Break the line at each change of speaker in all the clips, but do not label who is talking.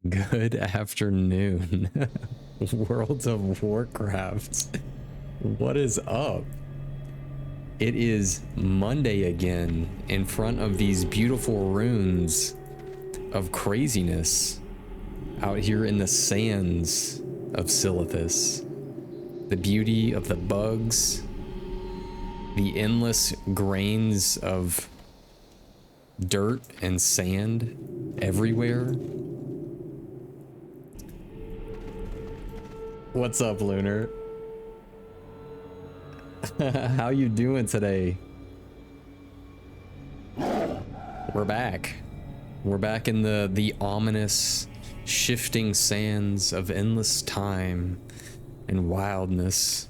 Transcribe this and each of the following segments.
Good afternoon, World of Warcraft. What is up? It is Monday again in front of these beautiful runes of craziness out here in the sands of Silithus. The beauty of the bugs, the endless grains of dirt and sand everywhere. What's up, Lunar? How you doing today? We're back. We're back in the ominous, shifting sands of endless time and wildness.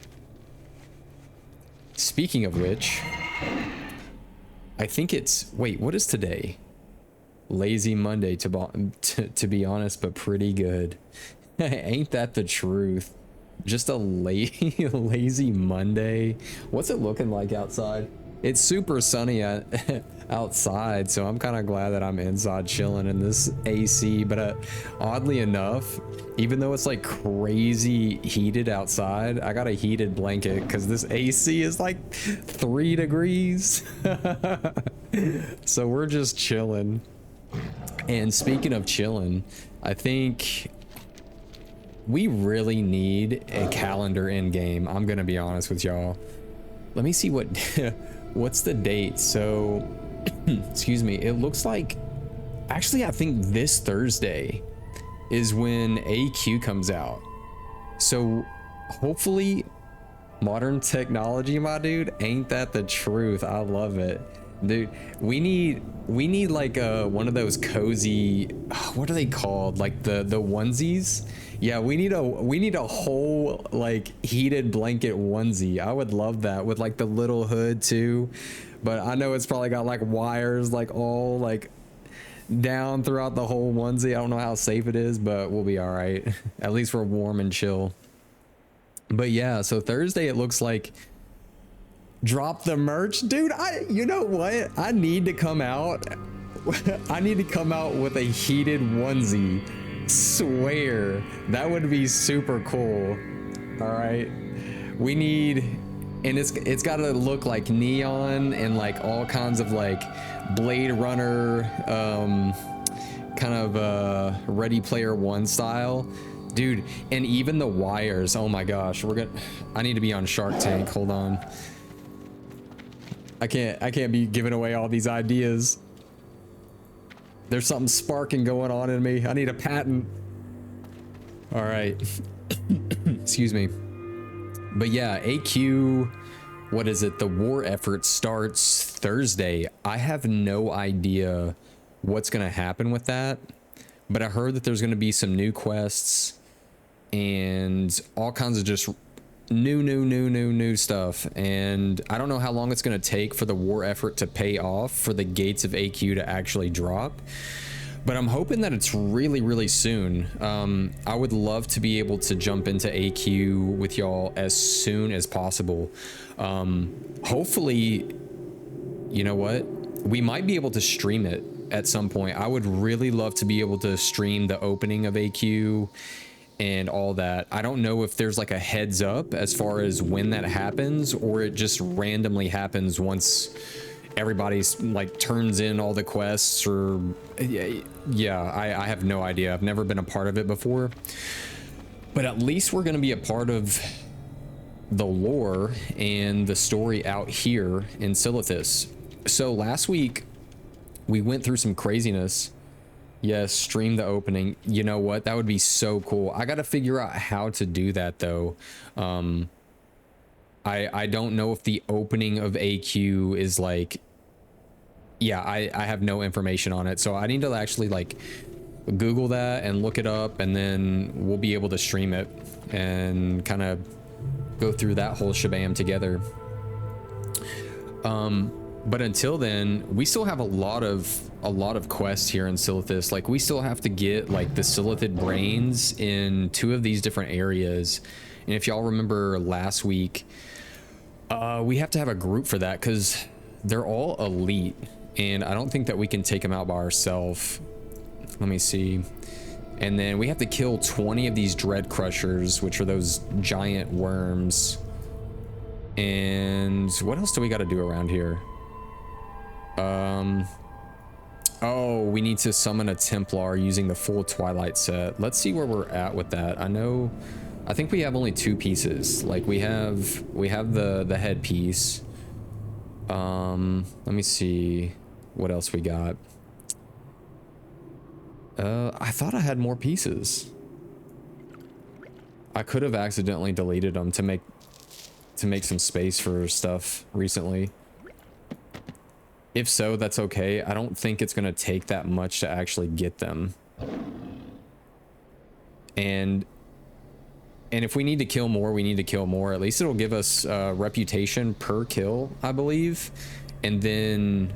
Speaking of which, I think it's... Wait, what is today? Lazy Monday, to be honest, but pretty good. Ain't that the truth? Just a lazy Monday. What's it looking like outside? It's super sunny outside, so I'm kind of glad that I'm inside chilling in this AC. But oddly enough, even though it's like crazy heated outside, I got a heated blanket because this AC is like 3 degrees. So we're just chilling. And speaking of chilling, I think we really need a calendar in game. I'm gonna be honest with y'all. Let me see what's the date. So excuse me, it looks like actually I think this Thursday is when AQ comes out. So hopefully modern technology, my dude, ain't that the truth? I love it. Dude, we need like one of those cozy, what are they called, like the onesies? Yeah, we need a whole like heated blanket onesie. I would love that with like the little hood too, but I know it's probably got like wires like all like down throughout the whole onesie. I don't know how safe it is, but we'll be all right. At least we're warm and chill. But yeah, so Thursday it looks like drop the merch, dude. You know what, I need to come out I need to come out with a heated onesie. Swear that would be super cool. All right, we need, and it's got to look like neon and like all kinds of like Blade Runner kind of Ready Player One style, dude. And even the wires, oh my gosh, I need to be on Shark Tank. Hold on, I can't be giving away all these ideas. There's something sparking going on in me. I need a patent. All right. Excuse me. But yeah, AQ, what is it? The war effort starts Thursday. I have no idea what's going to happen with that, but I heard that there's going to be some new quests and all kinds of just new stuff. And I don't know how long it's going to take for the war effort to pay off, for the gates of AQ to actually drop, but I'm hoping that it's really soon. I would love to be able to jump into AQ with y'all as soon as possible. Hopefully, you know what, we might be able to stream it at some point. I would really love to be able to stream the opening of AQ and all that. I don't know if there's like a heads up as far as when that happens, or it just randomly happens once everybody's like turns in all the quests, or yeah, I have no idea. I've never been a part of it before, but at least we're going to be a part of the lore and the story out here in Silithus. So last week we went through some craziness. Yes, stream the opening. You know what? That would be so cool. I got to figure out how to do that though. I don't know if the opening of AQ is like, yeah, I have no information on it. So I need to actually like Google that and look it up, and then we'll be able to stream it and kind of go through that whole shabam together. But until then, we still have a lot of quests here in Silithus. Like we still have to get like the Silithid brains in 2 of these different areas. And if y'all remember last week, we have to have a group for that because they're all elite, and I don't think that we can take them out by ourselves. Let me see. And then we have to kill 20 of these dread crushers, which are those giant worms. And what else do we got to do around here? Oh, we need to summon a Templar using the full Twilight set. Let's see where we're at with that. I think we have only 2 pieces. Like we have the headpiece. Let me see what else we got. I thought I had more pieces. I could have accidentally deleted them to make some space for stuff recently. If so, that's okay. I don't think it's gonna take that much to actually get them. And if we need to kill more, we need to kill more. At least it'll give us reputation per kill, I believe. And then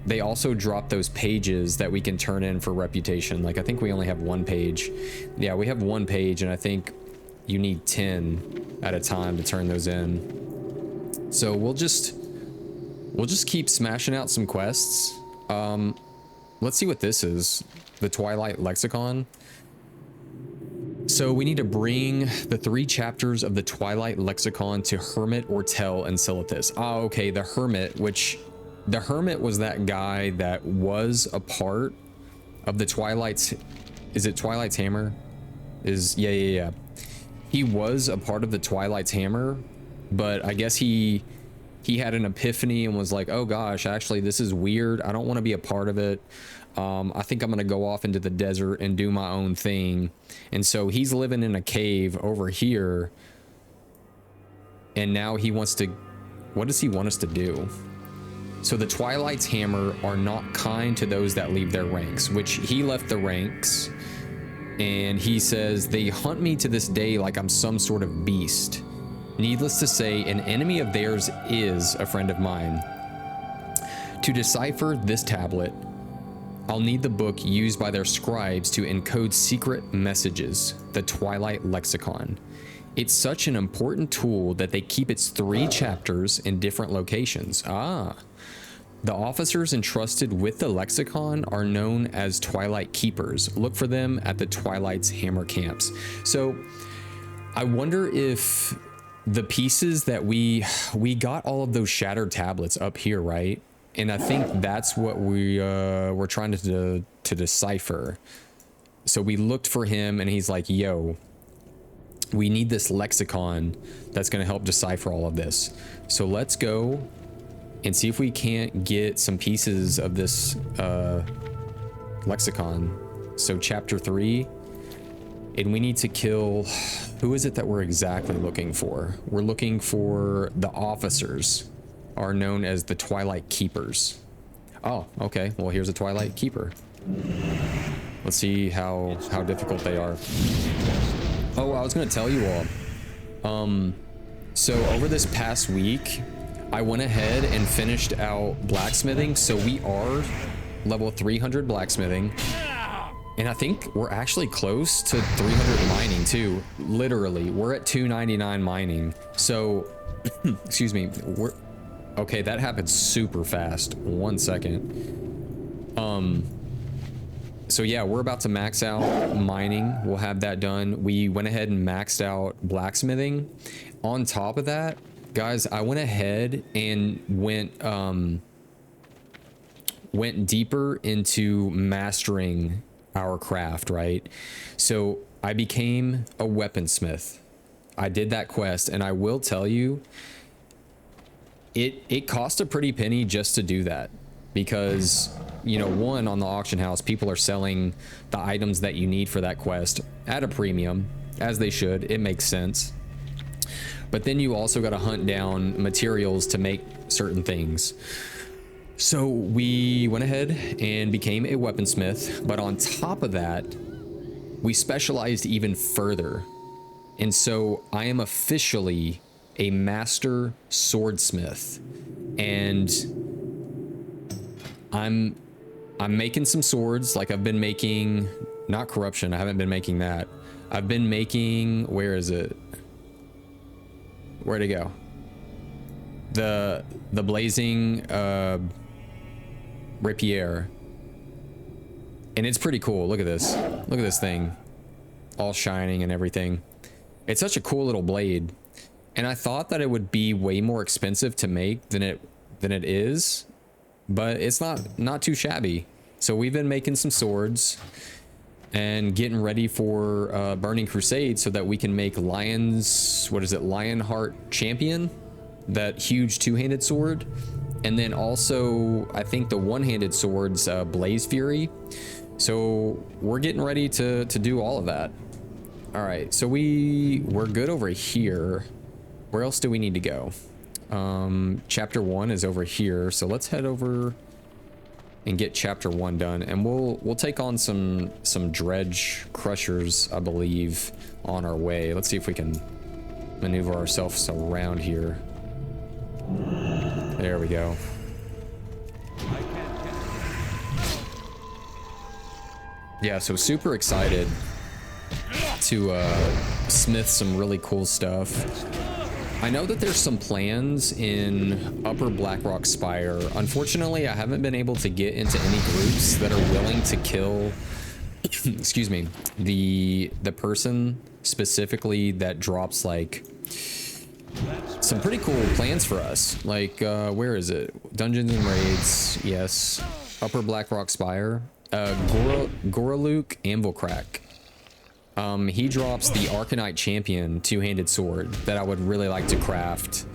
they also drop those pages that we can turn in for reputation. Like, I think we only have 1 page. Yeah, we have 1 page, and I think you need 10 at a time to turn those in. So we'll just keep smashing out some quests. Let's see what this is. The Twilight Lexicon. So we need to bring the 3 chapters of the Twilight Lexicon to Hermit Ortel and Silithus. Oh, okay, the Hermit, which... The Hermit was that guy that was a part of the Twilight's... Is it Twilight's Hammer? Yeah. He was a part of the Twilight's Hammer, but I guess he had an epiphany and was like, oh gosh, actually this is weird. I don't want to be a part of it. I think I'm going to go off into the desert and do my own thing. And so he's living in a cave over here. And now he wants to... What does he want us to do? So the Twilight's Hammer are not kind to those that leave their ranks, which he left the ranks. And he says, they hunt me to this day like I'm some sort of beast. Needless to say, an enemy of theirs is a friend of mine. To decipher this tablet, I'll need the book used by their scribes to encode secret messages, the Twilight Lexicon. It's such an important tool that they keep its 3 chapters in different locations. The officers entrusted with the lexicon are known as Twilight Keepers. Look for them at the Twilight's Hammer camps. So I wonder if the pieces that we got all of those shattered tablets up here, right? And I think that's what we're trying to decipher. So we looked for him and he's like, yo, we need this lexicon that's going to help decipher all of this. So let's go and see if we can't get some pieces of this lexicon. So chapter 3, and we need to kill... Who is it that we're exactly looking for? We're looking for the officers, are known as the Twilight Keepers. Oh, okay. Well, here's a Twilight Keeper. Let's see how difficult they are. Oh, I was going to tell you all. So over this past week, I went ahead and finished out blacksmithing. So we are level 300 blacksmithing. And I think we're actually close to 300 mining too. Literally, we're at 299 mining. So, excuse me, okay, that happened super fast. 1 second. So yeah, we're about to max out mining. We'll have that done. We went ahead and maxed out blacksmithing. On top of that, guys, I went ahead and went deeper into mastering our craft, right? So I became a weaponsmith. I did that quest, and I will tell you, it cost a pretty penny just to do that, because, you know, one, on the auction house, people are selling the items that you need for that quest at a premium, as they should. It makes sense. But then you also got to hunt down materials to make certain things. So we went ahead and became a weaponsmith, but on top of that, we specialized even further. And so I am officially a master swordsmith, and I'm making some swords. Like, I've been making, not corruption, I haven't been making that. I've been making, where is it? Where'd it go? The blazing rapier. And it's pretty cool. Look at this. Look at this thing. All shining and everything. It's such a cool little blade. And I thought that it would be way more expensive to make than it is, but it's not too shabby. So we've been making some swords and getting ready for Burning Crusade so that we can make Lionheart Champion, that huge two-handed sword. And then also, I think the one-handed sword's Blaze Fury. So we're getting ready to do all of that. All right, so we're good over here. Where else do we need to go? Chapter 1 is over here, so let's head over and get chapter 1 done, and we'll take on some dredge crushers, I believe, on our way. Let's see if we can maneuver ourselves around here. There we go. Yeah, so super excited to smith some really cool stuff. I know that there's some plans in Upper Blackrock Spire. Unfortunately, I haven't been able to get into any groups that are willing to kill excuse me, the person specifically that drops like some pretty cool plans for us. Like where is it? Dungeons and Raids, yes. Upper Blackrock Spire. Goraluk Anvilcrack. He drops the Arcanite Champion two-handed sword that I would really like to craft.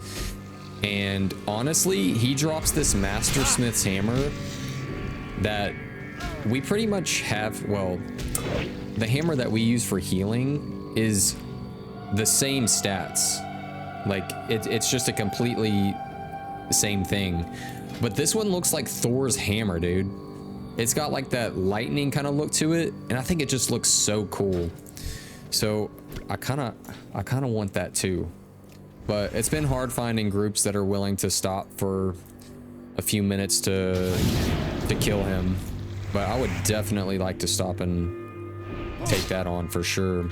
And honestly, he drops this Master Smith's hammer that we pretty much have. Well, the hammer that we use for healing is the same stats. Like it's just a completely same thing. But this one looks like Thor's hammer, dude. It's got like that lightning kind of look to it, and I think it just looks so cool. So I kind of want that too. But it's been hard finding groups that are willing to stop for a few minutes to kill him. But I would definitely like to stop and take that on for sure.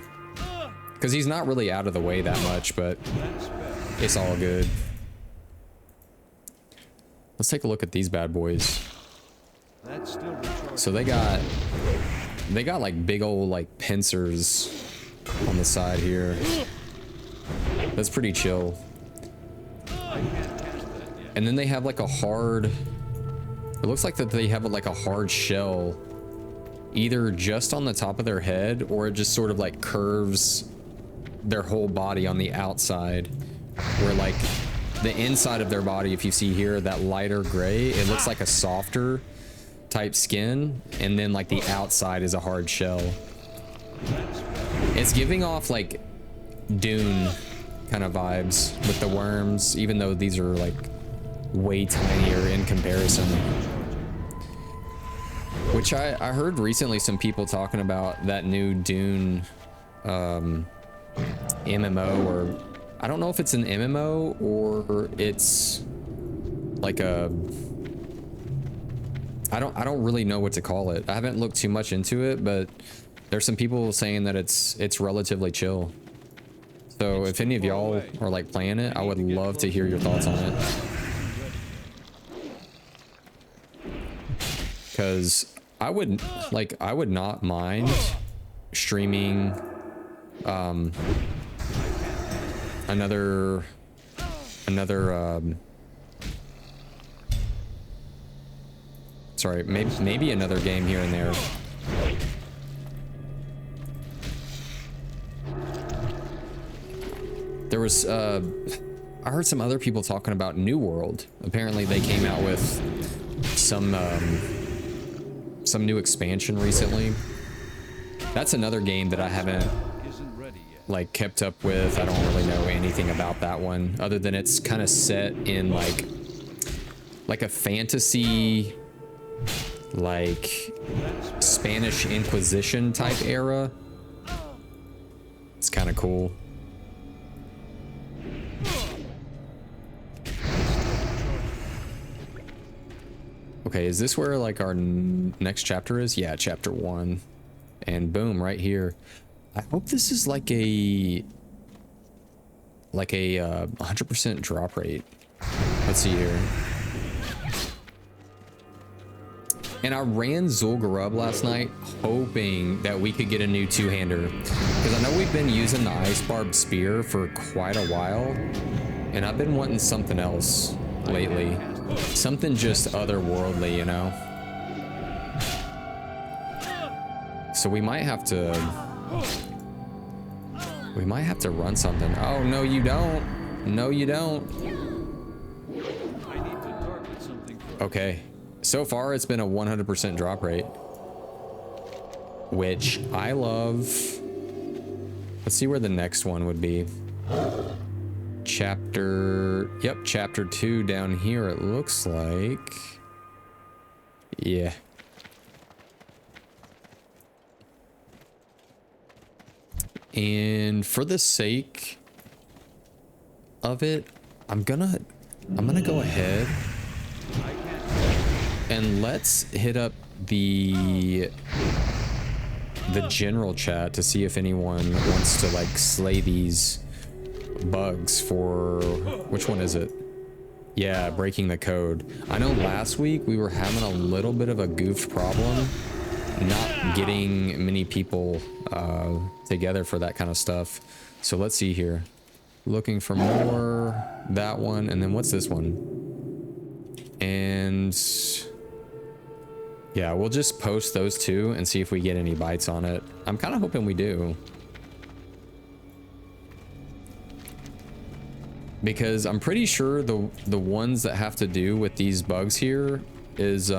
Because he's not really out of the way that much, but it's all good. Let's take a look at these bad boys. So they got like big old like pincers on the side here. That's pretty chill. And then they have like a hard, it looks like that they have like a hard shell either just on the top of their head, or it just sort of like curves their whole body on the outside, where like the inside of their body, if you see here, that lighter gray, it looks like a softer type skin, and then like the outside is a hard shell. It's giving off like Dune kind of vibes with the worms, even though these are like way tinier in comparison. Which I heard recently some people talking about that new Dune MMO, or I don't know if it's an MMO or it's like a, I don't really know what to call it. I haven't looked too much into it, but there's some people saying that it's relatively chill. So if any of y'all are like playing it, I would love to hear your thoughts on it. Cause I would not mind streaming another sorry, maybe another game here and there. There was I heard some other people talking about New World. Apparently they came out with some new expansion recently. That's another game that I haven't like kept up with. I don't really know anything about that one other than it's kind of set in like a fantasy, like Spanish Inquisition type era. It's kind of cool. Okay, is this where like our next chapter is? Yeah, chapter 1. And boom, right here. I hope this is like a 100% drop rate. Let's see here. And I ran Zul'Gurub last night, hoping that we could get a new two-hander. Because I know we've been using the Ice Barb Spear for quite a while. And I've been wanting something else lately. Something just otherworldly, you know? So we might have to... We might have to run something. Oh, no, you don't. No, you don't. Okay. So far, it's been a 100% drop rate, which I love. Let's see where the next one would be. Chapter 2 down here, it looks like. Yeah. And for the sake of it, I'm gonna go ahead and let's hit up the general chat to see if anyone wants to like slay these bugs for, which one is it? Yeah, breaking the code. I know last week we were having a little bit of a goofed problem, not getting many people together for that kind of stuff. So let's see here. Looking for more, that one, and then what's this one? And yeah, we'll just post those two and see if we get any bites on it. I'm kind of hoping we do. Because I'm pretty sure the ones that have to do with these bugs here is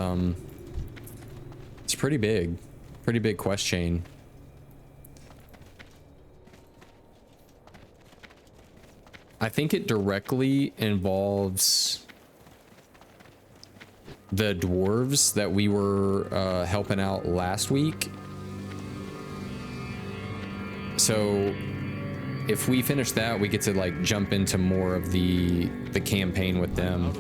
it's pretty big quest chain. I think it directly involves the dwarves that we were helping out last week. So if we finish that, we get to like jump into more of the campaign with them.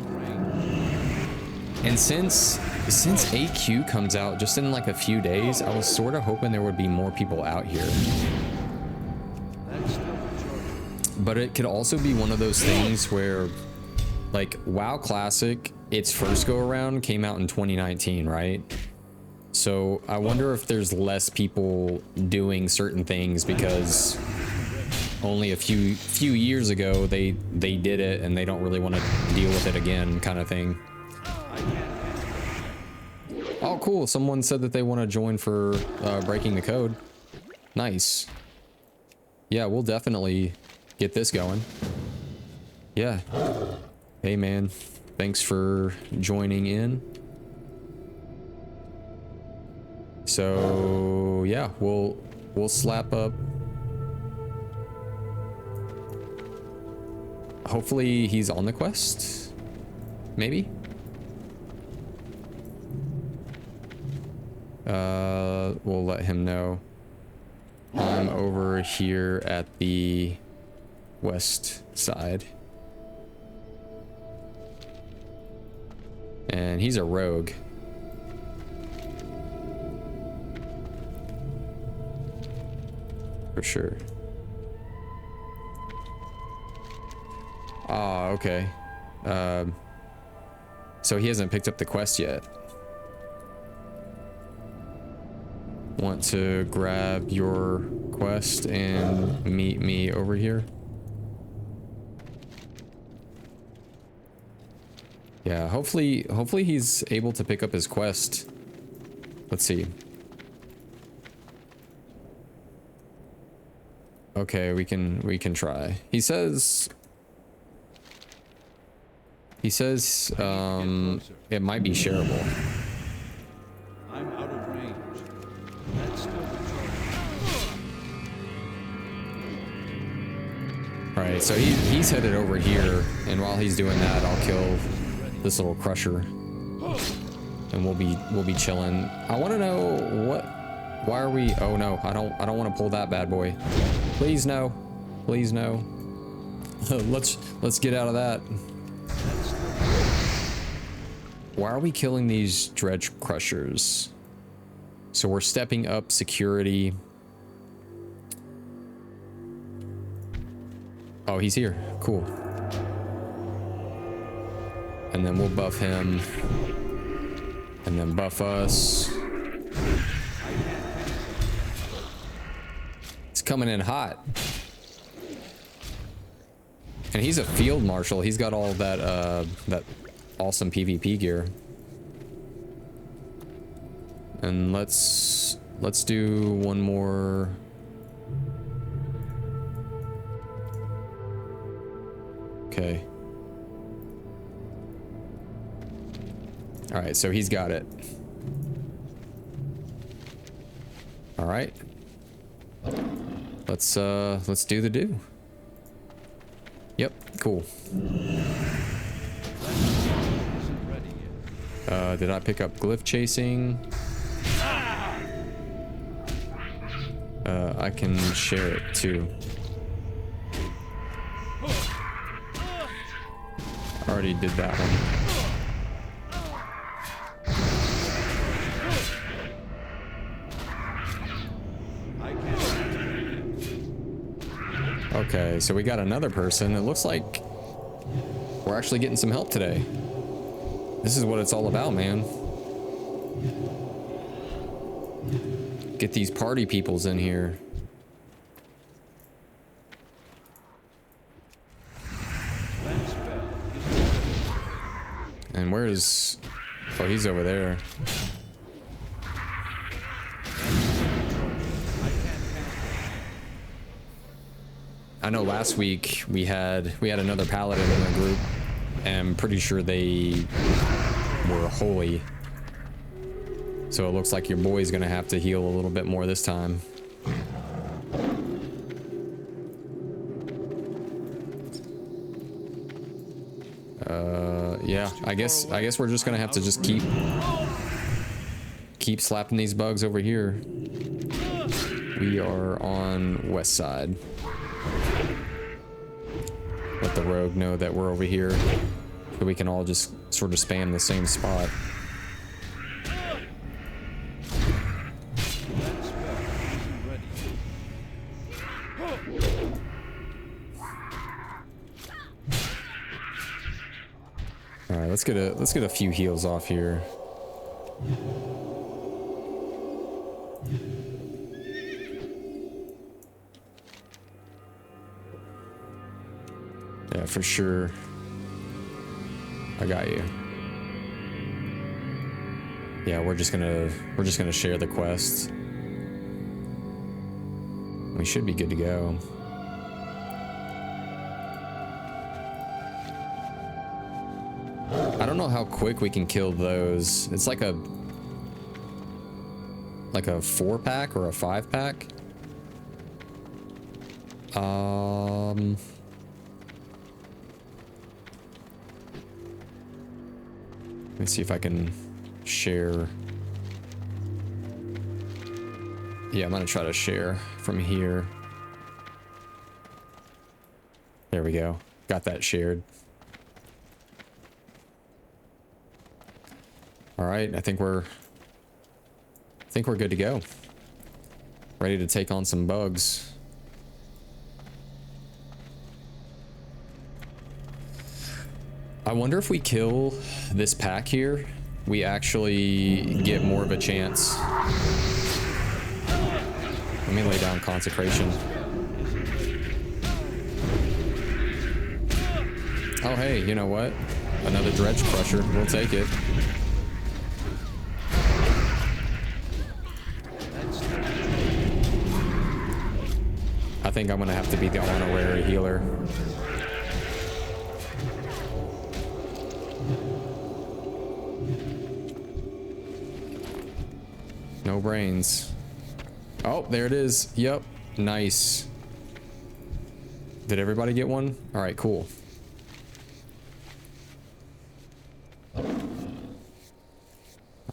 And since AQ comes out just in like a few days, I was sort of hoping there would be more people out here. But it could also be one of those things where like WoW Classic, its first go around came out in 2019, right? So I wonder if there's less people doing certain things because only a few years ago they did it and they don't really want to deal with it again, kind of thing. Oh cool, someone said that they want to join for breaking the code. Nice. Yeah, we'll definitely get this going. Yeah. Hey man, thanks for joining in. So yeah, we'll slap up. Hopefully he's on the quest. Maybe. We'll let him know. I'm over here at the west side. And he's a rogue. For sure. Ah, okay. So he hasn't picked up the quest yet. Want to grab your quest and meet me over here? Yeah, hopefully he's able to pick up his quest. Let's see. Okay, we can try. He says it might be shareable.
I'm out of range. That's still the
All right, so he's headed over here, and while he's doing that, I'll kill this little crusher, and we'll be chilling. I want to know why are we? Oh no, I don't want to pull that bad boy. Please no, please no. let's get out of that. Why are we killing these dredge crushers? So we're stepping up security. Oh, he's here. Cool. And then we'll buff him. And then buff us. It's coming in hot. And he's a field marshal. He's got all that that awesome PvP gear. And let's do one more. Okay. All right, so he's got it. All right. Let's do the do. Yep, cool. Did I pick up glyph chasing? I can share it too. Already did that one. Okay, so we got another person. It looks like we're actually getting some help today. This is what it's all about, man. Get these party peoples in here. And where is... Oh, he's over there. I know last week we had another Paladin in the group, and I'm pretty sure they were holy. So it looks like your boy's gonna have to heal a little bit more this time. Yeah, I guess we're just gonna have to just keep slapping these bugs over here. We are on west side. Let the rogue know that we're over here, so we can all just sort of spam the same spot. All right, let's get a few heals off here. Yeah, for sure. I got you. Yeah, we're just gonna share the quest. We should be good to go. I don't know how quick we can kill those. It's like a 4-pack or a 5-pack. Let me see if I can share. Yeah, I'm gonna try to share from here. There we go. Got that shared. All right, I think we're good to go. Ready to take on some bugs. I wonder if we kill this pack here, we actually get more of a chance. Let me lay down consecration. Oh, hey, you know what? Another dredge crusher. We'll take it. I think I'm gonna have to be the honorary healer. No brains. Oh, there it is. Yep. Nice. Did everybody get one? All right, cool.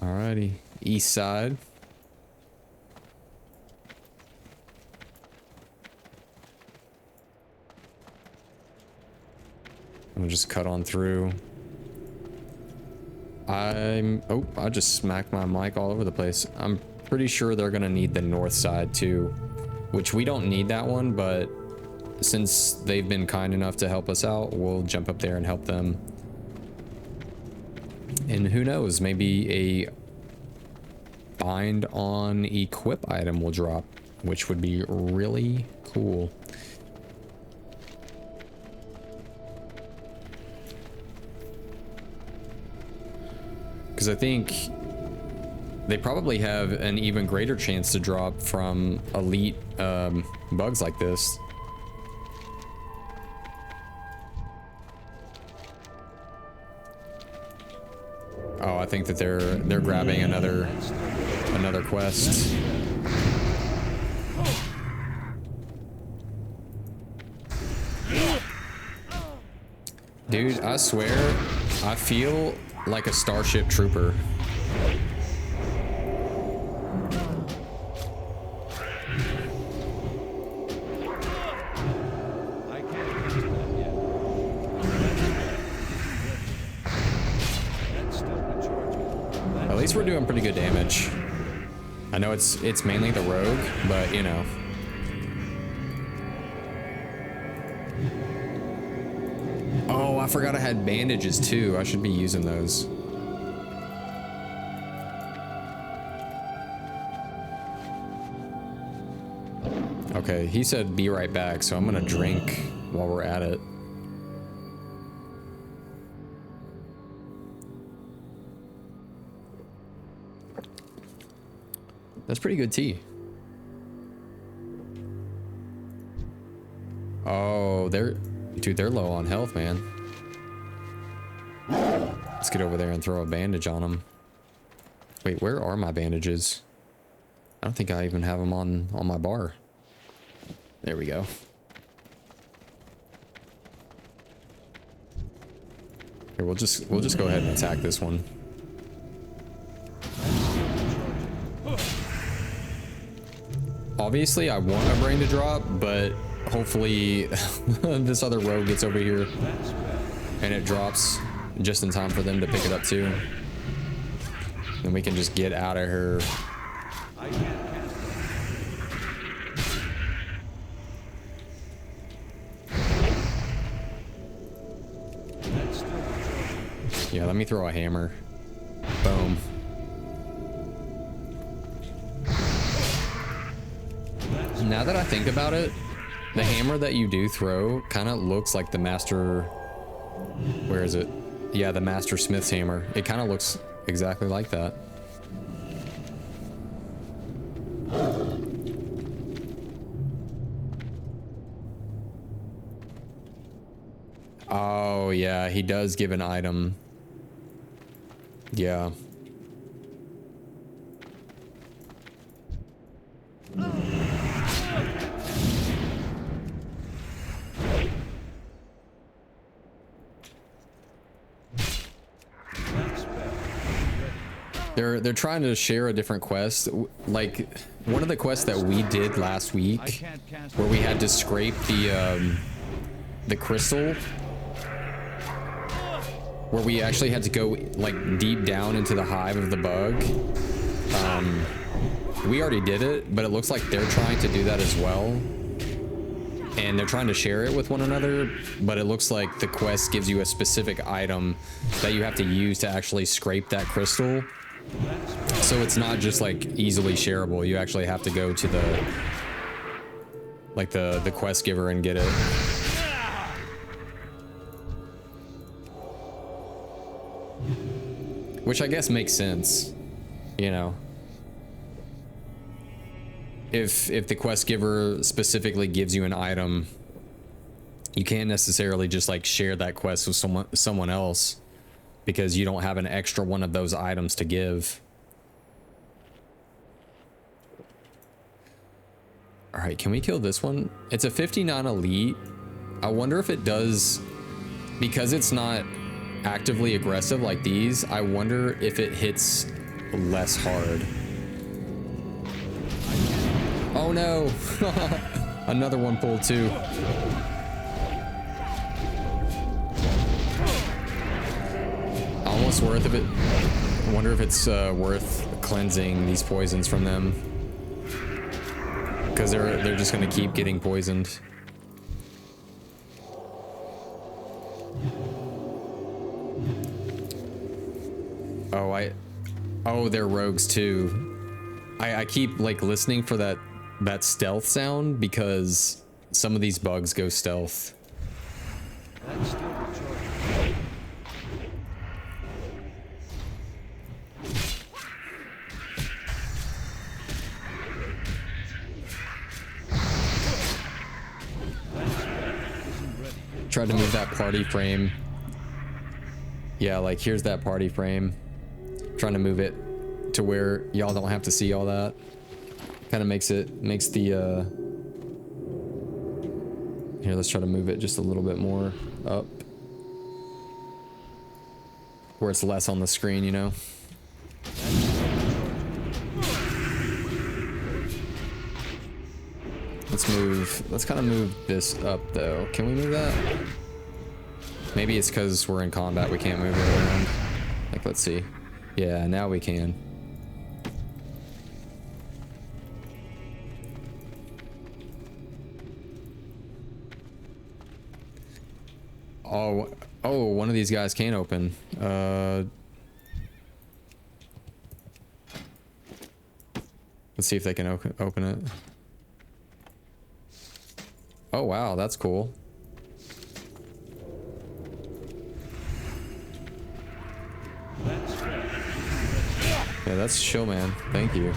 Alrighty. East side. I'm gonna just cut on through. Oh, I just smacked my mic all over the place. I'm pretty sure they're gonna need the north side too, which we don't need that one, but since they've been kind enough to help us out, we'll jump up there and help them. And who knows, maybe a bind on equip item will drop, which would be really cool. Because I think they probably have an even greater chance to drop from elite bugs like this. Oh, I think that they're grabbing another quest. Dude, I swear, I feel like a Starship Trooper.
I can't use that yet. That's still recharging.
At least we're doing pretty good damage. I know it's mainly the rogue, but you know. Oh, I forgot I had bandages too. I should be using those. Okay, he said be right back, so I'm gonna drink while we're at it. That's pretty good tea. Oh, they're low on health, man. Let's get over there and throw a bandage on them. Wait, where are my bandages? I don't think I even have them on my bar. There we go. Here, we'll just go ahead and attack this one. Obviously, I want a brain to drop, but hopefully this other rogue gets over here and it drops just in time for them to pick it up too. Then we can just get out of here. Yeah, let me throw a hammer. Boom. Now that I think about it, the hammer that you do throw kind of looks like the master... Where is it? Yeah, the master smith's hammer. It kind of looks exactly like that. Oh, yeah, he does give an item. Yeah. They're trying to share a different quest. Like one of the quests that we did last week, where we had to scrape the crystal, where we actually had to go like deep down into the hive of the bug. We already did it, but it looks like they're trying to do that as well. And they're trying to share it with one another, but it looks like the quest gives you a specific item that you have to use to actually scrape that crystal. So it's not just like easily shareable. You actually have to go to the like the quest giver and get it. Which I guess makes sense, you know. If the quest giver specifically gives you an item, you can't necessarily just like share that quest with someone else, because you don't have an extra one of those items to give. All right, can we kill this one? It's a 59 elite. I wonder if it does, because it's not actively aggressive like these, I wonder if it hits less hard. Oh no! Another one pulled too. Almost worth of it. I wonder if it's worth cleansing these poisons from them, because they're just gonna keep getting poisoned. Oh, they're rogues too. I keep like listening for that stealth sound because some of these bugs go stealth.
That's still recharging.
Tried to move that party frame. Yeah, like here's that party frame. Trying to move it to where y'all don't have to see all that. Kind of makes the here, let's try to move it just a little bit more up where it's less on the screen, you know. Let's kind of move this up though. Can we move that? Maybe it's because we're in combat, we can't move it around. Like, let's see. Yeah, now we can. Oh, one of these guys can open. Let's see if they can open it. Oh wow, that's cool. Yeah, that's chill, man. Thank you.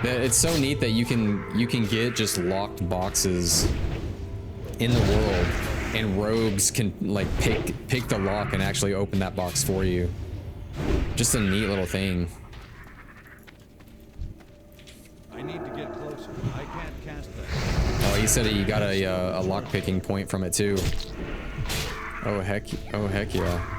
It's so neat that you can get just locked boxes in the world, and rogues can like pick the lock and actually open that box for you. Just a neat little thing.
I need to get closer. I can't cast that.
Oh, you said you got a lock picking point from it too. Oh heck yeah.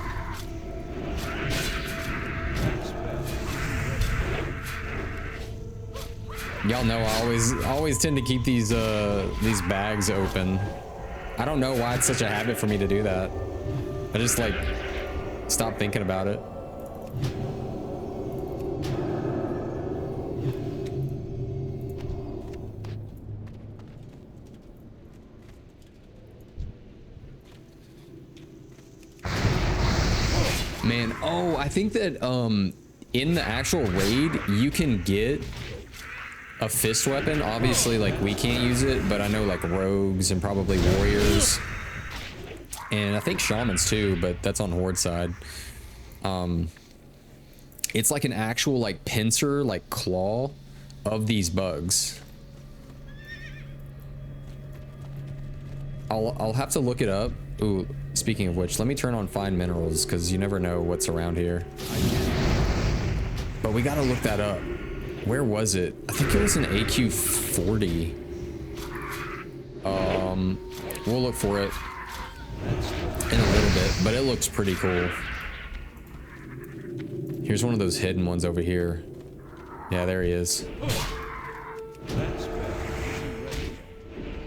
Y'all know I always tend to keep these bags open. I don't know why it's such a habit for me to do that. I just like stop thinking about it. Man, oh, I think that in the actual raid you can get a fist weapon. Obviously, like, we can't use it, but I know like rogues and probably warriors, and I think shamans too, but that's on horde side. It's like an actual like pincer, like claw of these bugs. I'll have to look it up. Ooh, speaking of which, let me turn on find minerals, because you never know what's around here. But we gotta look that up. Where was it? I think it was an AQ40. We'll look for it in a little bit, but it looks pretty cool. Here's one of those hidden ones over here. Yeah, there he is.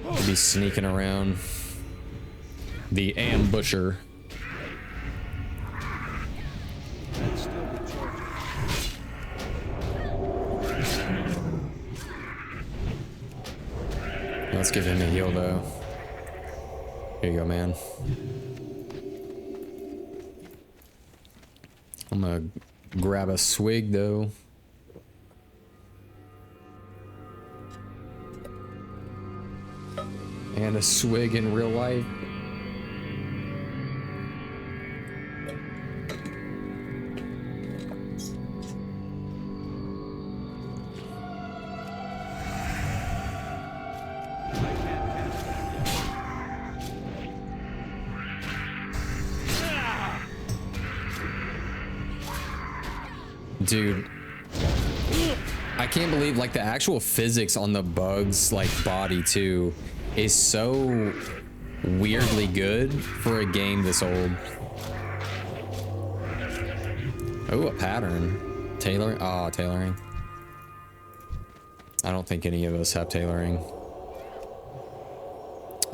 He'll be sneaking around. The ambusher. Let's give him a heal though. Here you go, man. I'm gonna grab a swig though. And a swig in real life. Dude, I can't believe like the actual physics on the bugs like body too is so weirdly good for a game this old. Oh, a pattern. Tailoring. Ah, tailoring. I don't think any of us have tailoring.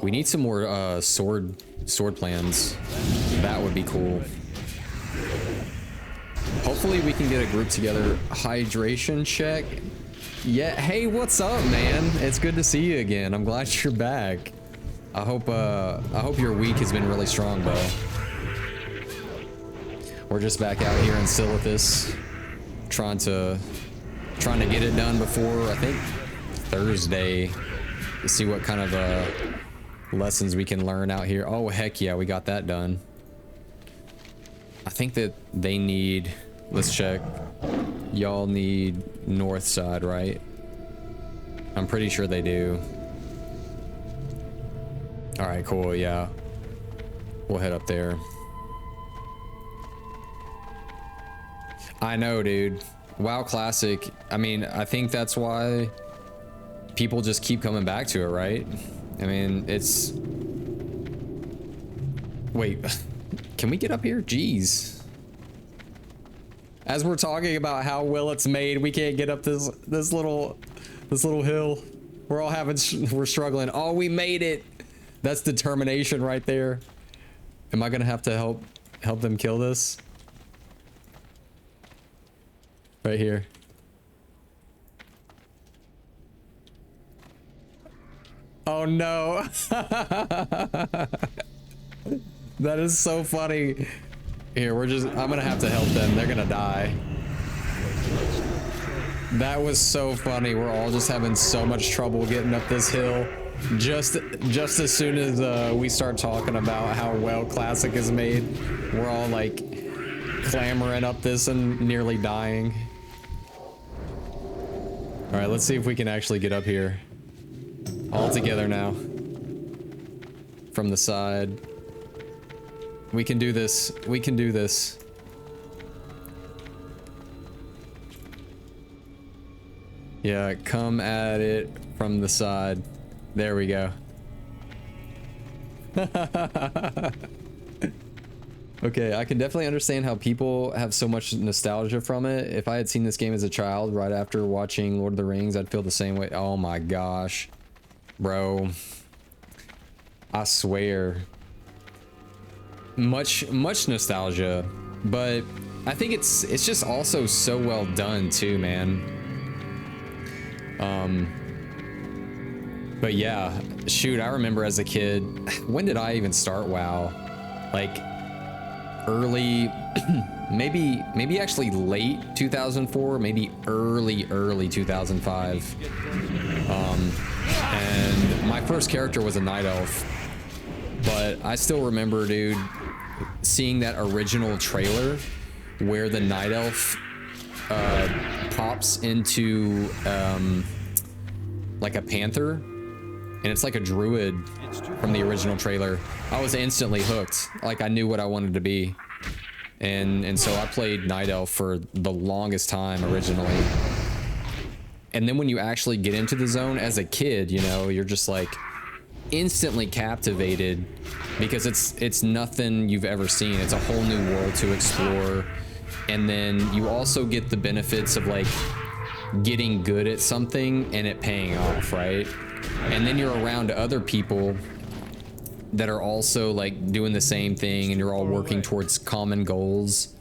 We need some more sword plans. That would be cool. Hopefully we can get a group together. Hydration check. Yeah, hey, what's up, man? It's good to see you again. I'm glad you're back. I hope your week has been really strong, bro. We're just back out here in Silithus, trying to Trying to get it done before, I think, Thursday, to see what kind of lessons we can learn out here. Oh, heck yeah, we got that done. I think that they need, let's check. Y'all need north side, right? I'm pretty sure they do. All right, cool, yeah. We'll head up there. I know, dude. WoW Classic, I mean, I think that's why people just keep coming back to it, right? I mean, it's... Wait, can we get up here? Jeez. As we're talking about how well it's made, we can't get up this little hill. We're all we're struggling. Oh, we made it. That's determination right there. Am I gonna have to help them kill this? Right here. Oh no. That is so funny. Here, I'm gonna have to help them. They're gonna die. That was so funny. We're all just having so much trouble getting up this hill. Just as soon as we start talking about how well Classic is made, we're all like clamoring up this and nearly dying. All right, let's see if we can actually get up here. All together now. From the side. We can do this. We can do this. Yeah, come at it from the side. There we go. Okay, I can definitely understand how people have so much nostalgia from it. If I had seen this game as a child right after watching Lord of the Rings, I'd feel the same way. Oh my gosh. Bro. I swear. Much nostalgia, but I think it's just also so well done too, man. But yeah, shoot, I remember as a kid, when did I even start WoW? Like early, maybe actually late 2004, maybe early 2005. And my first character was a night elf, but I still remember, dude, seeing that original trailer where the night elf pops into like a panther, and it's like a druid from the original trailer. I was instantly hooked. Like I knew what I wanted to be, and so I played night elf for the longest time originally. And then when you actually get into the zone as a kid, you know, you're just like instantly captivated because it's nothing you've ever seen. It's a whole new world to explore. And then you also get the benefits of like getting good at something and it paying off, right? And then you're around other people that are also like doing the same thing, and you're all working towards common goals.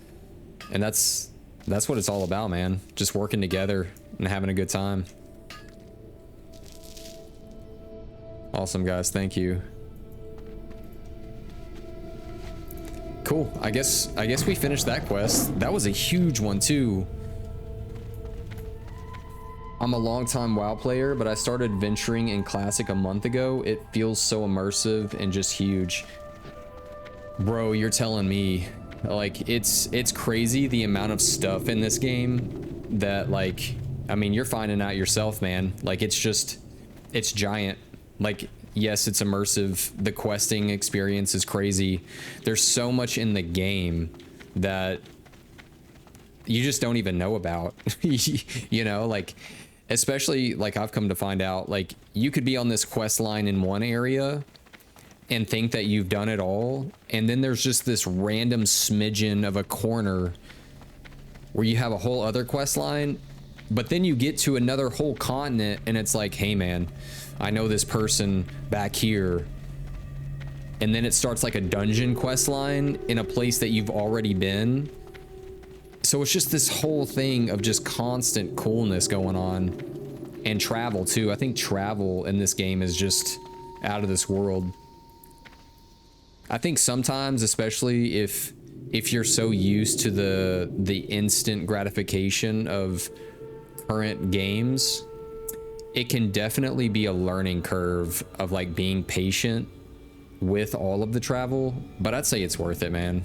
And that's what it's all about, man. Just working together and having a good time. Awesome, guys. Thank you. Cool. I guess we finished that quest. That was a huge one too. I'm a longtime WoW player, but I started venturing in Classic a month ago. It feels so immersive and just huge. Bro, you're telling me. Like, it's crazy the amount of stuff in this game that, like, I mean, you're finding out yourself, man. Like, it's giant. Like, yes, it's immersive. The questing experience is crazy. There's so much in the game that you just don't even know about. You know, like, especially, like, I've come to find out, like, you could be on this quest line in one area and think that you've done it all, and then there's just this random smidgen of a corner where you have a whole other quest line, but then you get to another whole continent and it's like, hey man, I know this person back here, and then it starts like a dungeon quest line in a place that you've already been. So it's just this whole thing of just constant coolness going on, and travel too. I think travel in this game is just out of this world. I think sometimes, especially if you're so used to the instant gratification of current games, it can definitely be a learning curve of like being patient with all of the travel, but I'd say it's worth it, man.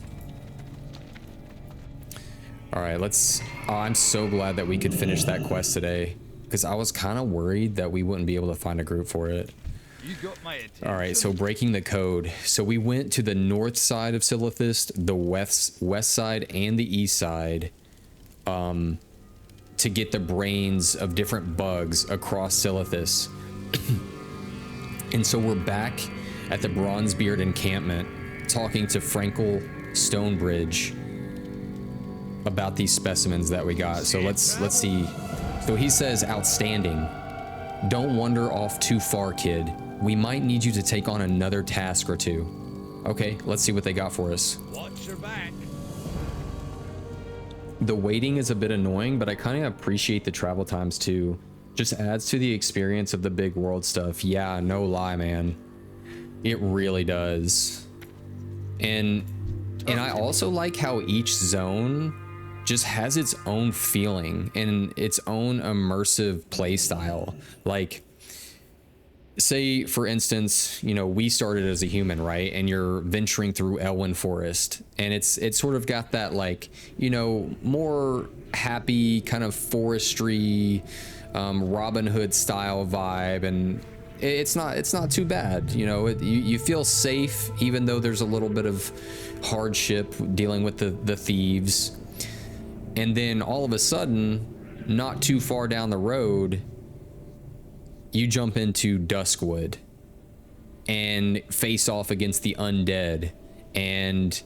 All right, let's, oh, I'm so glad that we could finish that quest today, because I was kind of worried that we wouldn't be able to find a group for it.
You got my attention.
All right, so breaking the code. So we went to the north side of Silithist, the west side, and the east side, to get the brains of different bugs across Silithis. And so we're back at the Bronzebeard encampment, talking to Frankel Stonebridge about these specimens that we got. So let's see. So he says, outstanding. Don't wander off too far, kid. We might need you to take on another task or two. Okay, let's see what they got for us.
Watch your back.
The waiting is a bit annoying, but I kind of appreciate the travel times too. Just adds to the experience of the big world stuff. Yeah, no lie, man. It really does. And I also like how each zone just has its own feeling and its own immersive play style. Like, say for instance, you know, we started as a human, right? And you're venturing through Elwyn Forest, and it's sort of got that, like, you know, more happy kind of forestry, Robin Hood style vibe, and it's not too bad. You know, you feel safe even though there's a little bit of hardship dealing with the thieves. And then all of a sudden, not too far down the road, you jump into Duskwood and face off against the undead, and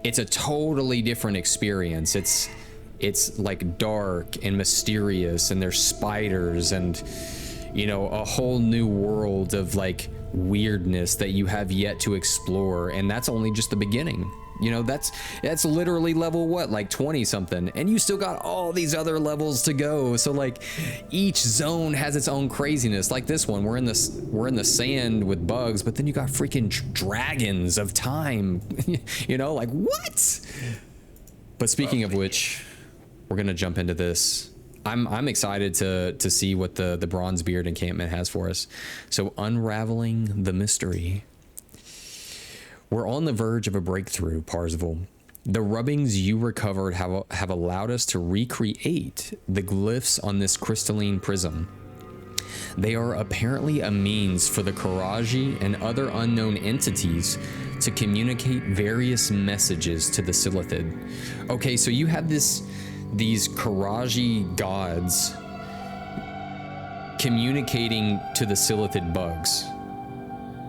it's a totally different experience. It's like dark and mysterious, and there's spiders and, you know, a whole new world of like weirdness that you have yet to explore, and that's only just the beginning. You know, that's literally level, what, like 20 something, and you still got all these other levels to go. So like each zone has its own craziness. Like this one, we're in the sand with bugs, but then you got freaking dragons of time. You know, like what? But speaking of which, we're gonna jump into this. I'm excited to see what the Bronzebeard encampment has for us. So, unraveling the mystery. We're on the verge of a breakthrough, Parzival. The rubbings you recovered have allowed us to recreate the glyphs on this crystalline prism. They are apparently a means for the Karaji and other unknown entities to communicate various messages to the Silithid. Okay, so you have these Karaji gods communicating to the Silithid bugs.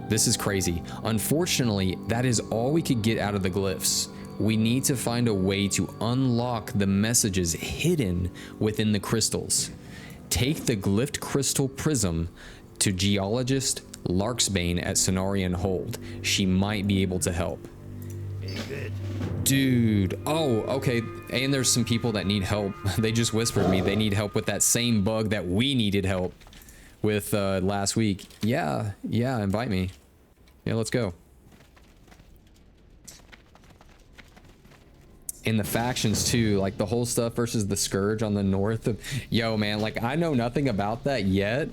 This is crazy. Unfortunately, that is all we could get out of the glyphs. We need to find a way to unlock the messages hidden within the crystals. Take the glyphed crystal prism to geologist Larksbane at Cenarian Hold. She might be able to help. Dude, oh, okay. And there's some people that need help. They just whispered me they need help with that same bug that we needed help with last week. Yeah, invite me. Yeah, let's go. In the factions too, like the whole stuff versus the Scourge on the north of, yo man, like I know nothing about that yet,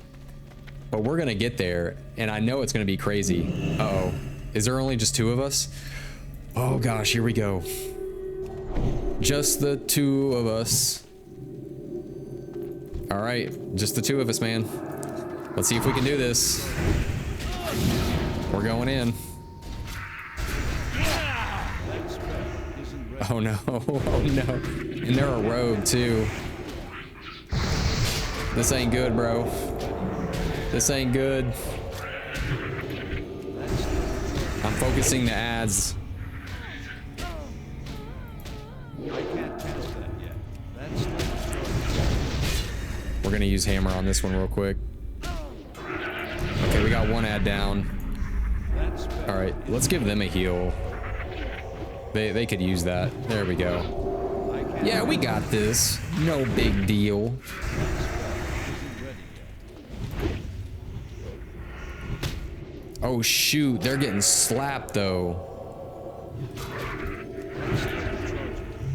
but we're gonna get there, and I know it's gonna be crazy. Uh-oh, is there only just two of us? Oh gosh, here we go. Just the two of us. All right, just the two of us, man. Let's see if we can do this. We're going in. Oh no, oh no. And they're a rogue too. This ain't good, bro. This ain't good. I'm focusing the ads. We're gonna use hammer on this one real quick. Okay, we got one ad down. All right, let's give them a heal. They could use that. There we go. Yeah, we got this. No big deal. Oh shoot, they're getting slapped though.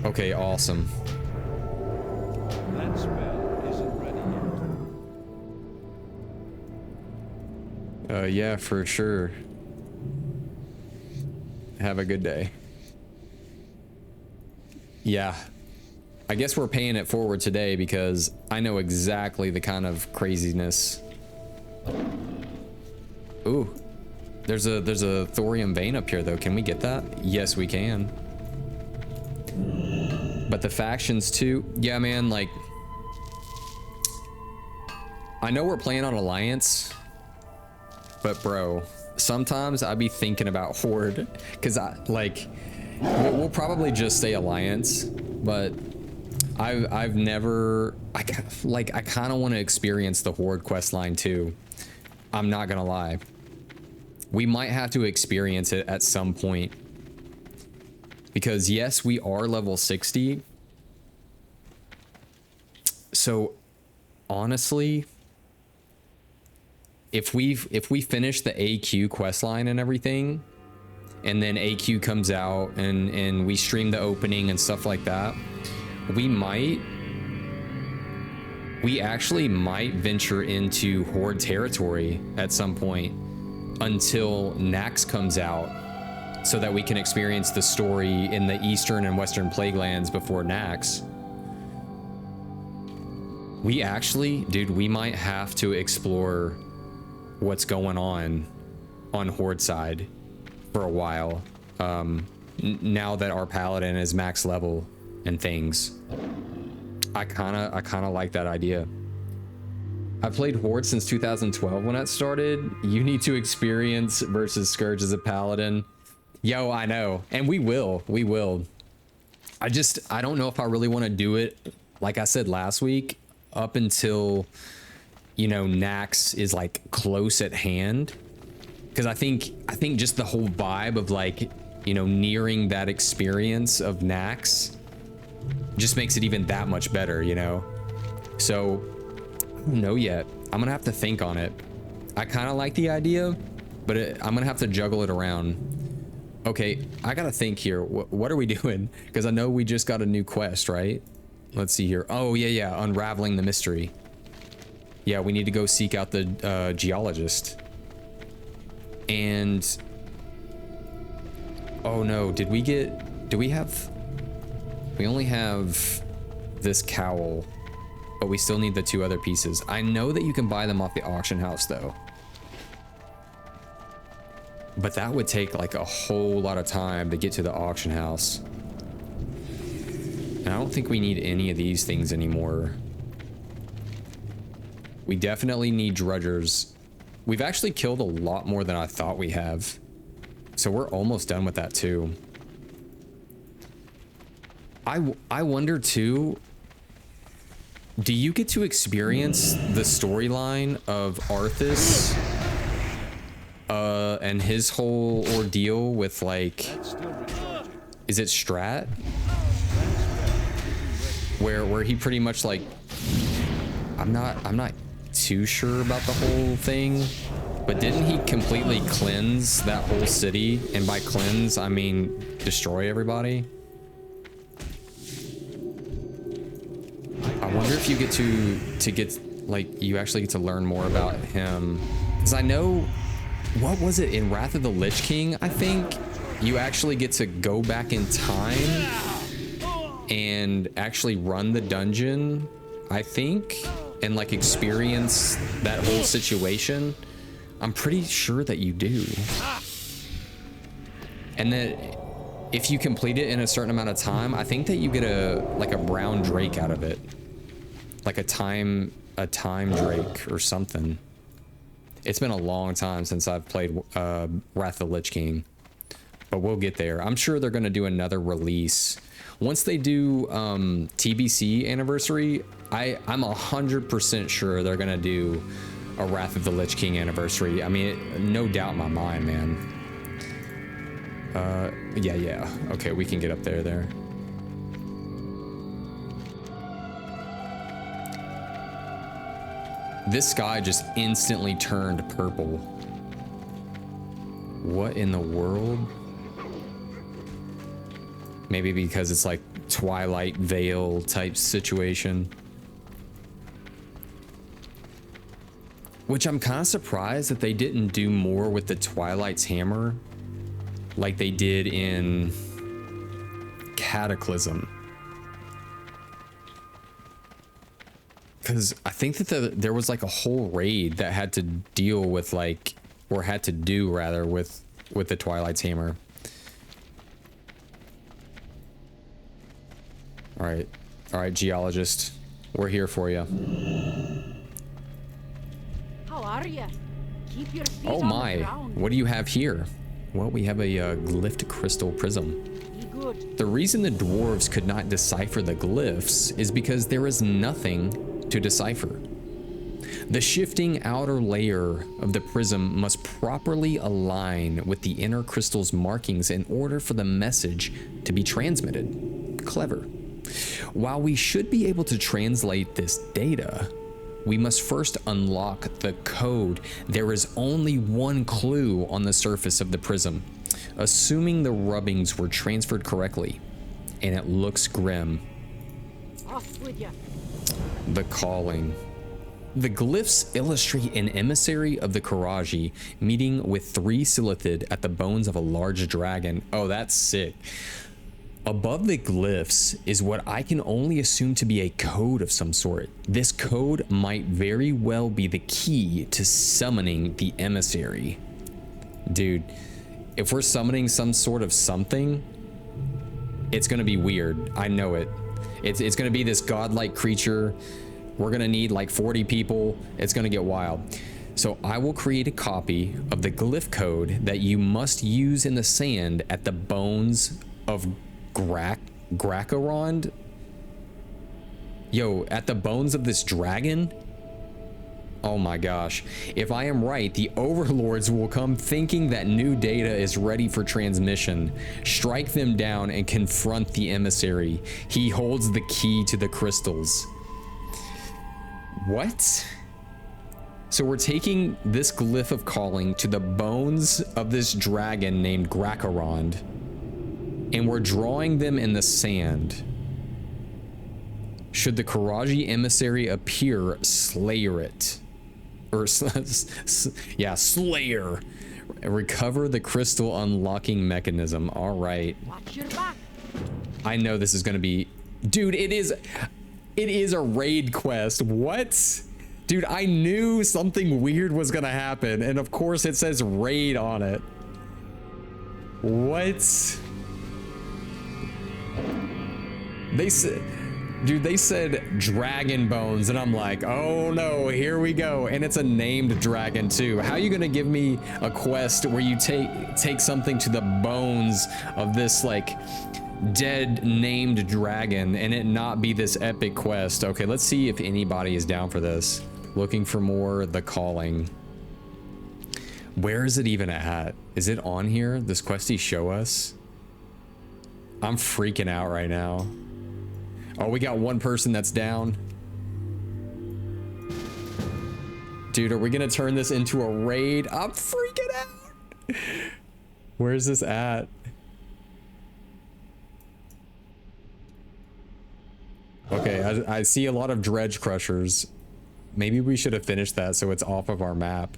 Okay, awesome.
That spell isn't
Yeah, for sure. Have a good day. Yeah. I guess we're paying it forward today because I know exactly the kind of craziness. Ooh. There's a thorium vein up here though. Can we get that? Yes, we can. But the factions too. Yeah, man, like I know we're playing on Alliance, but bro, sometimes I be thinking about Horde because we'll probably just stay Alliance, but I've never I kind of want to experience the Horde quest line too. I'm not gonna lie. We might have to experience it at some point because yes, we are level 60. So honestly, if we finish the AQ quest line and everything, and then AQ comes out and we stream the opening and stuff like that, we actually might venture into Horde territory at some point until Nax comes out so that we can experience the story in the Eastern and Western Plaguelands before Nax. We actually, dude, we might have to explore what's going on Horde side for a while. Now that our Paladin is max level and things. I kind of like that idea. I played Horde since 2012 when that started. You need to experience versus Scourge as a Paladin. Yo, I know. And we will. I don't know if I really want to do it, like I said last week, up until, you know, Nax is like close at hand. Because I think just the whole vibe of like, you know, nearing that experience of Nax just makes it even that much better, you know? So I don't know yet. I'm gonna have to think on it. I kind of like the idea, but I'm gonna have to juggle it around. Okay, I gotta think here. What are we doing? Because I know we just got a new quest, right? Let's see here. Oh yeah, unraveling the mystery. Yeah, we need to go seek out the geologist. And oh no, we only have this cowl, but we still need the 2 other pieces. I know that you can buy them off the auction house though, but that would take like a whole lot of time to get to the auction house. And I don't think we need any of these things anymore. We definitely need drudgers. We've actually killed a lot more than I thought we have. So we're almost done with that too. I wonder too, do you get to experience the storyline of Arthas and his whole ordeal with like, is it Strat? Where he pretty much like, I'm not too sure about the whole thing, but didn't he completely cleanse that whole city? And by cleanse, I mean destroy everybody. I wonder if you get to get like, you actually get to learn more about him, because I know, what was it in Wrath of the Lich King? I think you actually get to go back in time and actually run the dungeon, I think, and like experience that whole situation. I'm pretty sure that you do. And then if you complete it in a certain amount of time, I think that you get a brown drake out of it, like a time drake or something. It's been a long time since I've played Wrath of the Lich King, but we'll get there. I'm sure they're going to do another release once they do TBC anniversary. I'm 100% sure they're going to do a Wrath of the Lich King anniversary. I mean, no doubt in my mind, man. Yeah. Okay, we can get up there. This sky just instantly turned purple. What in the world? Maybe because it's like Twilight Veil type situation. Which I'm kind of surprised that they didn't do more with the Twilight's hammer like they did in Cataclysm. Because I think that there was like a whole raid that had to deal with like, or had to do rather with the Twilight's hammer. All right, geologist, we're here for you.
How are you? Keep your feet
Oh
on
my,
the ground.
what do you have here? Well, we have a glyphed crystal prism.
Be good.
The reason the dwarves could not decipher the glyphs is because there is nothing to decipher. The shifting outer layer of the prism must properly align with the inner crystal's markings in order for the message to be transmitted. Clever. While we should be able to translate this data, we must first unlock the code. There is only one clue on the surface of the prism, assuming the rubbings were transferred correctly, and it looks grim.
Off with you.
The calling. The glyphs illustrate an emissary of the Karaji meeting with 3 Silithid at the bones of a large dragon. Oh, that's sick. Above the glyphs is what I can only assume to be a code of some sort. This code might very well be the key to summoning the emissary. Dude, if we're summoning some sort of something, it's gonna be weird. I know it. It's gonna be this godlike creature. We're gonna need like 40 people. It's gonna get wild. So I will create a copy of the glyph code that you must use in the sand at the bones of Grakarond. Yo, at the bones of this dragon? Oh my gosh. If I am right, the overlords will come thinking that new data is ready for transmission. Strike them down and confront the emissary. He holds the key to the crystals. What? So we're taking this glyph of calling to the bones of this dragon named Grakarond, and we're drawing them in the sand. Should the Karaji emissary appear, slayer it. Or, yeah, slayer. Recover the crystal unlocking mechanism. All right.
Watch your back.
I know this is gonna be... Dude, it is a raid quest. What? Dude, I knew something weird was gonna happen, and of course it says raid on it. What? They said dragon bones, and I'm like, oh no, here we go. And it's a named dragon too. How are you gonna give me a quest where you take something to the bones of this like dead named dragon and it not be this epic quest? Okay, let's see if anybody is down for this. Looking for more the calling. Where is it even at? Is it on here? This questy show us? I'm freaking out right now. Oh, we got one person that's down. Dude, are we gonna turn this into a raid? I'm freaking out. Where is this at? Okay, I see a lot of dredge crushers. Maybe we should have finished that so it's off of our map.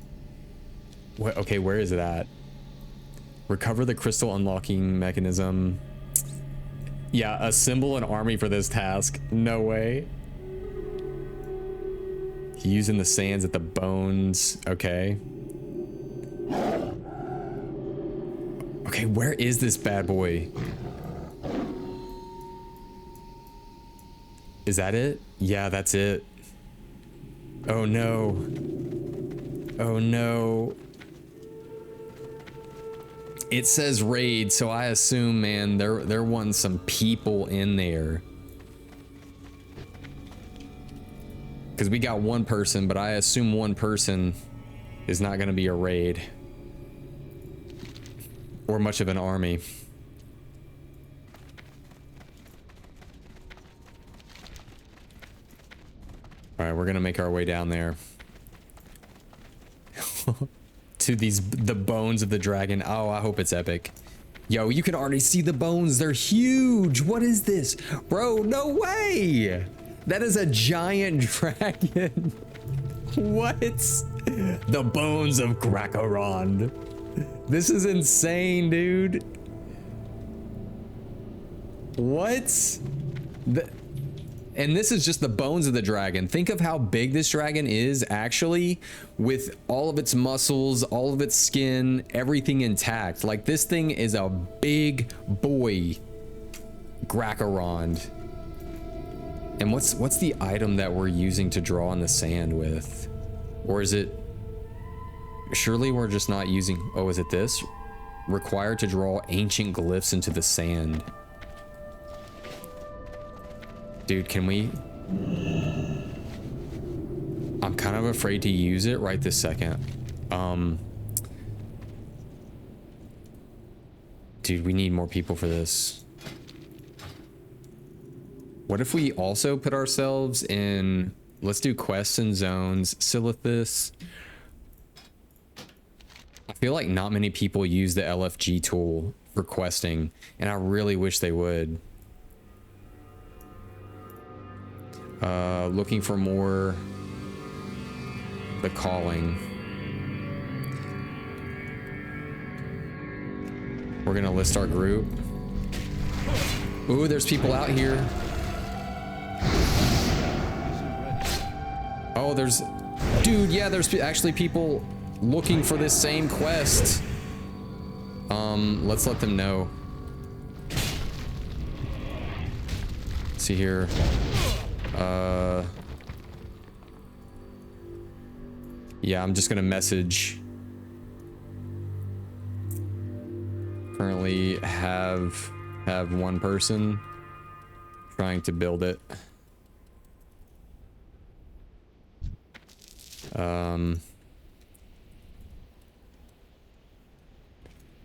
What? Okay, where is it at? Recover the crystal unlocking mechanism. Yeah, assemble an army for this task. No way. Using the sands at the bones. Okay. Okay, where is this bad boy? Is that it? Yeah, that's it. Oh no. Oh no. It says raid, so I assume, man, there want some people in there. Because we got one person, but I assume one person is not going to be a raid. Or much of an army. Alright, we're going to make our way down there. To the bones of the dragon. Oh, I hope it's epic. Yo, you can already see the bones. They're huge. What is this? Bro, no way. That is a giant dragon. What? The bones of Grakarond. This is insane, dude. What? And this is just the bones of the dragon. Think of how big this dragon is actually, with all of its muscles, all of its skin, everything intact. Like, this thing is a big boy Grakarond. And what's the item that we're using to draw on the sand with? Or is it... Surely we're just not using... Oh, is it this? Required to draw ancient glyphs into the sand. Dude, can we... I'm kind of afraid to use it right this second. Dude, we need more people for this. What if we also put ourselves in... Let's do quests and zones. Silithus. I feel like not many people use the LFG tool for questing, and I really wish they would. Looking for more... The calling. We're gonna list our group. Ooh, there's people out here. Oh, there's... Dude, yeah, there's actually people looking for this same quest. Let's let them know. Let's see here. Yeah, I'm just gonna message. Currently have one person trying to build it.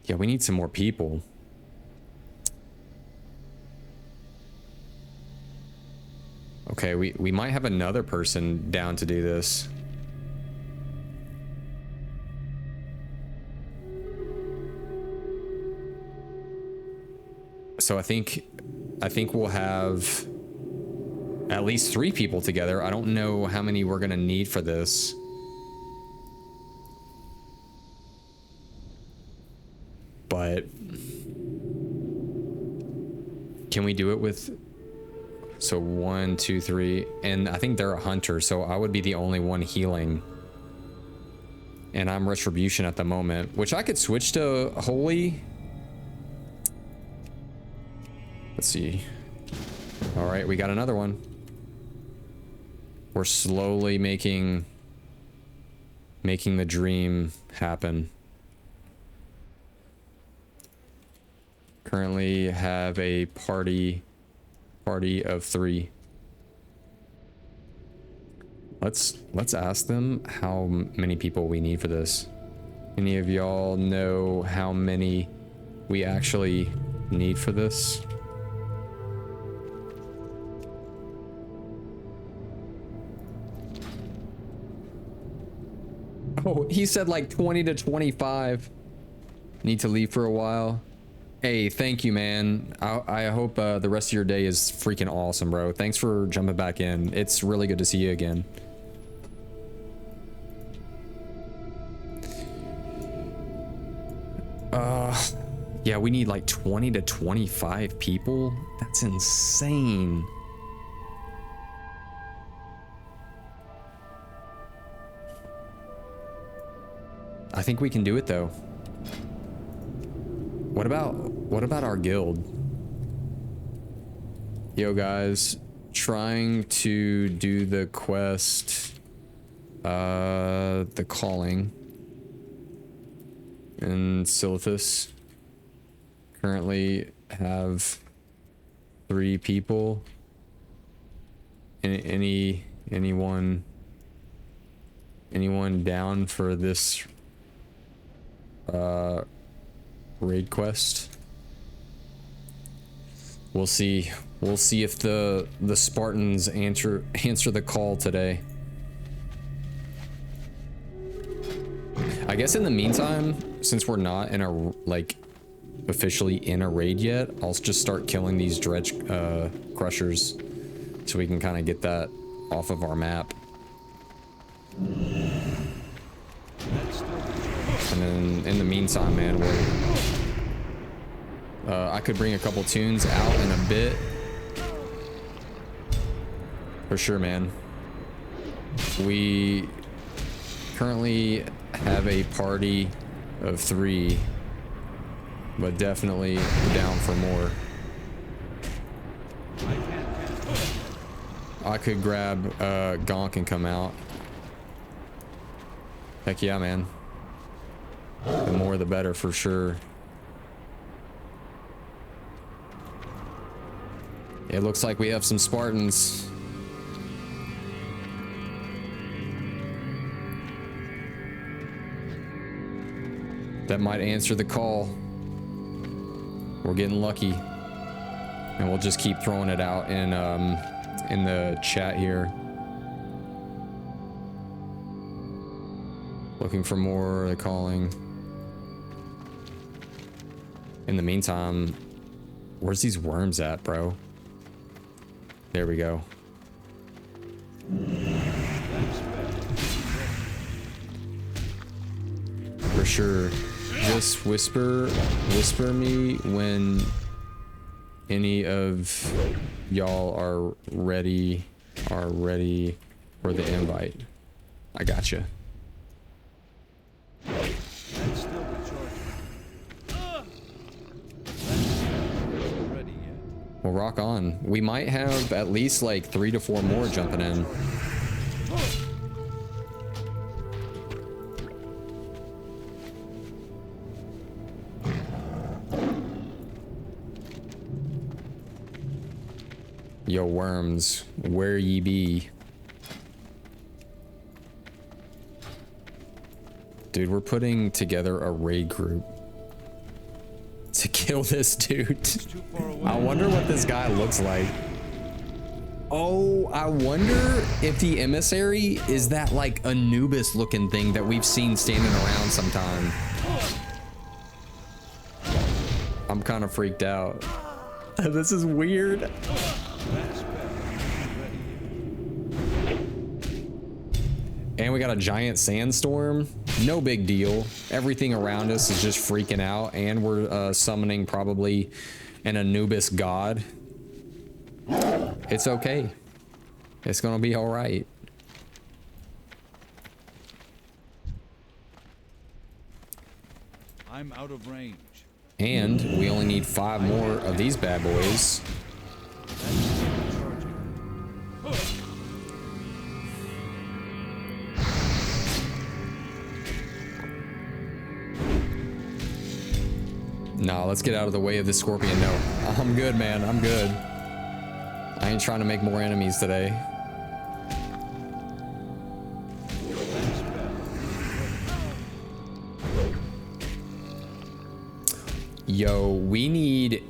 Yeah, we need some more people. Okay, we might have another person down to do this. So I think we'll have at least 3 people together. I don't know how many we're gonna need for this. But can we do it with... So 1, 2, 3, and I think they're a hunter, so I would be the only one healing. And I'm retribution at the moment, which I could switch to holy. Let's see. All right, we got another one. We're slowly making the dream happen. Currently have a party of 3. Let's ask them how many people we need for this. Any of y'all know how many we actually need for this? Oh, he said like 20 to 25. Need to leave for a while. Hey, thank you, man. I hope the rest of your day is freaking awesome, bro. Thanks for jumping back in. It's really good to see you again. Yeah, we need like 20 to 25 people. That's insane. I think we can do it though. What about our guild? Yo guys, trying to do the quest, the calling in Silithus. Currently have 3 people. Anyone down for this raid quest? We'll see if the Spartans answer the call today. I guess in the meantime, since we're not in a like officially in a raid yet, I'll just start killing these dredge crushers so we can kind of get that off of our map. And then in the meantime, man, I could bring a couple tunes out in a bit. For sure, man. We currently have a party of 3, but definitely down for more. I could grab Gonk and come out. Heck yeah, man. The more the better for sure. It looks like we have some Spartans. That might answer the call. We're getting lucky. And we'll just keep throwing it out in the chat here. Looking for more, they're calling. In the meantime, where's these worms at, bro? There we go. For sure. Just whisper me when any of y'all are ready for the invite. I gotcha.
That's still recharging. Not ready yet.
Well, rock on. We might have at least like 3 to 4 more jumping in. Yo, worms, where ye be? Dude, we're putting together a raid group to kill this dude. I wonder what this guy looks like. Oh, I wonder if the emissary is that like Anubis looking thing that we've seen standing around sometime. I'm kind of freaked out. This is weird. And we got a giant sandstorm. No big deal. Everything around us is just freaking out, and we're summoning probably an Anubis god. It's okay. It's gonna be all right.
I'm out of range.
And we only need 5 more of these bad boys. Nah, let's get out of the way of this scorpion. No, I'm good, man. I'm good. I ain't trying to make more enemies today. Yo, we need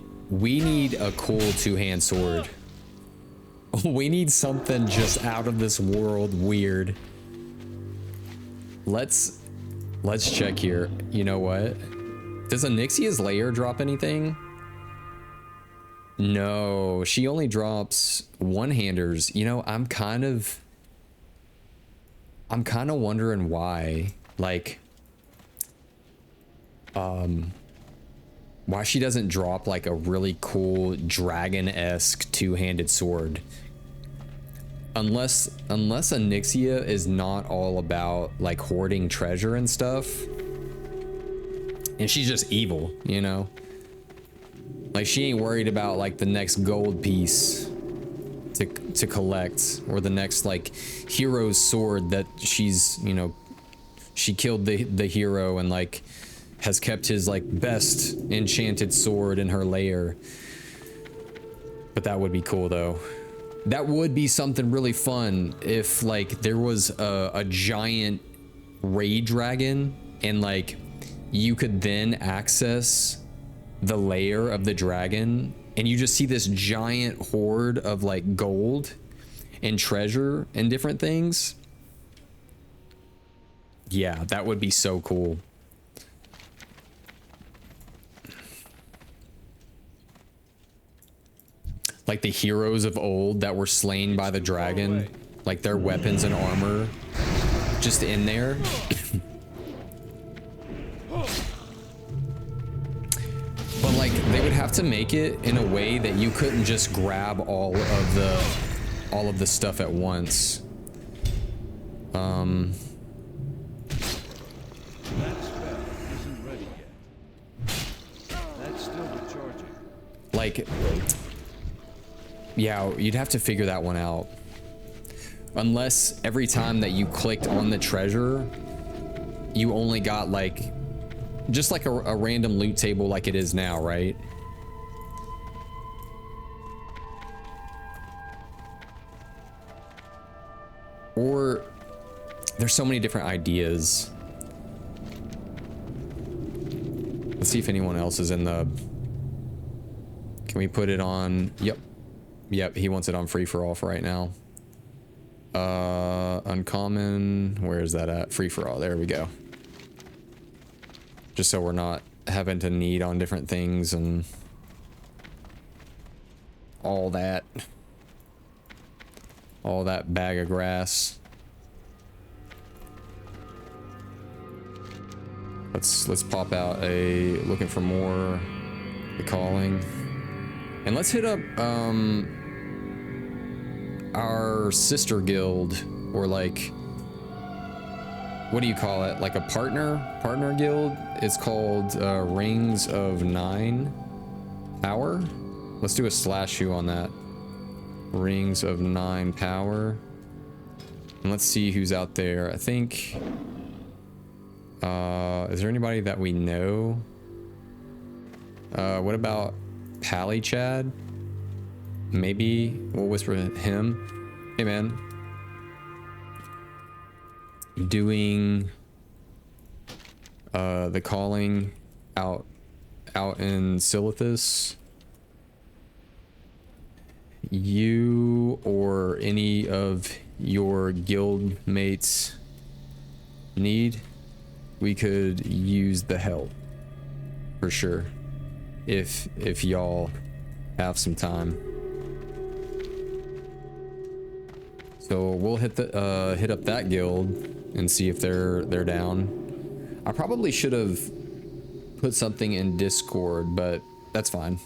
a cool 2-hand sword. We need something just out of this world weird. Let's check here. You know what? Does Onyxia's lair drop anything? No, she only drops one-handers. You know, I'm kind of wondering why. Like, why she doesn't drop like a really cool dragon-esque 2-handed sword. Unless Onyxia is not all about like hoarding treasure and stuff. And she's just evil, you know? Like, she ain't worried about like the next gold piece to collect, or the next like hero's sword that she's, you know, she killed the hero and like has kept his like best enchanted sword in her lair. But that would be cool though. That would be something really fun if like there was a giant raid dragon and like you could then access the lair of the dragon and you just see this giant horde of like gold and treasure and different things. Yeah, that would be so cool. Like the heroes of old that were slain by the dragon, like their weapons and armor just in there. they would have to make it in a way that you couldn't just grab all of the stuff at once.
That spell isn't ready yet. That's still recharging.
Like, yeah, you'd have to figure that one out. Unless every time that you clicked on the treasure, you only got like, just like a random loot table like it is now, right? Or there's so many different ideas. Let's see if anyone else is in the... Can we put it on? Yep, he wants it on free for all for right now. Uncommon, where is that at? Free for all, there we go. Just so we're not having to need on different things and all that bag of grass. Let's pop out a looking for more, the calling, and let's hit up our sister guild, or like, what do you call it, like a partner guild. It's called Rings of 9 Power. Let's do a /u on that. Rings of 9 Power, and let's see who's out there. I think is there anybody that we know? What about Pally Chad? Maybe we'll whisper to him. Hey man, doing the calling out in Silithus. You or any of your guild mates need, we could use the help for sure if y'all have some time. So we'll hit up that guild and see if they're down. I probably should have put something in Discord, but that's fine.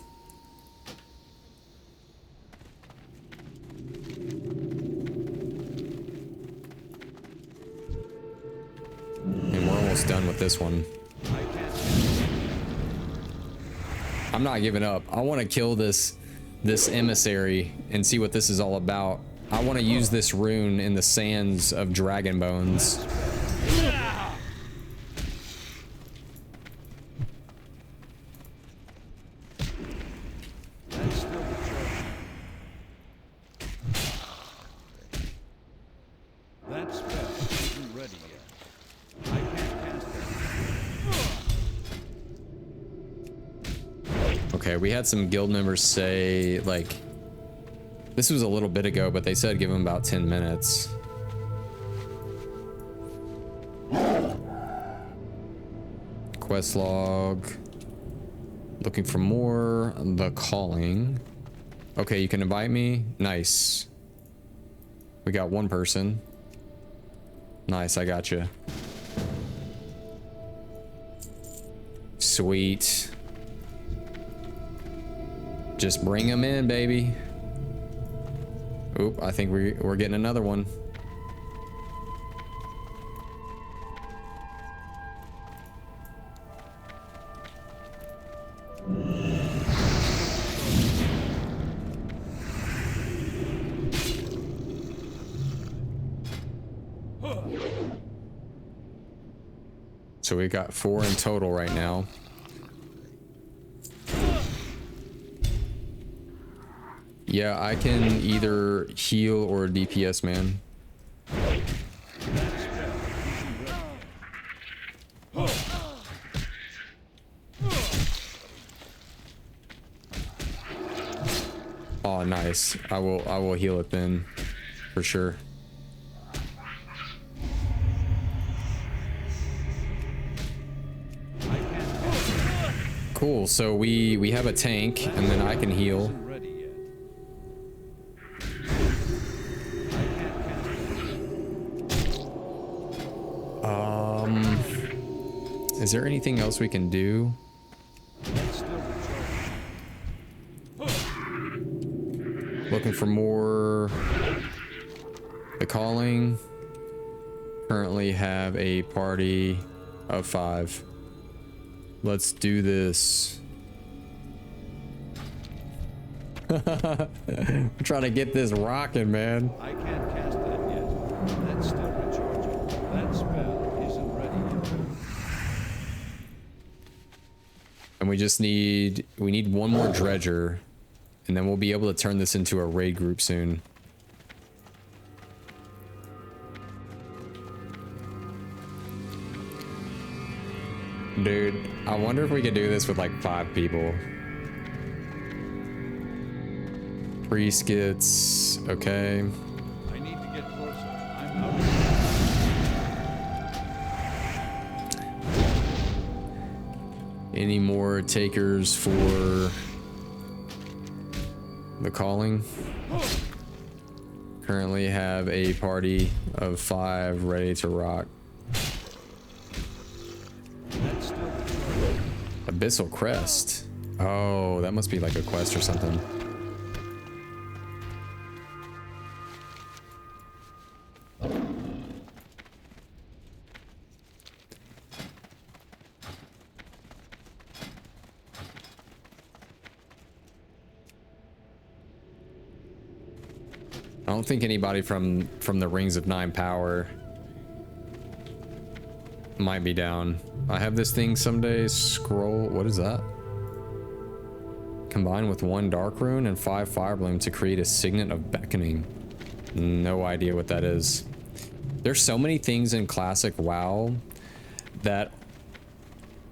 And we're almost done with this one. I'm not giving up. I want to kill this emissary and see what this is all about. I want to use this rune in the sands of Dragon Bones.
That spell isn't ready yet. I can't cast it.
Okay, we had some guild members say, like, this was a little bit ago, but they said give them about 10 minutes. Quest log. Looking for more. The calling. Okay, you can invite me. Nice. We got one person. Nice, I got you. Sweet. Just bring them in, baby. Oop, I think we're getting another one. So we got 4 in total right now. Yeah, I can either heal or DPS, man. Oh, nice. I will heal it then, for sure. Cool. So we have a tank, and then I can heal. Is there anything else we can do? Looking for more. The Calling. Currently have a party of 5. Let's do this. We're trying to get this rocking, man.
I can't cast that yet. That's still recharging. That spell isn't ready yet.
And we need one more dredger, and then we'll be able to turn this into a raid group soon. Dude, I wonder if we could do this with like 5 people. Priest gets okay.
I need to get closer. I'm out of
Any more takers for the Calling? Currently have a party of 5 ready to rock.
That's still recharging.
Abyssal Crest. Oh, that must be like a quest or something. I don't think anybody from the Rings of 9 Power might be down. I have this thing someday. Scroll. What is that? Combine with 1 Dark Rune and 5 Fire Bloom to create a Signet of Beckoning. No idea what that is. There's so many things in Classic WoW that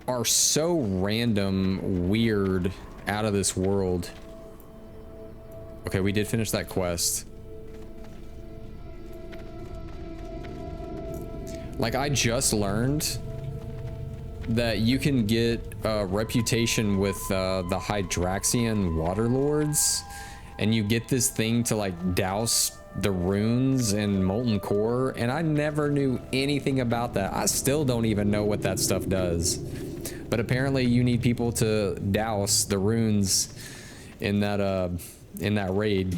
are so random, weird, out of this world. Okay, we did finish that quest. Like, I just learned that you can get a reputation with the Hydraxian Water Lords, and you get this thing to like douse the runes and molten core, and I never knew anything about that. I still don't even know what that stuff does, but apparently you need people to douse the runes in that raid.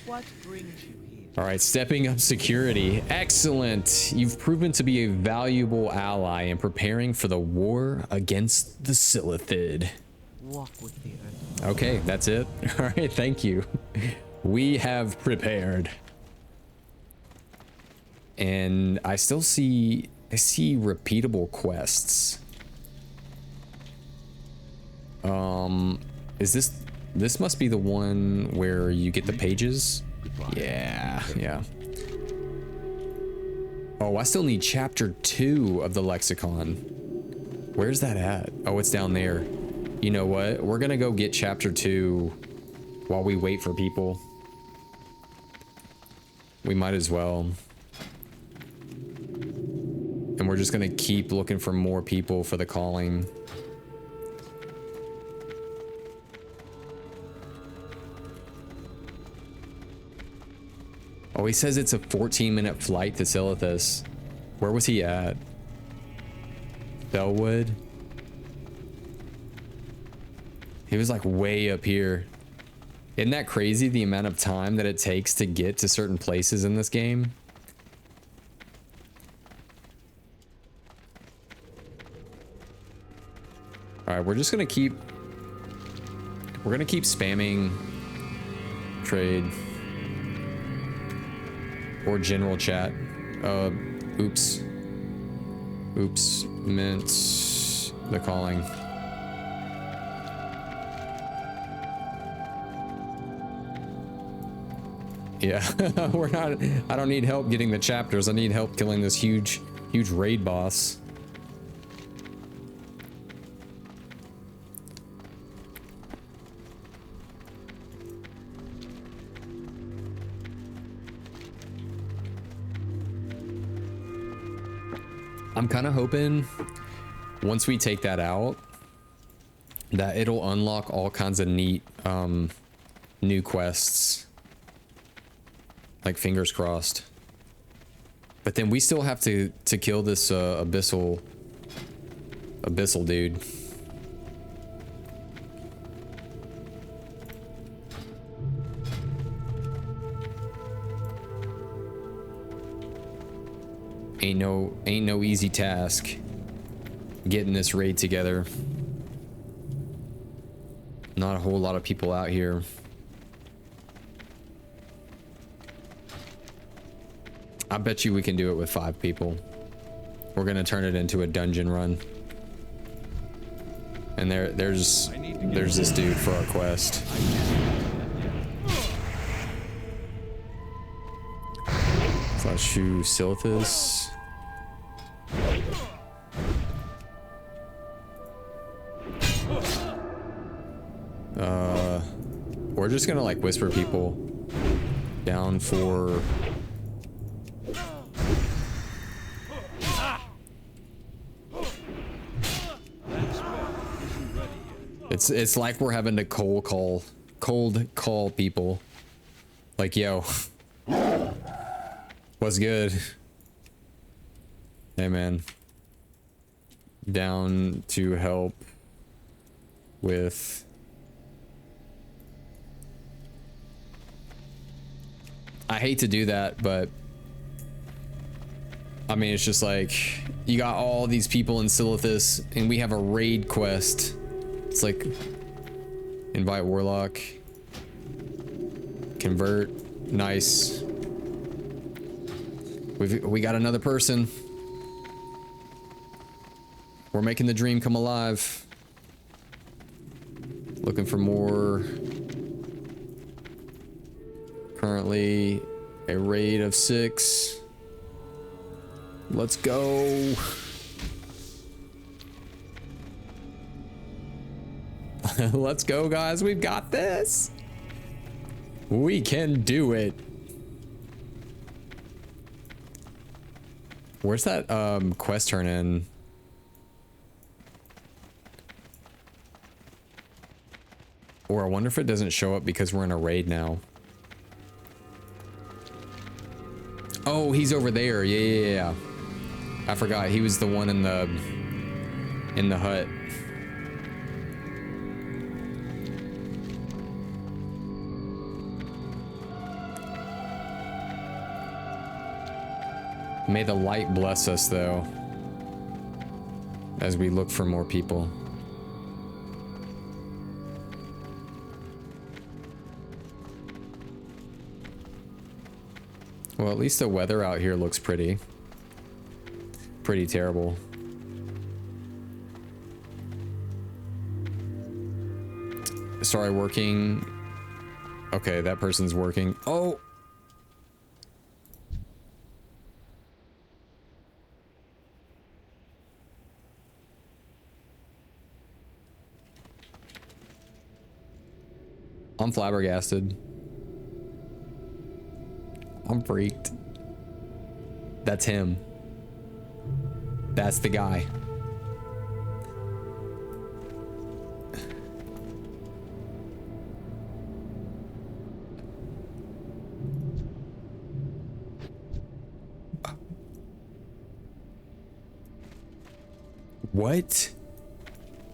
What brings you here?
All right, stepping up security. Excellent. You've proven to be a valuable ally in preparing for the war against the Silithid.
Walk with the earth.
Okay, that's it. All right, thank you. We have prepared. And I still see repeatable quests. Is this must be the one where you get the pages? Yeah. Oh, I still need chapter 2 of the lexicon. Where's that at? Oh, it's down there. You know what? We're gonna go get chapter 2 while we wait for people. We might as well. And we're just gonna keep looking for more people for the calling. Oh, he says it's a 14-minute flight to Silithus. Where was he at? Bellwood? He was like way up here. Isn't that crazy, the amount of time that it takes to get to certain places in this game? All right, we're gonna keep spamming trade or general chat. Oops, meant the calling. Yeah, I don't need help getting the chapters. I need help killing this huge raid boss. I'm kind of hoping once we take that out that it'll unlock all kinds of neat new quests. Like, fingers crossed. But then we still have to kill this abyssal dude. Ain't no easy task getting this raid together. Not a whole lot of people out here. I bet you we can do it with 5 people. We're gonna turn it into a dungeon run. And there's this dude for our quest. Shoe Silithus. We're just gonna like whisper people down for it's like we're having to cold call people. Like, yo. What's good? Hey man. Down to help with I hate to do that, but I mean, it's just like you got all these people in Silithus and we have a raid quest. It's like invite warlock, convert, nice. We got another person. We're making the dream come alive. Looking for more. Currently a raid of 6. Let's go. Let's go, guys. We've got this. We can do it. Where's that quest turn in? Or I wonder if it doesn't show up because we're in a raid now. Oh, he's over there. Yeah. I forgot. He was the one in the hut. May the light bless us, though, as we look for more people. Well, at least the weather out here looks pretty terrible. Sorry, working. Okay, that person's working. Oh! I'm flabbergasted. I'm freaked. That's him. That's the guy. What?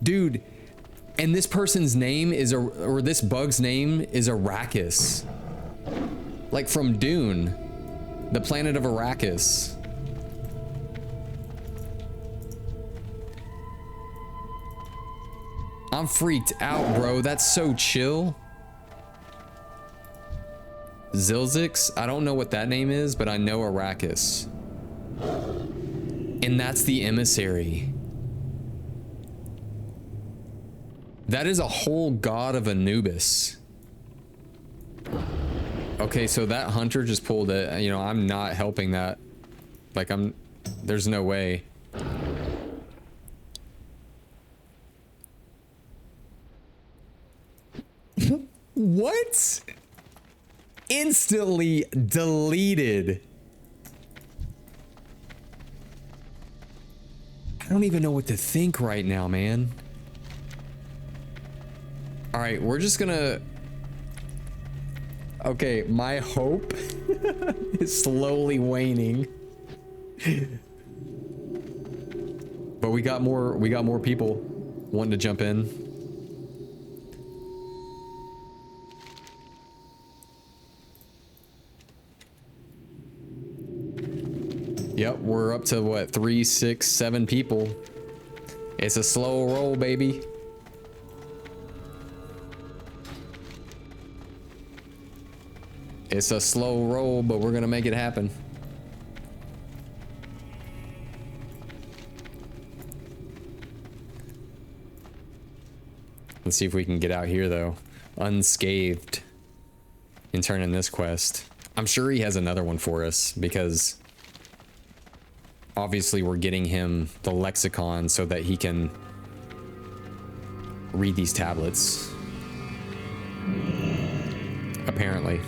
Dude, and this person's name is or this bug's name is Arrakis. Like from Dune, the planet of Arrakis. I'm freaked out, bro. That's so chill. Zilzix, I don't know what that name is, but I know Arrakis. And that's the emissary. That is a whole god of Anubis. Okay, so that hunter just pulled it. You know, I'm not helping that. Like, there's no way. What? Instantly deleted. I don't even know what to think right now, man. All right, we're just gonna... Okay, my hope is slowly waning. But we got more people wanting to jump in. Yep, we're up to what, 3, 6, 7 people. It's a slow roll, baby. It's a slow roll, but we're gonna make it happen. Let's see if we can get out here though, unscathed, and turn in this quest. I'm sure he has another one for us because obviously we're getting him the lexicon so that he can read these tablets. Apparently.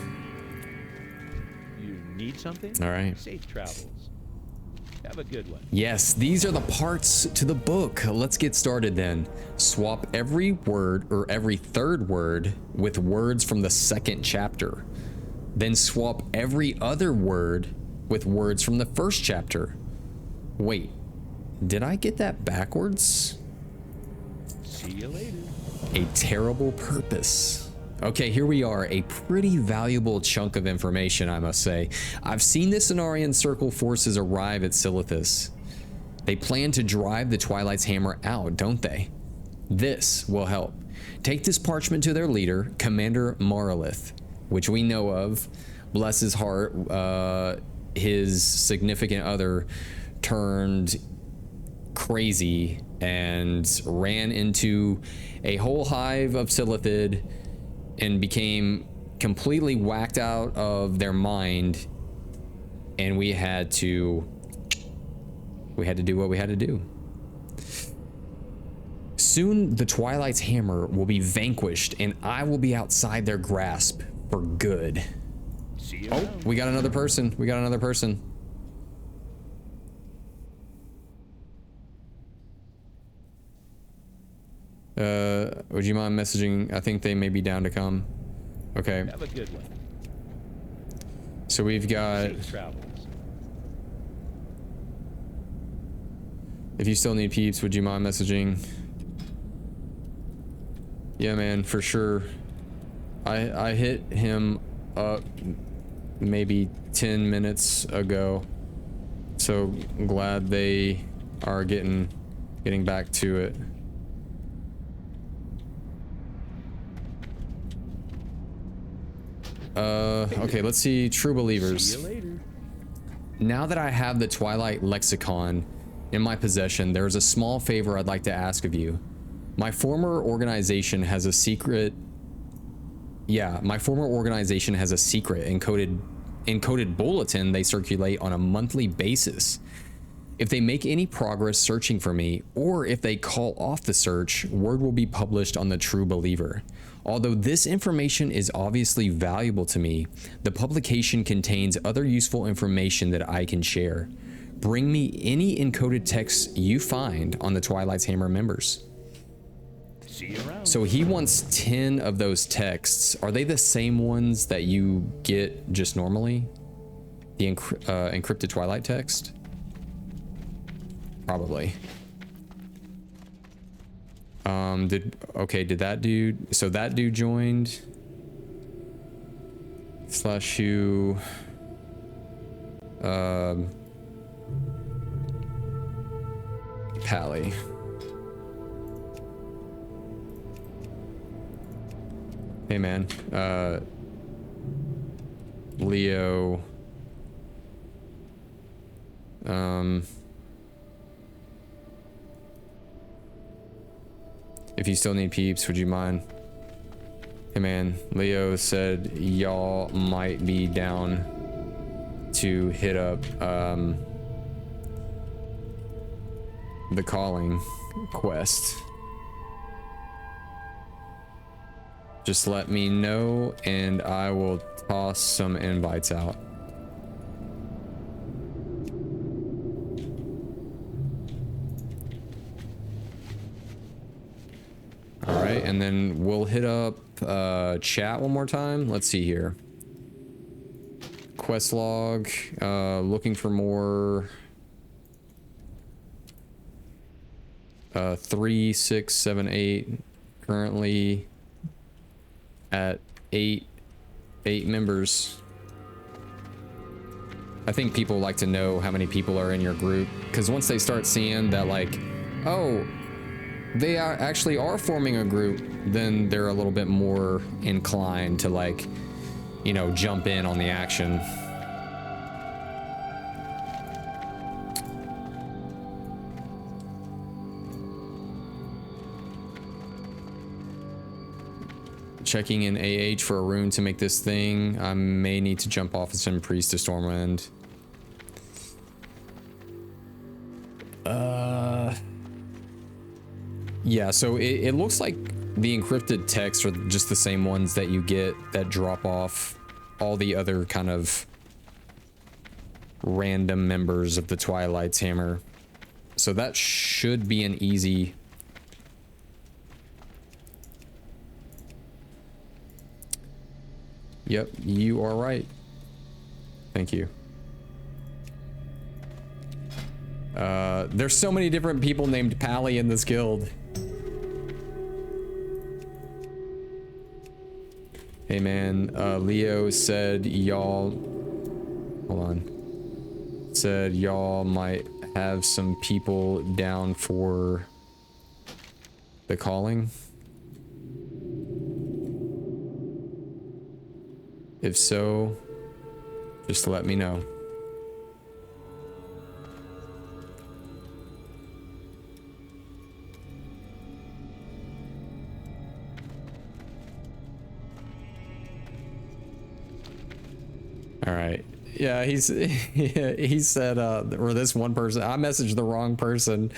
You need something?
All right.
Safe travels. Have a good one.
Yes, these are the parts to the book. Let's get started then. Swap every word or every third word with words from the second chapter. Then swap every other word with words from the first chapter. Wait, did I get that backwards?
See you later.
A terrible purpose. Okay, here we are, a pretty valuable chunk of information, I must say. I've seen the Cenarian Circle forces arrive at Silithus. They plan to drive the Twilight's hammer out, don't they? This will help. Take this parchment to their leader, Commander Marlith, which we know of. Bless his heart, his significant other turned crazy and ran into a whole hive of Silithid and became completely whacked out of their mind, and we had to do what we had to do. Soon the Twilight's hammer will be vanquished and I will be outside their grasp for good.
See you
Oh,
around.
we got another person. We got another person. Would you mind messaging? I think they may be down to come. Okay.
Have a good one.
So we've got,
Safe travels.
if you still need peeps, would you mind messaging? Yeah, man, for sure. I hit him up maybe 10 minutes ago. So glad they are getting back to it. Okay, let's see. True Believers.
See you later.
Now that I have the Twilight Lexicon in my possession, there's a small favor I'd like to ask of you. My former organization has a secret encoded bulletin they circulate on a monthly basis. If they make any progress searching for me, or if they call off the search, word will be published on the True Believer. Although this information is obviously valuable to me, the publication contains other useful information that I can share. Bring me any encoded texts you find on the Twilight's Hammer members.
See you around.
So he wants 10 of those texts. Are they the same ones that you get just normally? The encrypted Twilight text? Probably. Did that dude, so that dude joined. Slash who, Pally. Hey man, Leo, if you still need peeps, would you mind? Hey man, Leo said y'all might be down to hit up the calling quest. Just let me know and I will toss some invites out. All right, and then we'll hit up chat one more time. Let's see here. Quest log, looking for more 3, 6, 7, 8. Currently at 8 members. I think people like to know how many people are in your group, because once they start seeing that, like, oh, they actually are forming a group, then they're a little bit more inclined to, like, you know, jump in on the action. Checking in AH for a rune to make this thing. I may need to jump off and send Priest to Stormwind. Yeah, so it looks like the encrypted texts are just the same ones that you get that drop off all the other kind of random members of the Twilight's Hammer. So that should be an easy... Yep, you are right. Thank you. There's so many different people named Pally in this guild. Hey man, Leo said y'all... Hold on. Said y'all might have some people down for the calling. If so, just let me know. All right. Yeah, he said, or this one person, I messaged the wrong person,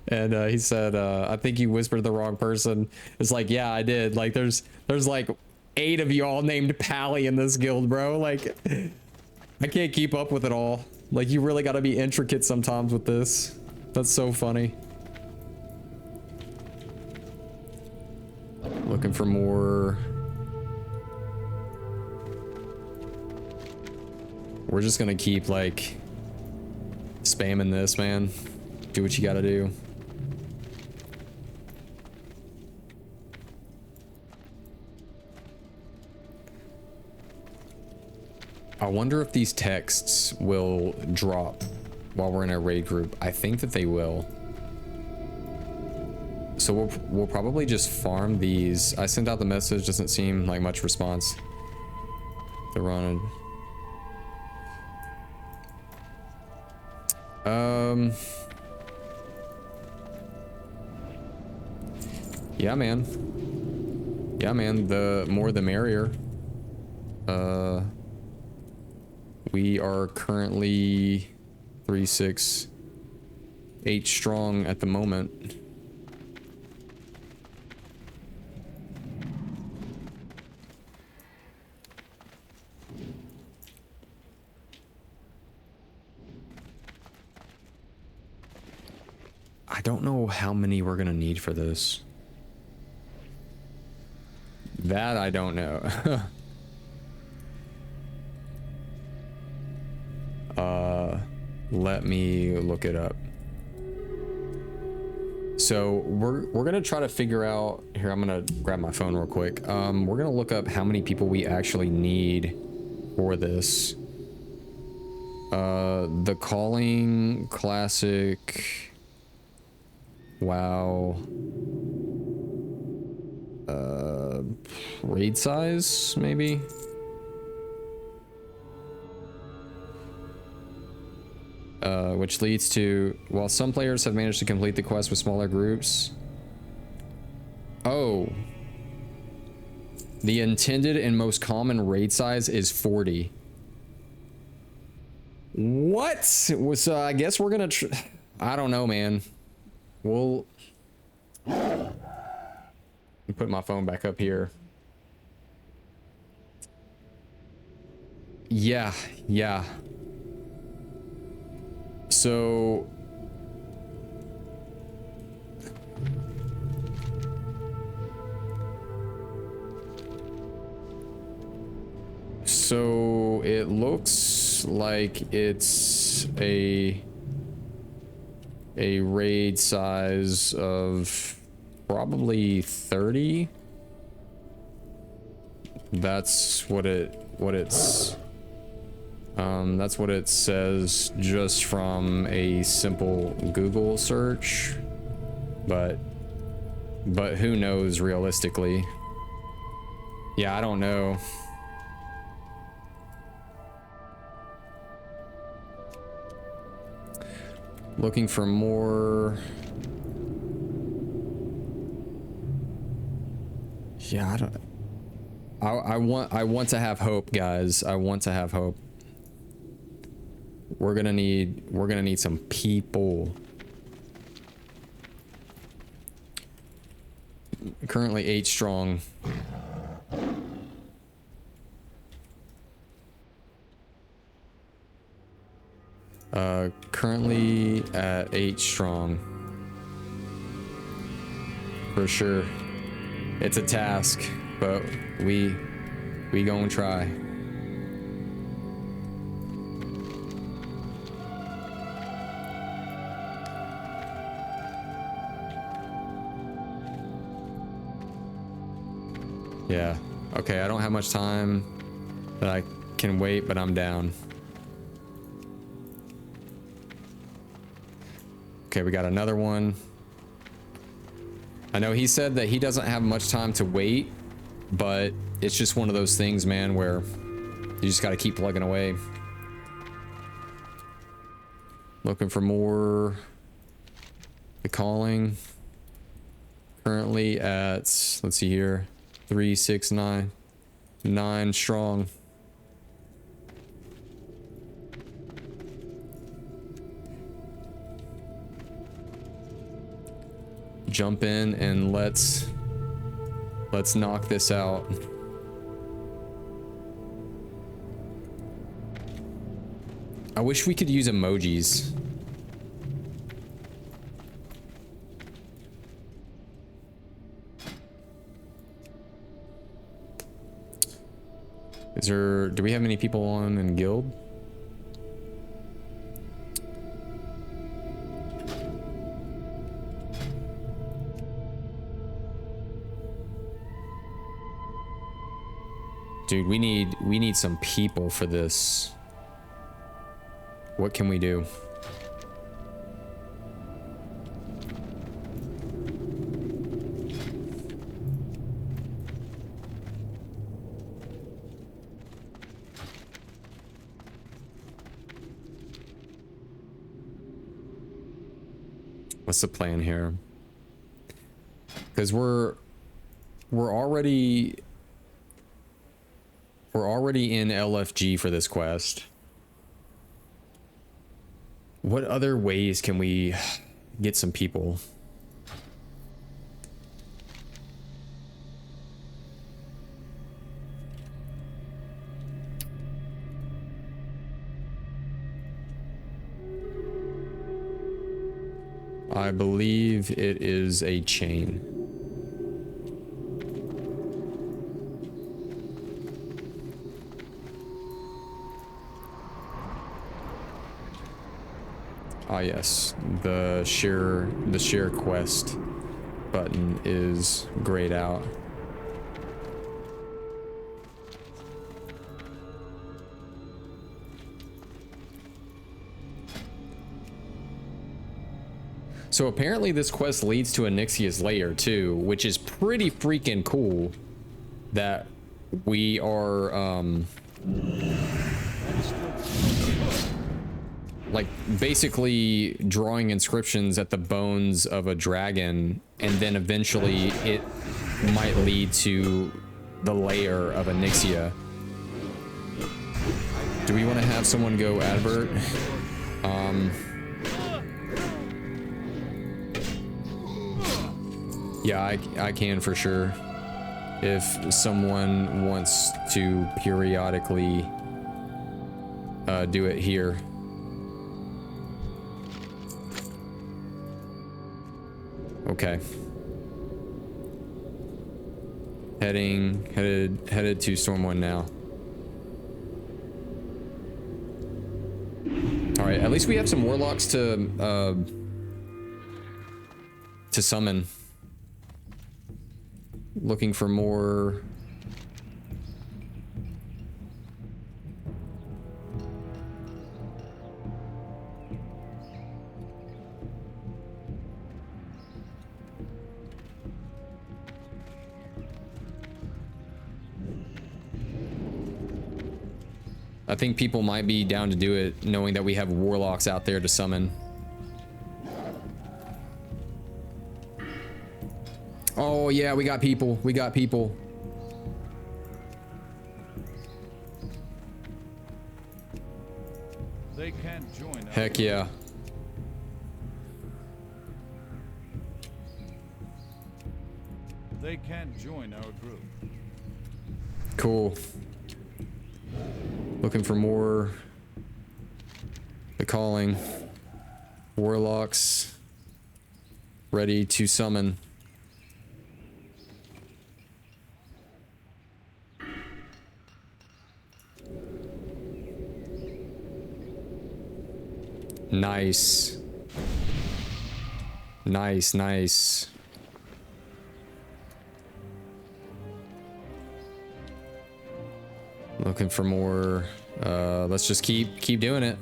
and he said, I think you whispered the wrong person. It's like, yeah, I did. Like, there's like 8 of y'all named Pally in this guild, bro. Like, I can't keep up with it all. Like, you really got to be intricate sometimes with this. That's so funny. Looking for more. We're just gonna keep, like, spamming this, man. Do what you gotta do. I wonder if these texts will drop while we're in a raid group. I think that they will. So we'll probably just farm these. I sent out the message, doesn't seem like much response. They're running. Yeah, man. Yeah, man. The more the merrier. We are currently 3, 6, 8 strong at the moment. I don't know how many we're gonna need for this. That I don't know. Let me look it up. So we're gonna try to figure out here. I'm gonna grab my phone real quick. We're gonna look up how many people we actually need for this. The Calling Classic. Wow. Raid size, maybe? Which leads to, while some players have managed to complete the quest with smaller groups. Oh. The intended and most common raid size is 40. What? So I guess we're gonna I don't know, man. We'll put my phone back up here. Yeah. So it looks like it's a raid size of probably 30. That's what it's That's what it says just from a simple Google search, but who knows realistically? Yeah, I don't know. Looking for more. Yeah, I don't. I want to have hope, guys. I want to have hope. We're gonna need some people. Currently 8 strong. Currently at 8 strong. For sure. It's a task, but we gonna try. Yeah. Okay, I don't have much time that I can wait, but I'm down. Okay, we got another one. I know he said that he doesn't have much time to wait, but it's just one of those things, man, where you just got to keep plugging away. Looking for more. The calling. Currently at, let's see here, 3, 6, 9. 9 strong. Jump in and let's knock this out. I wish we could use emojis. Do we have many people on in guild? Dude, we need some people for this. What can we do? What's the plan here? Because we're already in LFG for this quest. What other ways can we get some people? I believe it is a chain. Ah yes, the share quest button is grayed out. So apparently this quest leads to Onyxia's lair too, which is pretty freaking cool that we are like basically drawing inscriptions at the bones of a dragon, and then eventually it might lead to the lair of Onyxia. Do we want to have someone go advert? Yeah, I can for sure. If someone wants to periodically do it here. Okay. Headed to Storm 1 now. All right, at least we have some warlocks to summon. Looking for more. I think people might be down to do it, knowing that we have warlocks out there to summon. Oh yeah, we got people. We got people.
They can't join us.
Heck yeah.
They can't join our group.
Cool. Looking for more. The calling. Warlocks. Ready to summon. Nice. Nice, nice. Looking for more. Let's just keep doing it.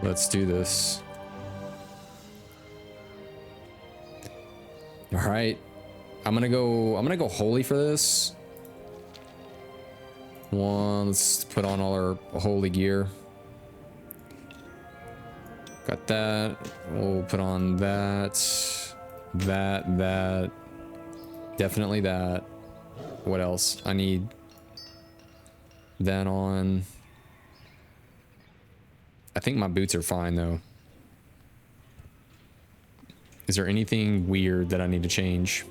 Let's do this. All right. I'm gonna go holy for this. Let's put on all our holy gear. Got that. We'll put on that. That. Definitely that. What else? I need that on. I think my boots are fine though. Is there anything weird that I need to change?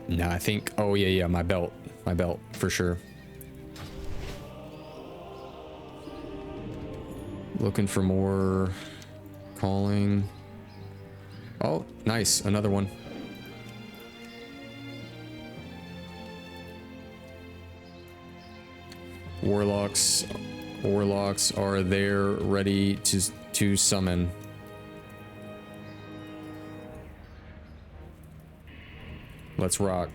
No, I think, oh yeah, my belt for sure. Looking for more calling. Oh, nice, another one. Warlocks are there ready to summon. Let's rock.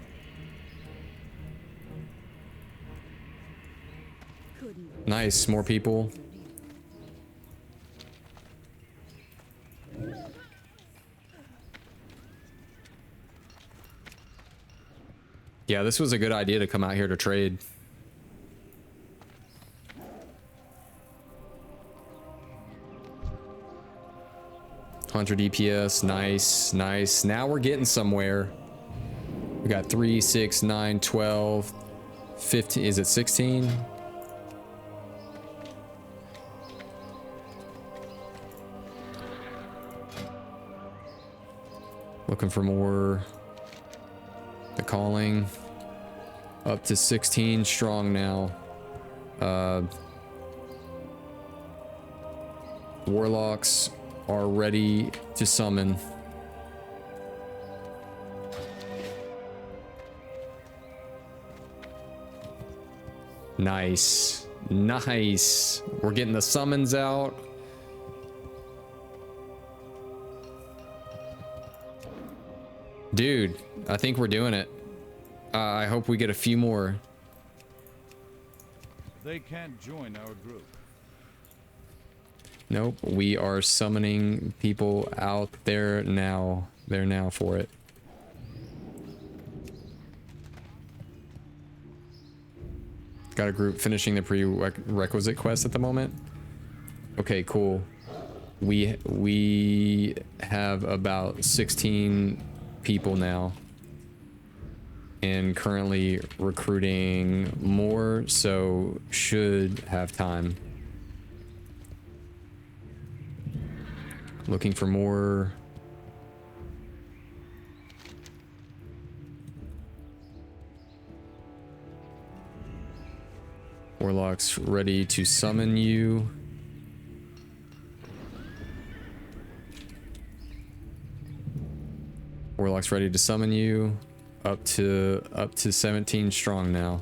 Nice, more people. Yeah, this was a good idea to come out here to trade. $100 DPS, nice. Now we're getting somewhere. We got 3, 6, 9, 12, 15. Is it 16? Looking for more. The calling. Up to 16 strong now. Warlocks are ready to summon. Nice. We're getting the summons out. Dude, I think we're doing it. I hope we get a few more.
They can't join our group.
Nope, we are summoning people out there now. They're now for it. Got a group finishing the prerequisite quest at the moment. Okay, cool. We have about 16 people now. And currently recruiting more, so should have time. Looking for more. Warlocks ready to summon you. Warlocks ready to summon you. Up to 17 strong now.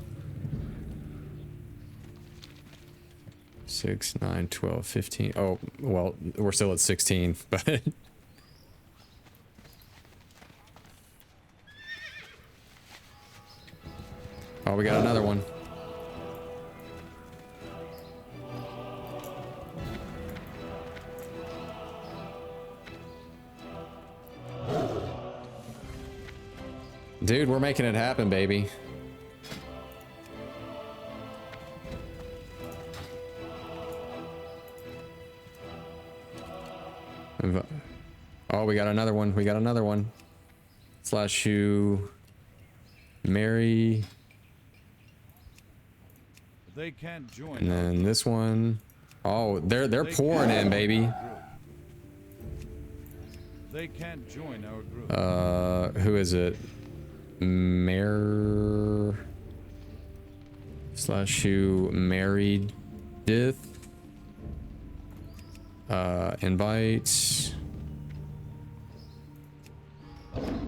6, 9, 12, 15. Oh, well, we're still at 16, but oh, we got another one. Dude, we're making it happen, baby. Oh, we got another one. We got another one. Slash you, Mary.
They can't join.
And then this one. Oh, they're pouring in, baby.
They can't join our group.
Who is it? Mare slash who married Dith. Invite.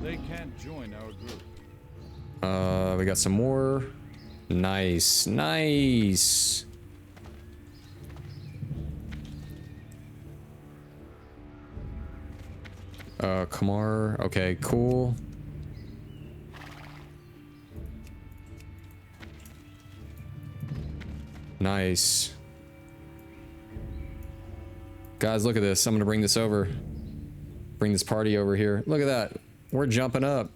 They can't join our group.
We got some more. Nice, nice. Kamar. Okay, cool. Nice. Guys, look at this. I'm gonna bring this over. Bring this party over here. Look at that. We're jumping up.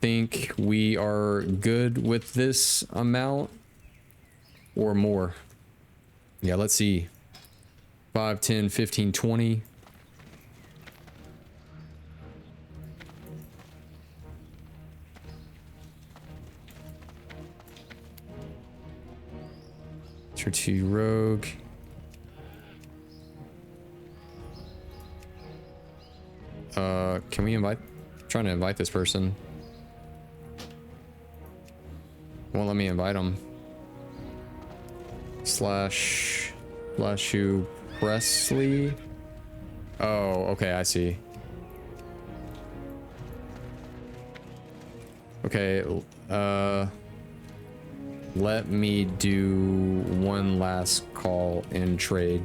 Think we are good with this amount or more. Yeah, let's see. 5, 10, 15, 20. Tier 2 rogue. Can we invite? I'm trying to invite this person. Won't let me invite him. Slash who? Presley. Oh, okay, I see. Okay, let me do one last call and trade.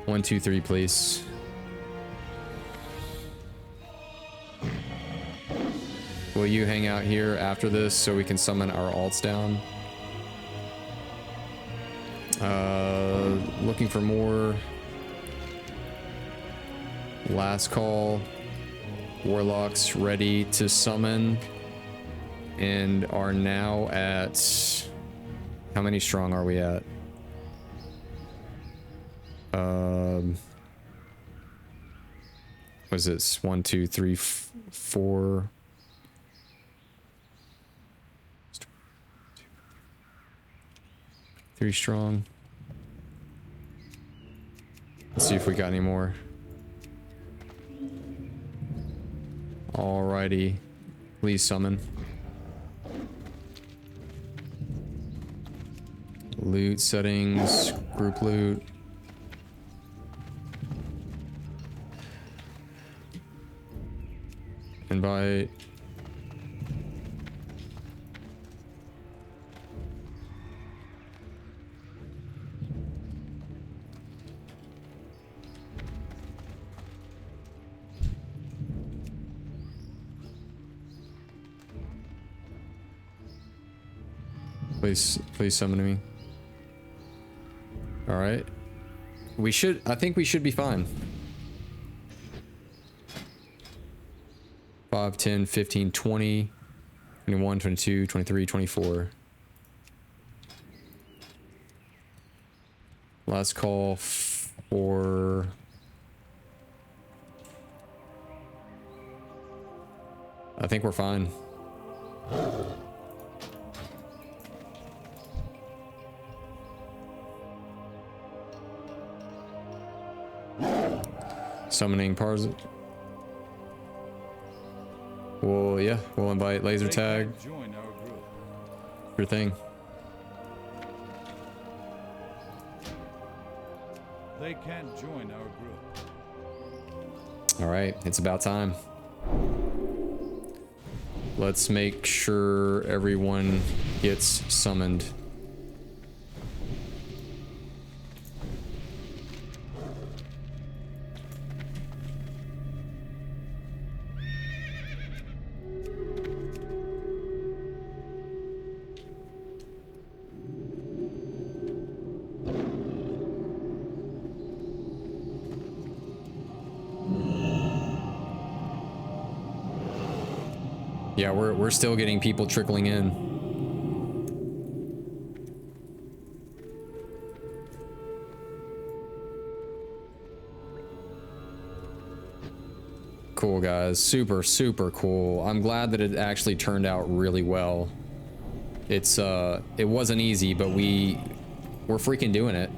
1, 2, 3, please. Will you hang out here after this so we can summon our alts down? Looking for more. Last call. Warlocks ready to summon. And are now at... How many strong are we at? Was this 1, 2, 3, 4... 3 strong. Let's see if we got any more. Alrighty. Please summon. Loot settings, group loot. Invite. Please summon me. All right. I think we should be fine. 5, 10, 15, 20, 21, 22, 23, 24. Last call for... I think we're fine. Summoning Parz. Well, yeah, we'll invite laser tag.
Join our group.
Your thing.
They can't join our group.
All right, it's about time. Let's make sure everyone gets summoned. Yeah, we're still getting people trickling in. Cool, guys. Super, super cool. I'm glad that it actually turned out really well. It wasn't easy, but we're freaking doing it.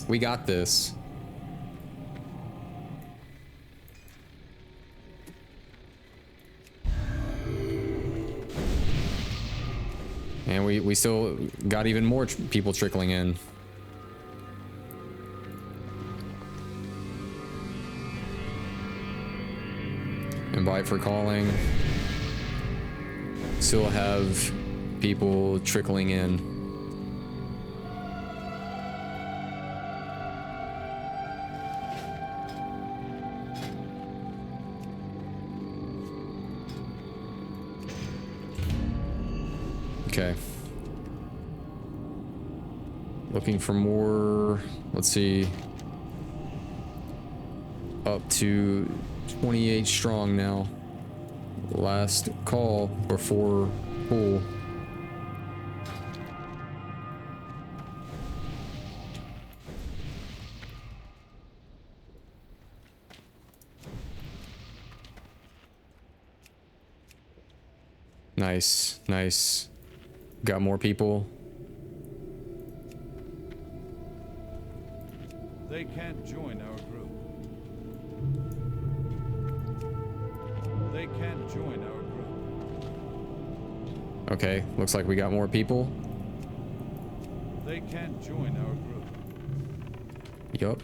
We got this. And we still got even more people trickling in. Invite for calling. Still have people trickling in. Okay. Looking for more. Let's see. Up to 28 strong now. Last call before pool. Nice, nice. Got more people.
They can't join our group. They can't join our group.
Okay, looks like we got more people.
They can't join our group.
Yup.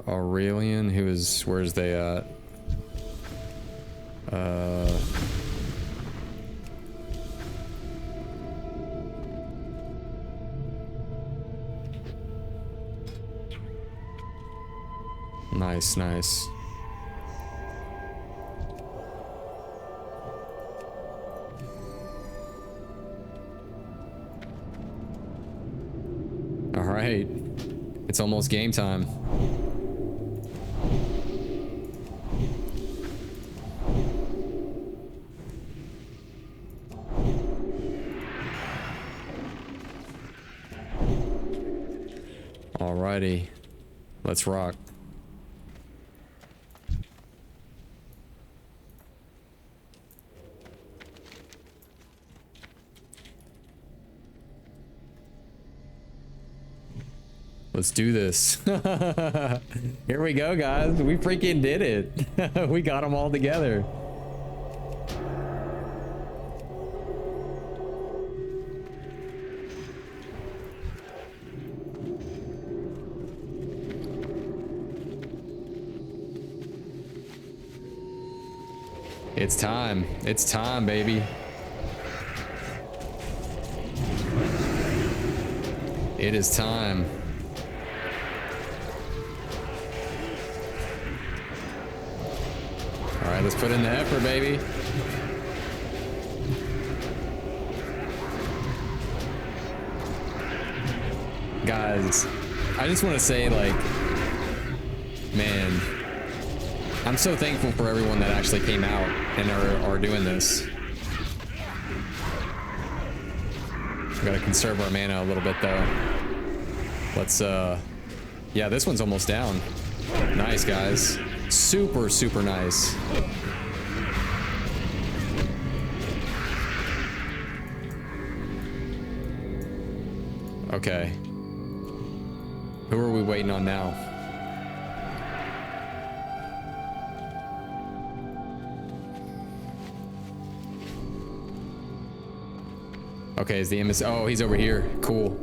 Aurelian, where's they at? Nice, nice. All right. It's almost game time. Alrighty. Let's rock. Let's do this. Here we go, guys. We freaking did it. We got them all together. It's time. It's time, baby. It is time. All right, let's put in the effort, baby. Guys, I just want to say, like, man, I'm so thankful for everyone that actually came out and are doing this. We gotta conserve our mana a little bit, though. Let's, yeah, this one's almost down. Nice, guys. Super, super nice. Okay. Who are we waiting on now? Okay, is the emissary? Oh, he's over here. Cool.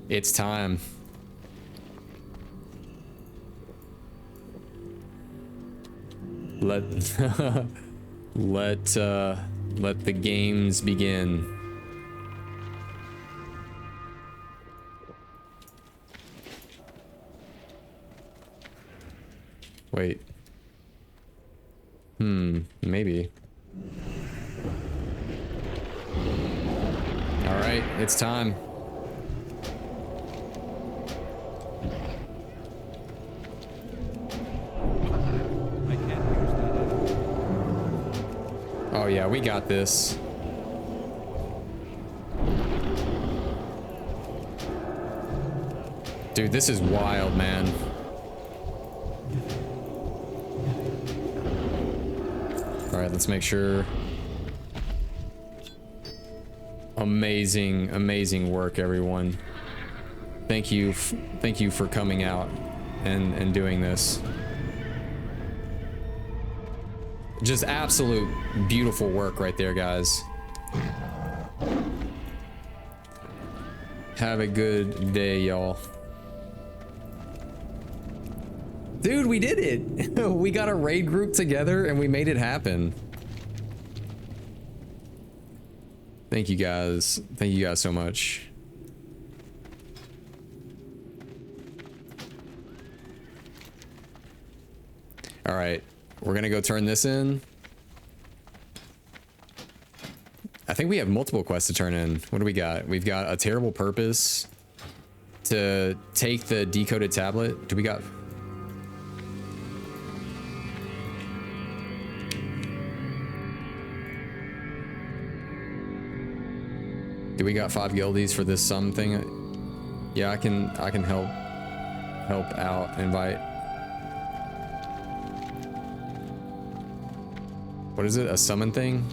It's time. Let the games begin. Wait. Maybe. All right, it's time. Oh yeah, we got this. Dude, this is wild, man. All right, let's make sure. Amazing, amazing work, everyone. Thank you for coming out and doing this. Just absolute beautiful work right there, guys. Have a good day, y'all. Dude, we did it. We got a raid group together and we made it happen. Thank you guys. Thank you guys so much. All right, we're gonna go turn this in. I think we have multiple quests to turn in. What do we got? We've got a terrible purpose to take the decoded tablet. Do we got? Do we got 5 guildies for this sum thing? Yeah, I can help out, invite. What is it? A summon thing?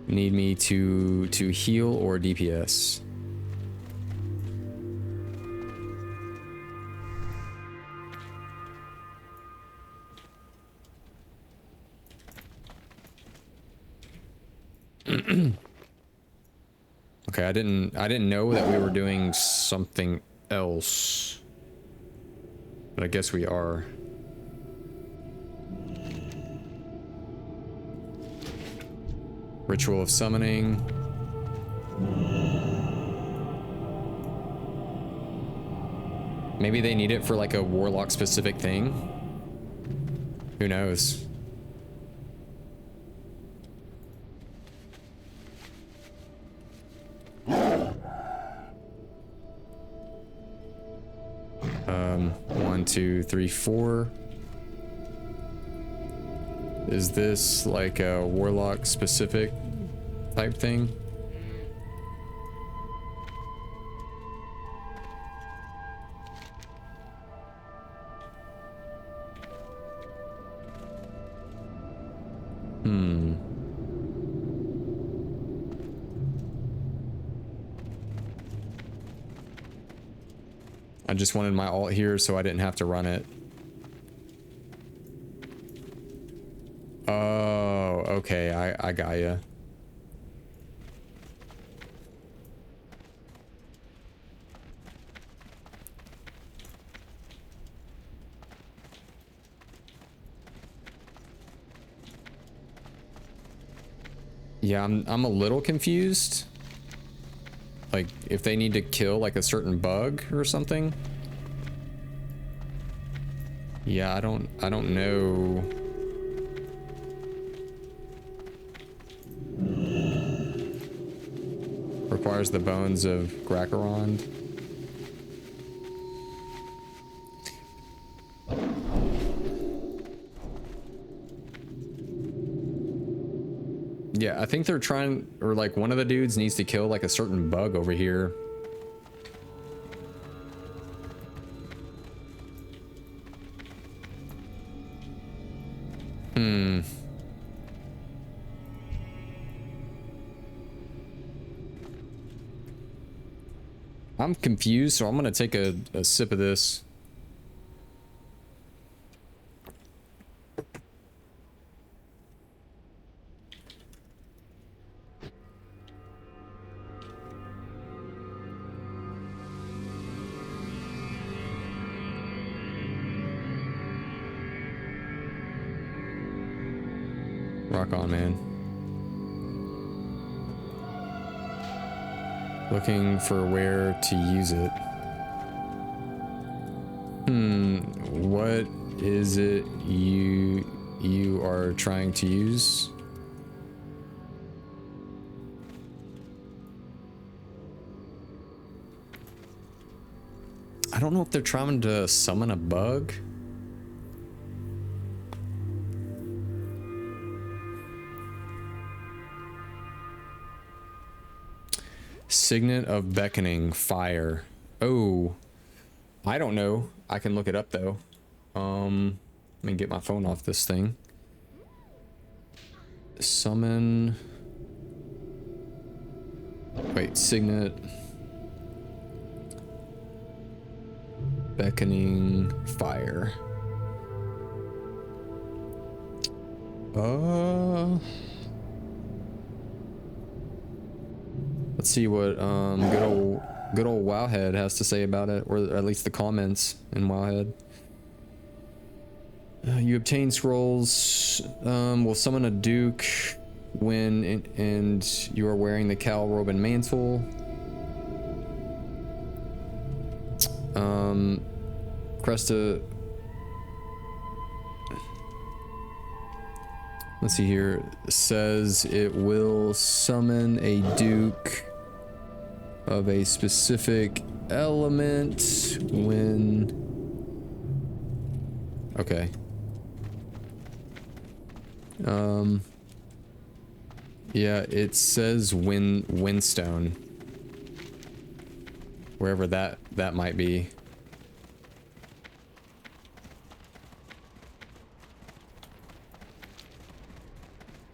Need me to heal or DPS? Okay, I didn't know that we were doing something else. But I guess we are. Ritual of summoning. Maybe they need it for like a warlock specific thing. Who knows? One, two, three, four. Is this like a warlock specific type thing? I just wanted my alt here so I didn't have to run it. Oh, okay, I got ya. Yeah, I'm a little confused. Like, if they need to kill like a certain bug or something. Yeah, I don't know. Requires the bones of Gracarond. Yeah, I think they're trying, or like one of the dudes needs to kill like a certain bug over here. I'm confused, so I'm gonna take a sip of this. Rock on, man. Looking for where to use it. What is it you are trying to use? I don't know if they're trying to summon a bug. Signet of Beckoning Fire. Oh, I don't know. I can look it up though. Let me get my phone off this thing. Summon. Wait, Signet. Beckoning Fire. Let's see what good old Wowhead has to say about it, or at least the comments in Wowhead. You obtain scrolls. Will summon a duke when and you are wearing the cowl robe and mantle. Cresta. Let's see here. Says it will summon a duke of a specific element when. Okay. Yeah, it says Windstone. Wherever that might be.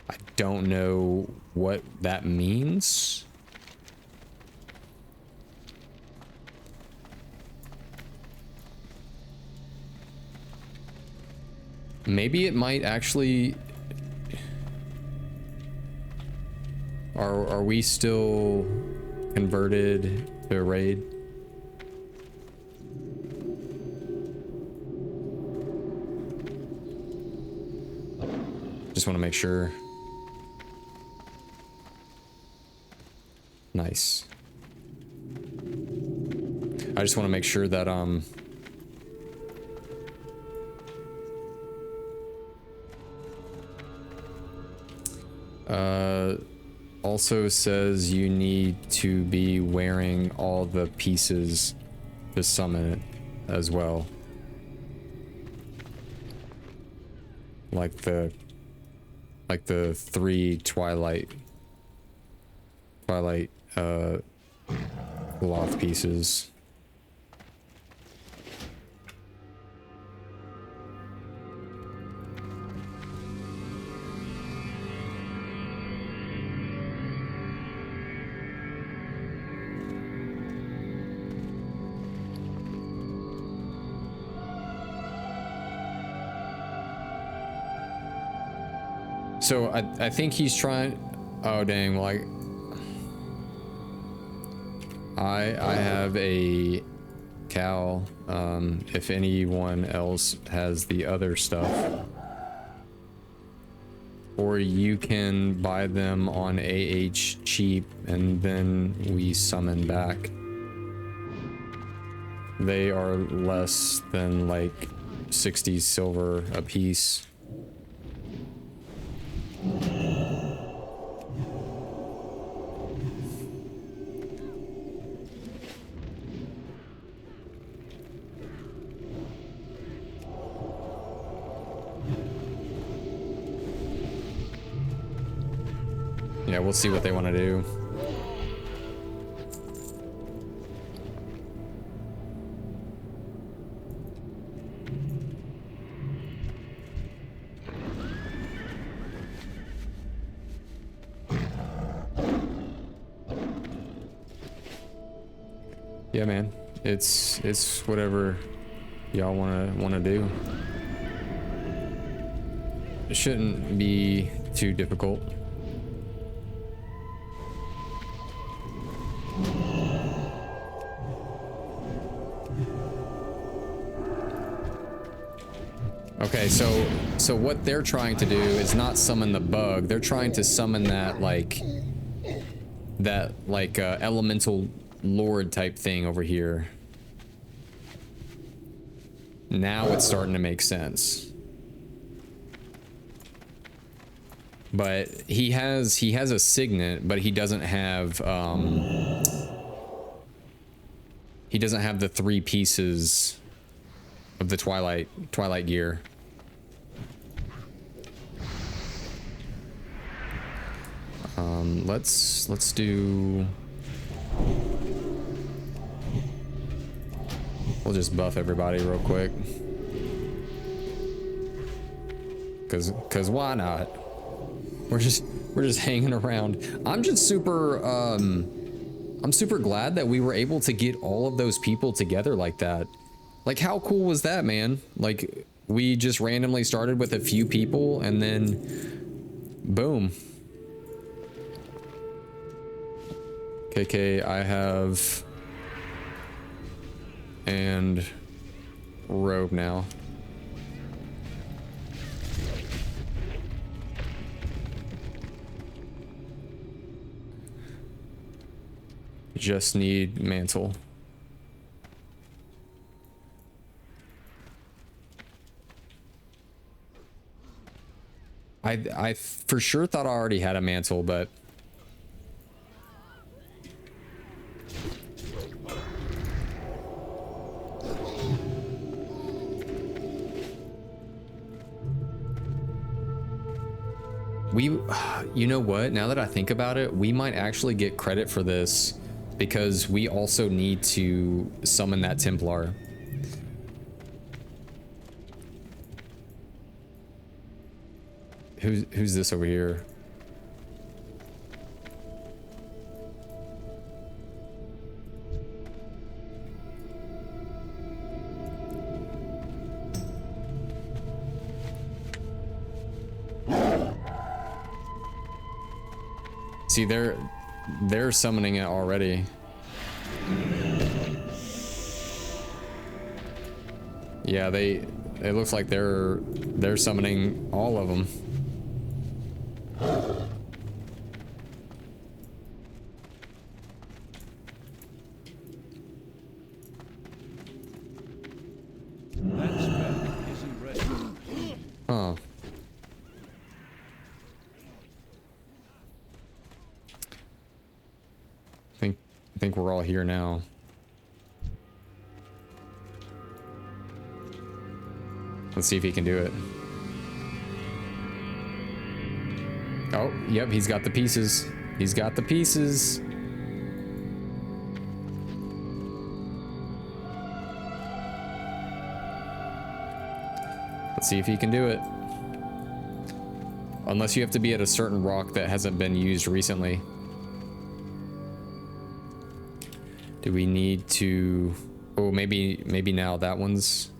I don't know what that means. Maybe it might actually. Are we still converted to a raid? Just want to make sure. Nice. I just want to make sure that also says you need to be wearing all the pieces to summon it as well. Like the 3 Twilight cloth pieces. So I think he's trying. Oh dang! Well, I have a cow. If anyone else has the other stuff, or you can buy them on AH cheap, and then we summon back. They are less than like 60 silver a piece. Yeah, we'll see what they want to do. Yeah, man. It's whatever y'all wanna do. It shouldn't be too difficult. Okay, so what they're trying to do is not summon the bug. They're trying to summon that elemental lord type thing over here. Now it's starting to make sense. But he has a signet, but he doesn't have he doesn't have the 3 pieces of the Twilight gear. Let's do. We'll just buff everybody real quick. Cause why not? We're just hanging around. I'm super glad that we were able to get all of those people together like that. Like, how cool was that, man? Like, we just randomly started with a few people and then boom. KK, I have and Rogue now. Just need Mantle. I for sure thought I already had a Mantle, but you know what? Now that I think about it, we might actually get credit for this because we also need to summon that Templar. Who's this over here? See, they're summoning it already. Yeah, it looks like they're summoning all of them.
That spell isn't ready.
Oh. I think we're all here now. Let's see if he can do it. Oh, yep, he's got the pieces. He's got the pieces. Let's see if he can do it. Unless you have to be at a certain rock that hasn't been used recently. Do we need to... Oh, maybe now that one's...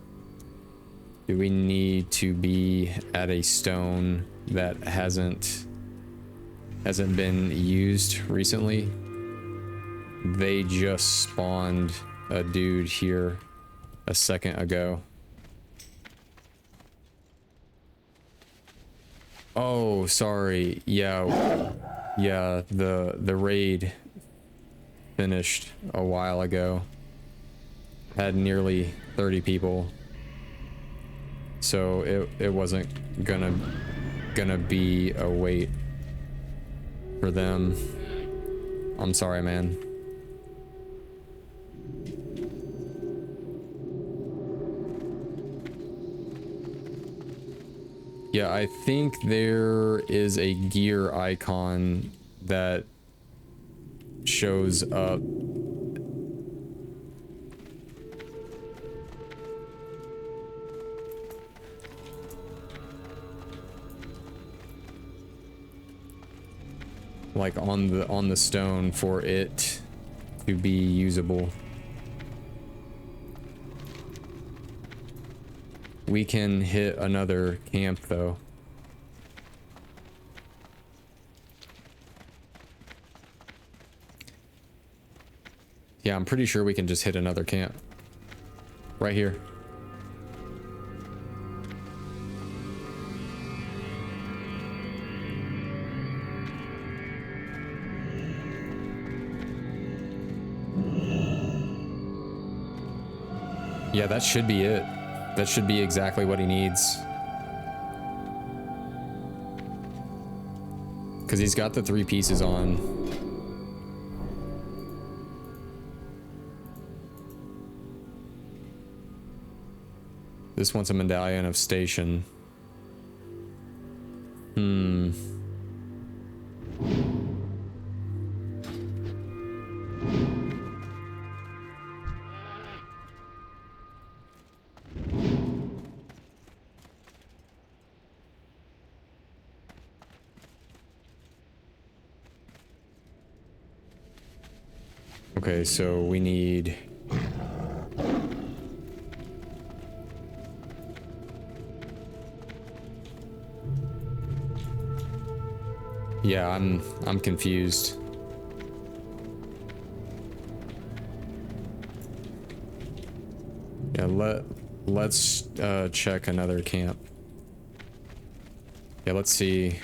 Do we need to be at a stone that hasn't been used recently? They just spawned a dude here a second ago. Oh, sorry. Yeah, the raid finished a while ago. Had nearly 30 people. So it wasn't gonna be a wait for them. I'm sorry, man. Yeah, I think there is a gear icon that shows up. Like on the stone for it to be usable. We can hit another camp though. Yeah, I'm pretty sure we can just hit another camp. Right here. Yeah, that should be it. That should be exactly what he needs. Because he's got the 3 pieces on. This wants a medallion of station. Okay, so we need... Yeah, I'm confused. Yeah, let's check another camp. Yeah, let's see.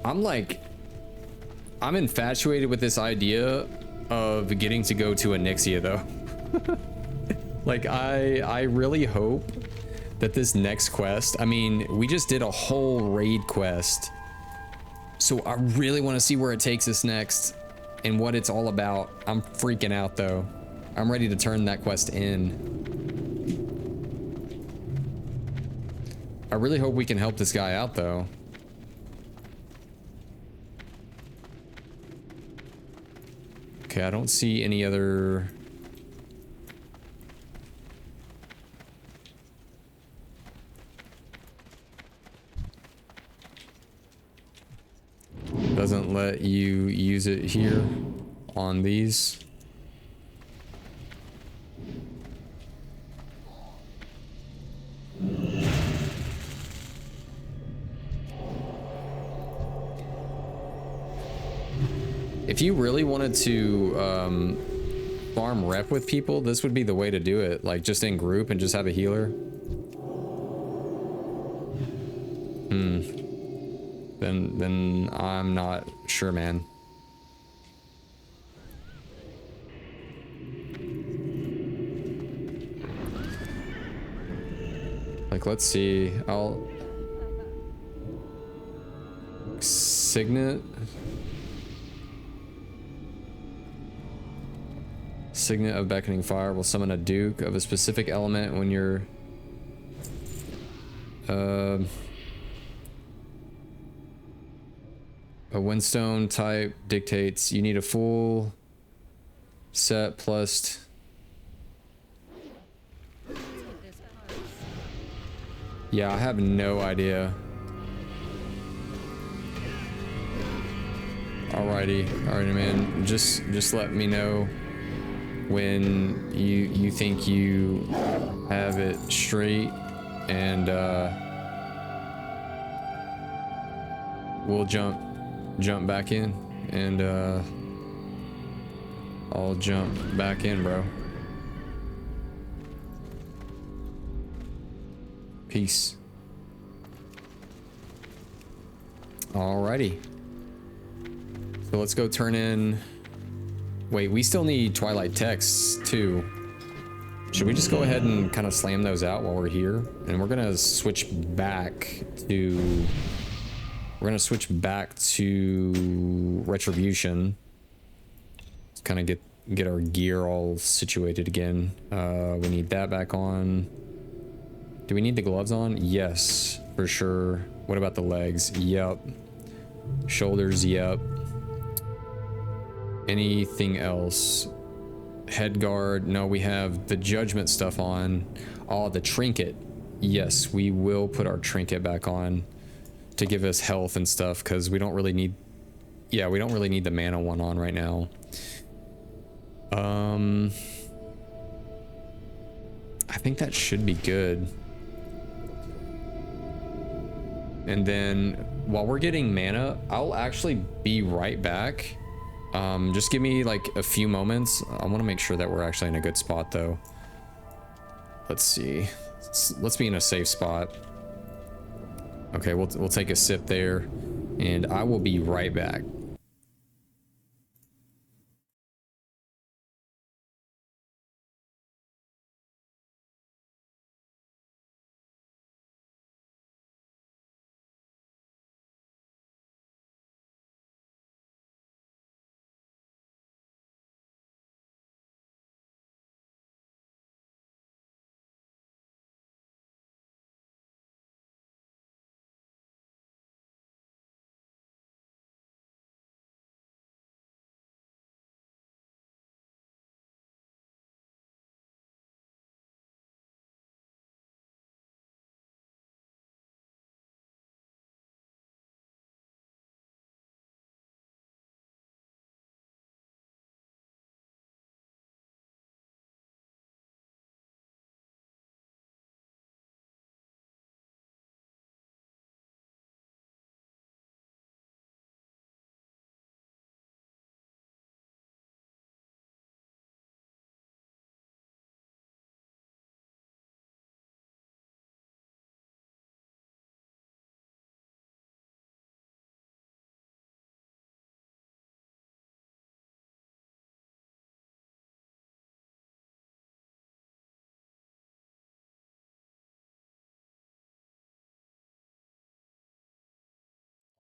I'm infatuated with this idea of getting to go to Anixia though. Like I really hope that this next quest, I mean, we just did a whole raid quest. So I really want to see where it takes us next and what it's all about. I'm freaking out though. I'm ready to turn that quest in. I really hope we can help this guy out though. Okay, I don't see any other... Doesn't let you use it here on these. If you really wanted to farm rep with people, this would be the way to do it. Like just in group and just have a healer. Then I'm not sure, man. Like, let's see. I'll... Signet? Signet of Beckoning Fire will summon a Duke of a specific element when you're... A Windstone type dictates you need a full set plus... Yeah, I have no idea. Alrighty, man. Just let me know when you think you have it straight, and we'll jump back in, and I'll jump back in, bro. Peace. Alrighty. So let's go turn in... Wait, we still need Twilight texts too. Should we just go ahead and kind of slam those out while we're here? And we're gonna switch back to... We're gonna switch back to Retribution. Let's kind of get our gear all situated again. We need that back on. Do we need the gloves on? Yes, for sure. What about the legs? Yep. Shoulders, yep. Anything else? Head guard? No, we have the judgment stuff on. Oh, the trinket. Yes, we will put our trinket back on to give us health and stuff, because we don't really need... Yeah, we don't really need the mana one on right now. I think that should be good. And then while we're getting mana, I'll actually be right back. Just give me like a few moments. I want to make sure that we're actually in a good spot though. Let's see. Let's be in a safe spot. Okay, we'll take a sip there, and I will be right back.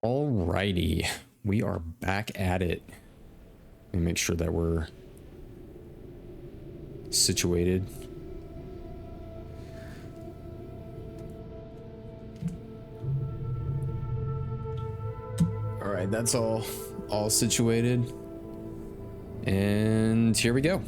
Alrighty, we are back at it. Let me make sure that we're situated. All right, that's all situated, and here we go.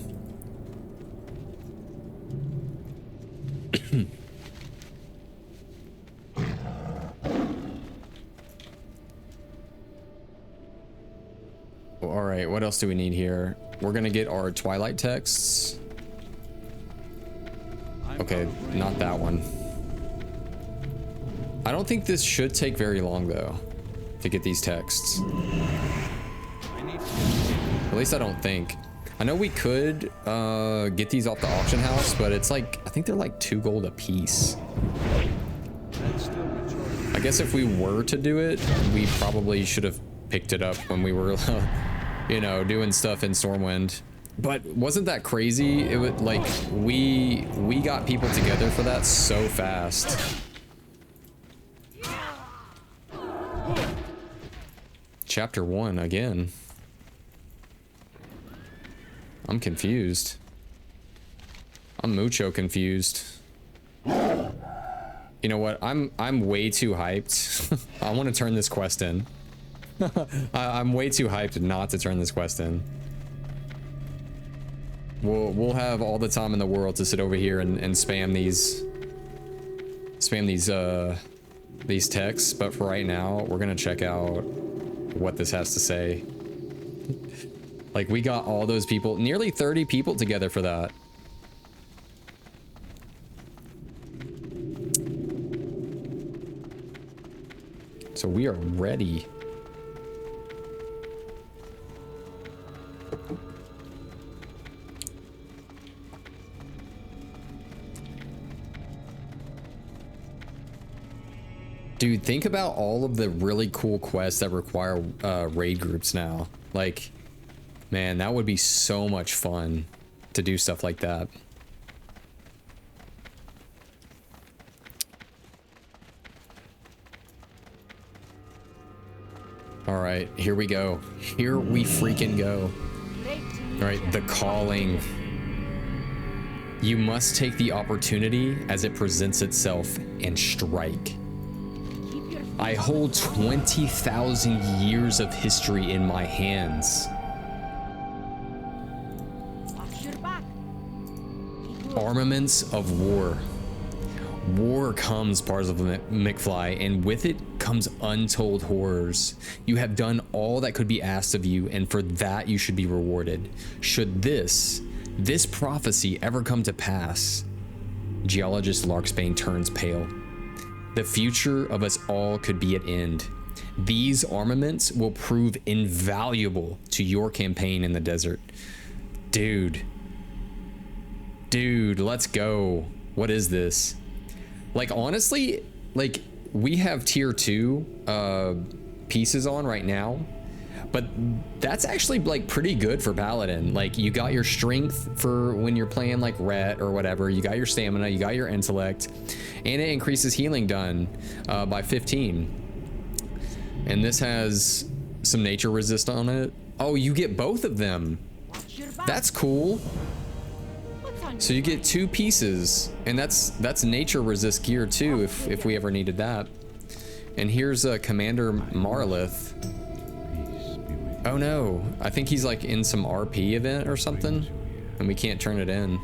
All right, what else do we need here? We're gonna get our Twilight texts. Okay, not that one. I don't think this should take very long though to get these texts. At least I don't think. I know we could get these off the auction house, but it's like, I think they're like 2 gold a piece. I guess if we were to do it, we probably should have picked it up when we were you know, doing stuff in Stormwind. But wasn't that crazy? It would like we got people together for that so fast. Chapter 1 again. I'm confused. I'm mucho confused. You know what? I'm way too hyped. I want to turn this quest in. I'm way too hyped not to turn this quest in. We'll have all the time in the world to sit over here and spam these texts, but for right now, we're gonna check out what this has to say. Like, we got all those people, nearly 30 people together for that. So we are ready. Dude, think about all of the really cool quests that require raid groups now. Like, man, that would be so much fun to do stuff like that. All right, here we go. Here we freaking go. All right, the calling. You must take the opportunity as it presents itself and strike. I hold 20,000 years of history in my hands. Armaments of war. War comes, parts of McFly, and with it comes untold horrors. You have done all that could be asked of you, and for that you should be rewarded. Should this prophecy ever come to pass, Geologist Larkspane turns pale. The future of us all could be at end. These armaments will prove invaluable to your campaign in the desert. Dude, let's go. What is this? Like, honestly, like, we have tier 2 pieces on right now, but that's actually like pretty good for Paladin. Like, you got your strength for when you're playing like Ret or whatever, you got your stamina, you got your intellect, and it increases healing done by 15. And this has some nature resist on it. Oh, you get both of them. That's cool. So you get 2 pieces, and that's nature resist gear too, if we ever needed that. And here's Commander Marlith. Oh no, I think he's like in some RP event or something, and we can't turn it in.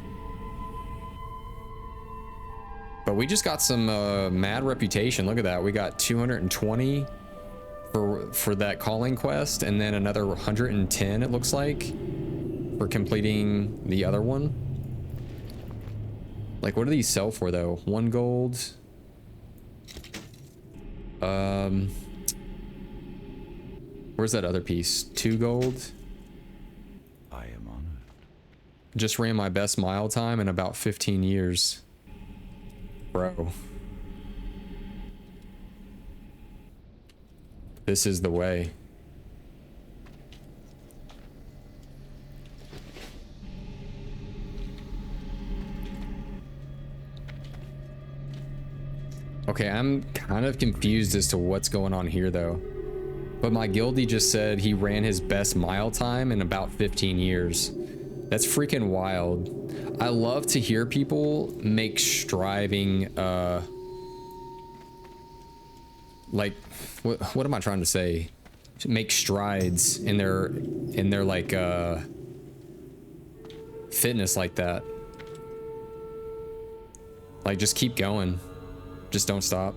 But we just got some mad reputation. Look at that. We got 220 for that calling quest, and then another 110 it looks like for completing the other one. Like, what do these sell for though? 1 gold. Where's that other piece? 2 gold.
I am honored.
Just ran my best mile time in about 15 years. Bro. This is the way. Okay, I'm kind of confused as to what's going on here though. But my guildie just said he ran his best mile time in about 15 years. That's freaking wild. I love to hear people make striving, like, what am I trying to say? Make strides in their like, fitness like that. Like, just keep going. Just don't stop.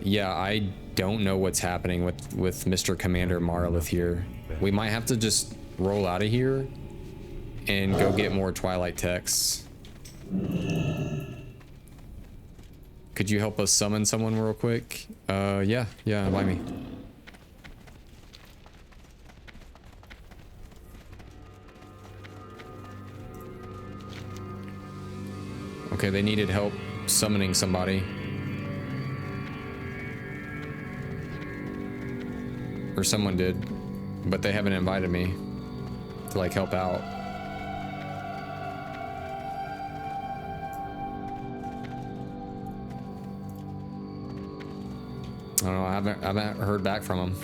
Yeah, I don't know what's happening with Mr. Commander Marlith here. We might have to just roll out of here and go get more Twilight texts. Could you help us summon someone real quick? Yeah, invite me. Okay, they needed help summoning somebody. Or someone did, but they haven't invited me to like help out. I don't know, I haven't heard back from them.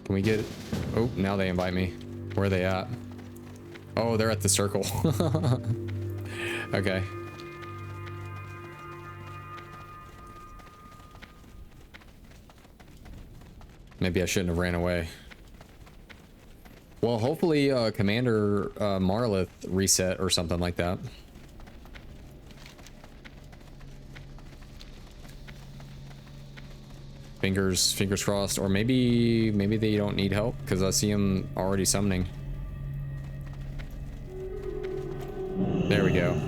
Can we get, oh, now they invite me. Where are they at? Oh, they're at the circle. Okay. Maybe I shouldn't have ran away. Well, hopefully Commander Marlith reset or something like that. Fingers crossed. Or maybe they don't need help because I see him already summoning. There we go.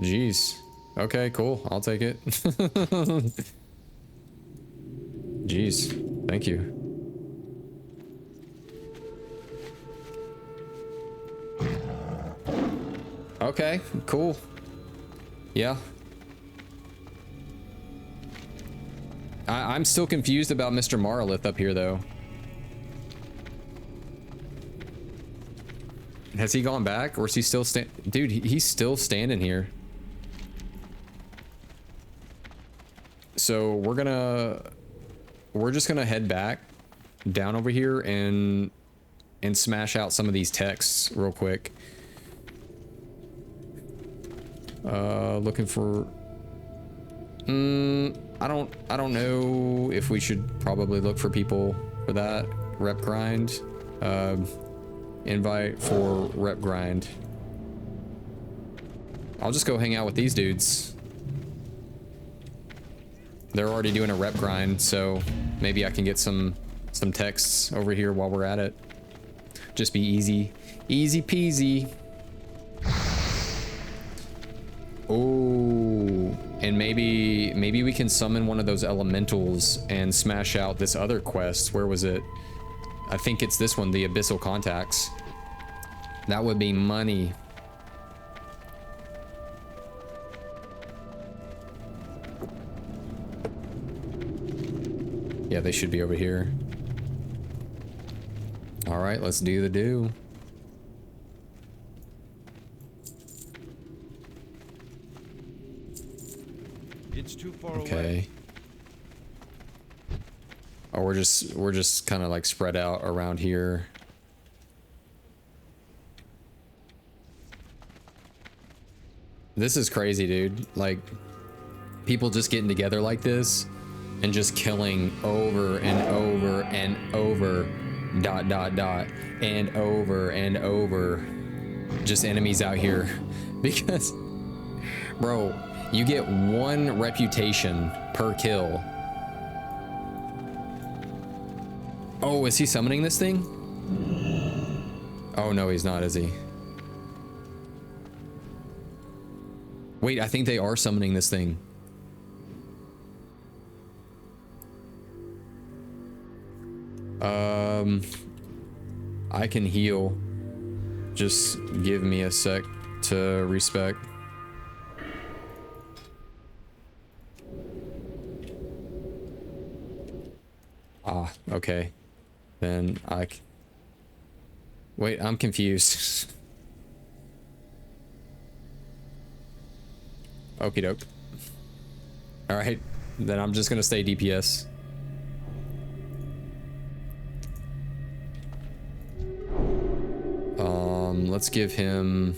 Jeez. Okay, cool. I'll take it. Jeez. Thank you. Okay, cool. Yeah. I'm still confused about Mr. Marlith up here, though. Has he gone back, or is he still Dude, he's still standing here. So we're just gonna head back down over here and smash out some of these texts real quick. Looking for. I don't know if we should probably look for people for that. Rep grind. Invite for rep grind. I'll just go hang out with these dudes. They're already doing a rep grind, so maybe I can get some texts over here while we're at it. Just be easy peasy. Oh, and maybe we can summon one of those elementals and smash out this other quest. Where was it? I think it's this one, the Abyssal Contacts. That would be money. Yeah, they should be over here. All right, let's do the do.
It's too far
Okay.
away.
Oh, we're just kind of like spread out around here. This is crazy, dude. Like, people just getting together like this and just killing over and over and over, and over and over, just enemies out here. Because, bro, you get 1 reputation per kill. Oh, is he summoning this thing? Oh, no, he's not, is he? Wait, I think they are summoning this thing. I can heal. Just give me a sec to respec. Ah, okay. Then wait, I'm confused. Okie doke. Alright, then I'm just gonna stay DPS. Let's give him...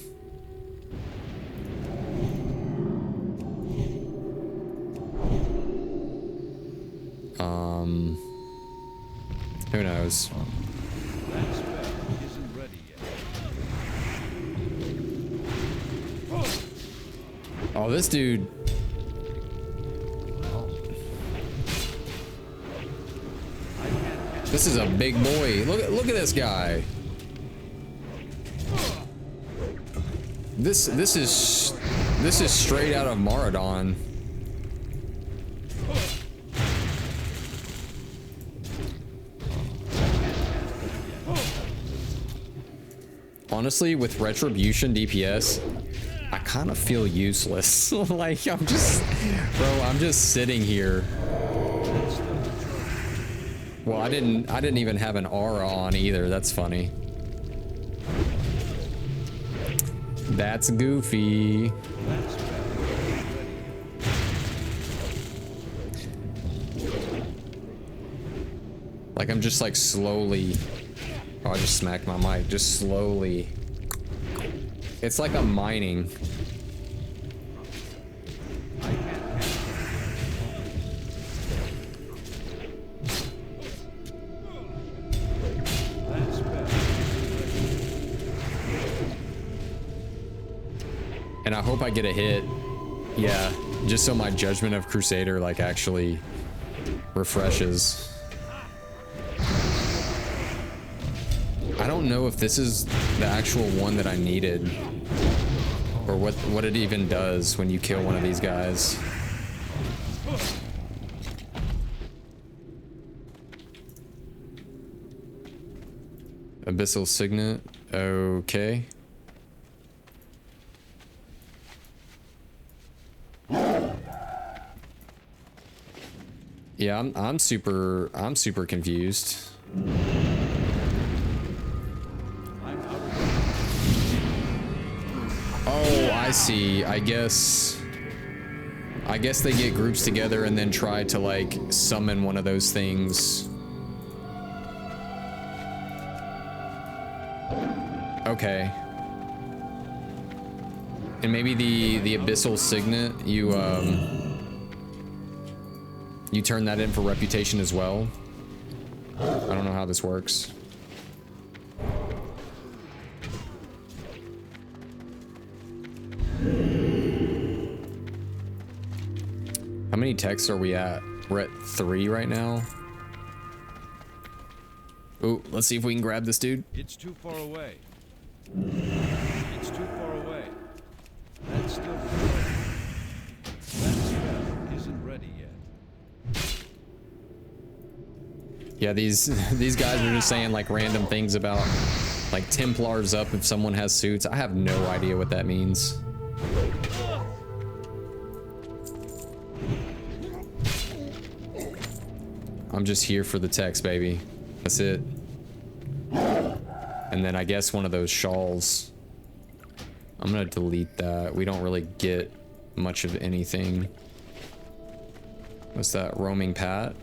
who knows?
That spell isn't ready yet.
Oh, this dude... This is a big boy. Look at this guy. This is straight out of Maradon. Honestly, with Retribution DPS, I kind of feel useless. Like, I'm just sitting here. Well, I didn't even have an aura on either. That's funny. That's goofy. Like, I'm just like slowly... Oh, I just smacked my mic. Just slowly. It's like I'm mining. And I hope I get a hit. Yeah, just so my judgment of Crusader like actually refreshes. I don't know if this is the actual one that I needed, or what it even does when you kill one of these guys. Abyssal Signet, okay. Yeah, I'm super confused. Oh, I see. I guess they get groups together and then try to like summon one of those things. Okay. And maybe the Abyssal Signet, you turn that in for reputation as well. I don't know how this works. How many texts are we at? We're at 3 right now. Ooh, let's see if we can grab this dude.
It's too far away. It's too far away. That's still the target. That spell isn't ready yet.
Yeah, these guys are just saying like random things about like Templars up if someone has suits. I have no idea what that means. I'm just here for the text, baby. That's it. And then I guess one of those shawls. I'm gonna delete that. We don't really get much of anything. What's that? Roaming Pat?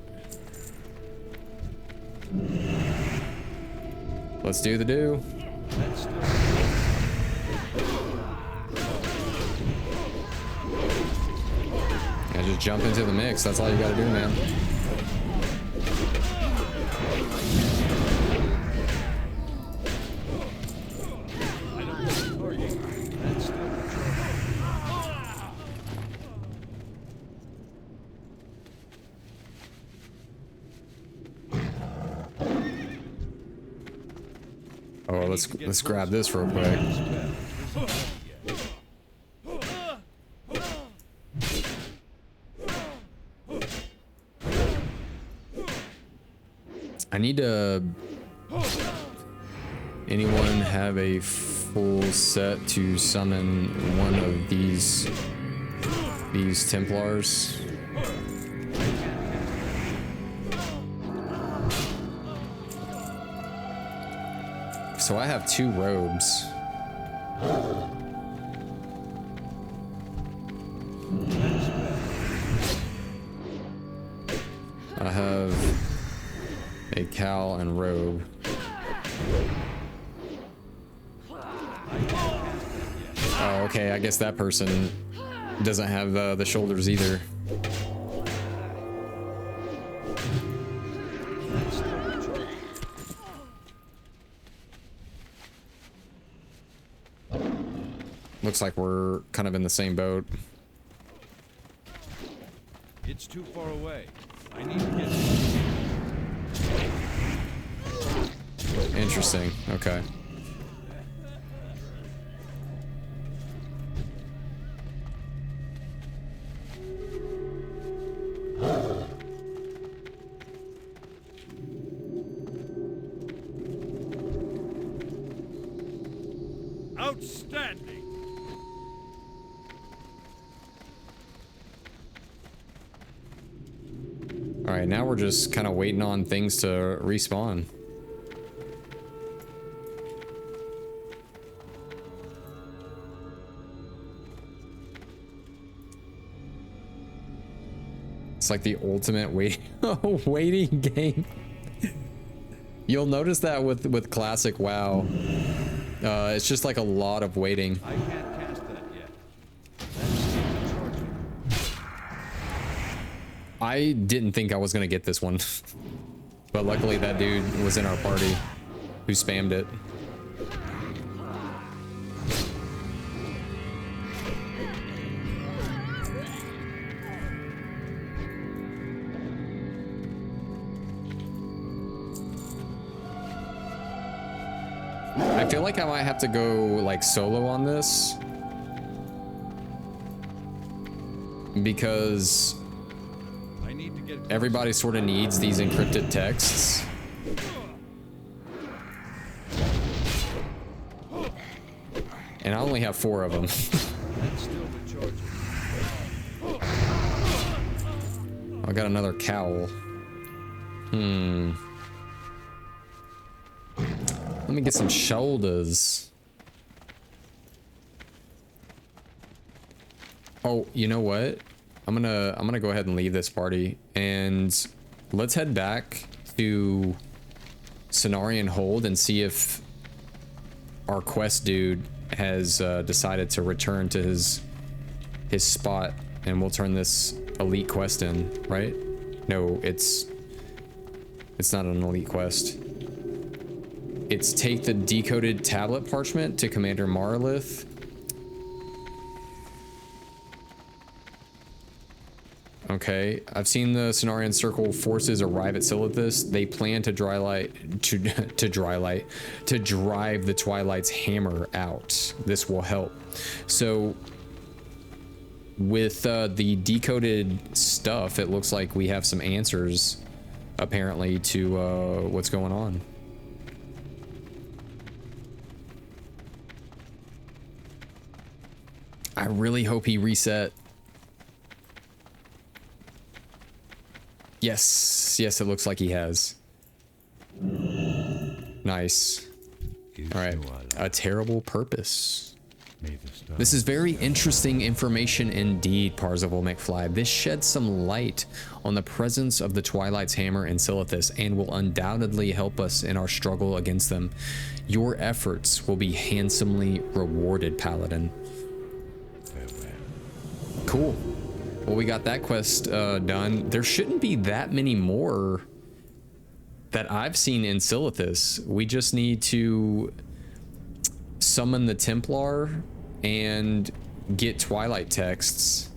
Let's do the do. Yeah, just jump into the mix. That's all you gotta do, man. Oh, let's grab this real quick. I need to... Anyone have a full set to summon one of these Templars? So I have 2 robes. I have a cowl and robe. Oh, okay, I guess that person doesn't have the shoulders either. Looks like we're kind of in the same boat.
It's too far away. I need to get.
Interesting. Okay.
Outstanding.
All right, now we're just kind of waiting on things to respawn. It's like the ultimate waiting game. You'll notice that with classic WoW. It's just like a lot of waiting.
I can't cast that yet. That's still charging.
I didn't think I was gonna get this one. But luckily that dude was in our party who spammed it. I feel like I might have to go like solo on this because
I need to get.
everybody sort of needs these encrypted texts. And I only have 4 of them.
That's still charging.
I got another cowl. Let me get some shoulders. Oh, you know what? I'm gonna go ahead and leave this party and let's head back to Cenarian Hold and see if our quest dude has decided to return to his spot, and we'll turn this elite quest in, right? No, it's not an elite quest. It's take the decoded tablet parchment to Commander Marlith. Okay, I've seen the Cenarian Circle forces arrive at Silithus. They plan to drive the Twilight's hammer out. This will help. So with the decoded stuff, it looks like we have some answers apparently to what's going on. I really hope he reset. Yes, it looks like he has. Nice. All right, a terrible purpose. This is very interesting information indeed, Parzival McFly. This sheds some light on the presence of the Twilight's hammer in Silithus and will undoubtedly help us in our struggle against them. Your efforts will be handsomely rewarded, Paladin. Cool. Well, we got that quest done. There shouldn't be that many more that I've seen in Silithus. We just need to summon the Templar and get Twilight texts.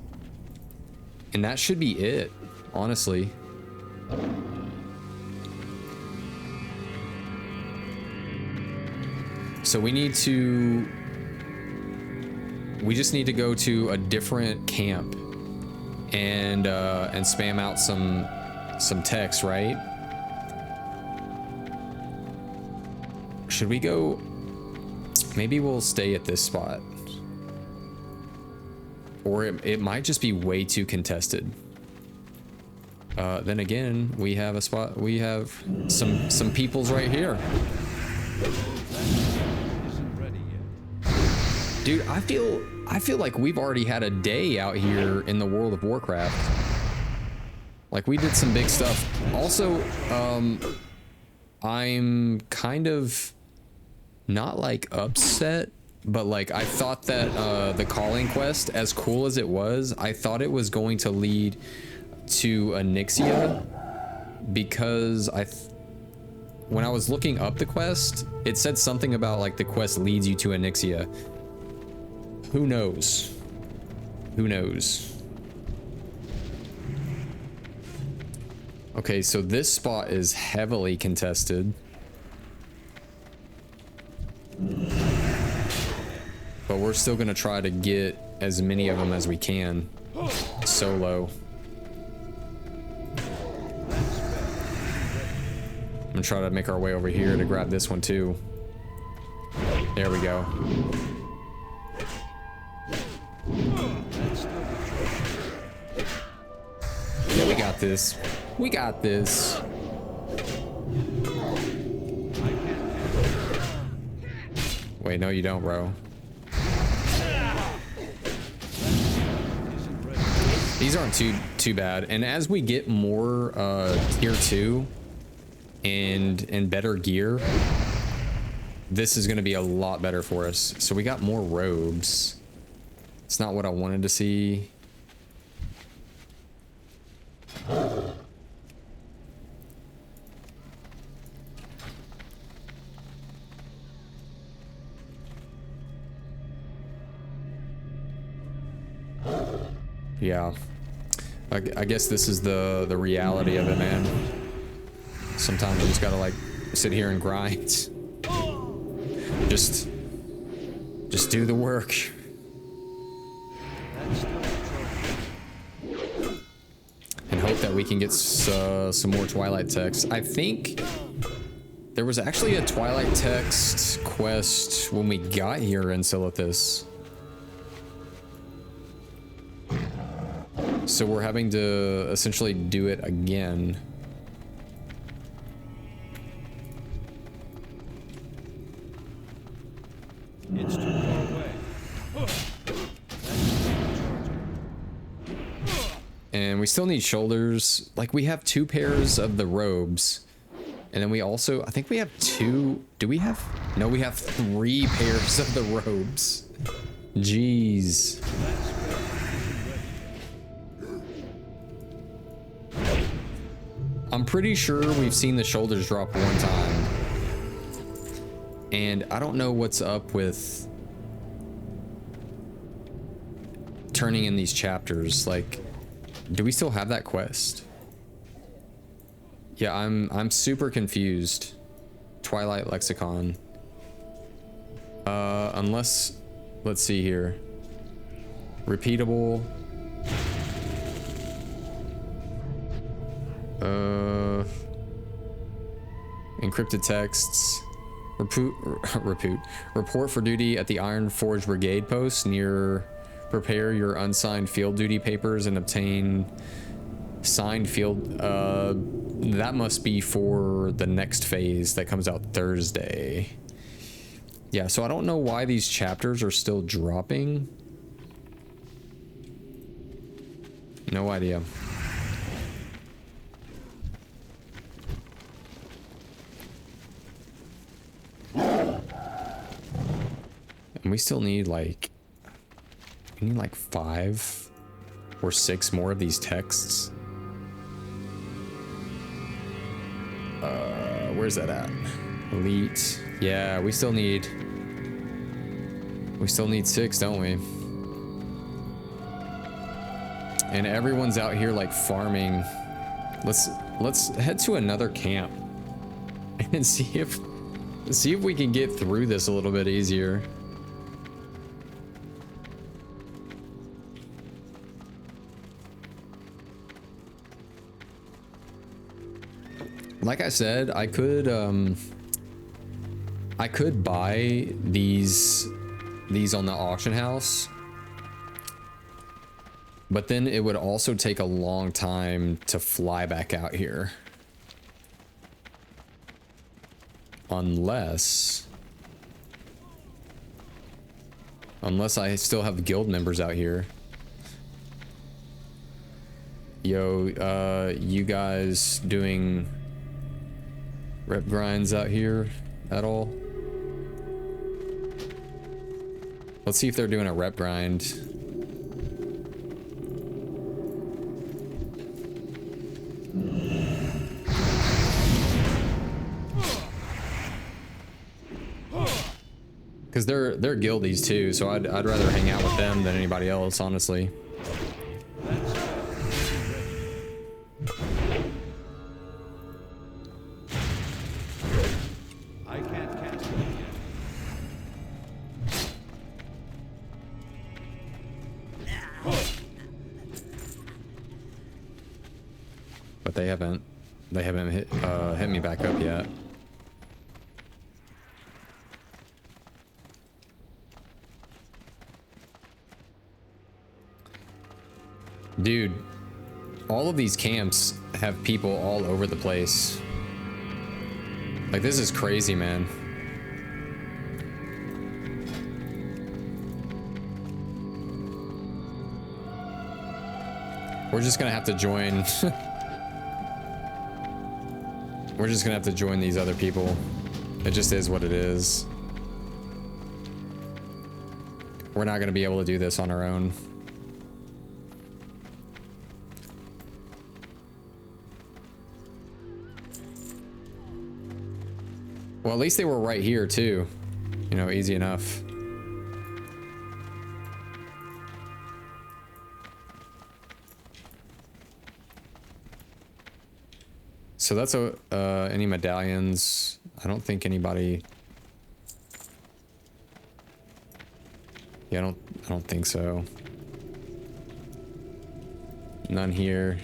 And that should be it, honestly. So we just need to go to a different camp and spam out some text, right? Should we go? Maybe we'll stay at this spot, or it might just be way too contested. Then again, we have a spot. We have some peoples right here. Dude, I feel like we've already had a day out here in the World of Warcraft. Like, we did some big stuff. Also, I'm kind of not like upset, but like I thought that the calling quest, as cool as it was, I thought it was going to lead to Onyxia, because when I was looking up the quest, it said something about like the quest leads you to Onyxia. Who knows? Who knows? Okay, so this spot is heavily contested. But we're still gonna try to get as many of them as we can solo. I'm gonna try to make our way over here to grab this one too. There we go. Yeah, we got this. We got this. Wait, no you don't, bro. These aren't too bad. And as we get more tier 2 and better gear, this is going to be a lot better for us. So we got more robes. It's not what I wanted to see. Yeah, I guess this is the reality of it, man. Sometimes you just gotta like sit here and grind. Just do the work. And hope that we can get some more Twilight texts. I think there was actually a Twilight text quest when we got here in Silithus. So we're having to essentially do it again.
It's too far away.
And we still need shoulders. Like, we have 2 pairs of the robes. And then we also, I think we have 2. Do we have? No, we have 3 pairs of the robes. Jeez. I'm pretty sure we've seen the shoulders drop one time. And I don't know what's up with turning in these chapters. Like, do we still have that quest? Yeah, I'm super confused. Twilight Lexicon. Unless, let's see here. Repeatable. Encrypted texts. Report for duty at the Iron Forge Brigade post near. Prepare your unsigned field duty papers and obtain signed field. That must be for the next phase that comes out Thursday. Yeah, so I don't know why these chapters are still dropping. No idea. And we still need like, we need like 5 or 6 more of these texts. Where's that at? Elite. Yeah, we still need 6, don't we? And everyone's out here like farming. Let's head to another camp and see if we can get through this a little bit easier. Like I said, I could buy these on the auction house, but then it would also take a long time to fly back out here. Unless Unless I still have guild members out here. Yo, you guys doing rep grinds out here at all? Let's see if they're doing a rep grind. Because they're guildies too, so I'd rather hang out with them than anybody else, honestly.
I can't cast it yet.
But they haven't hit me back up yet. Dude, all of these camps have people all over the place. Like, this is crazy, man. We're just gonna have to join. We're just gonna have to join these other people. It just is what it is. We're not gonna be able to do this on our own. Well, at least they were right here too. You know, easy enough. So that's any medallions? I don't think anybody. Yeah, I don't think so. None here.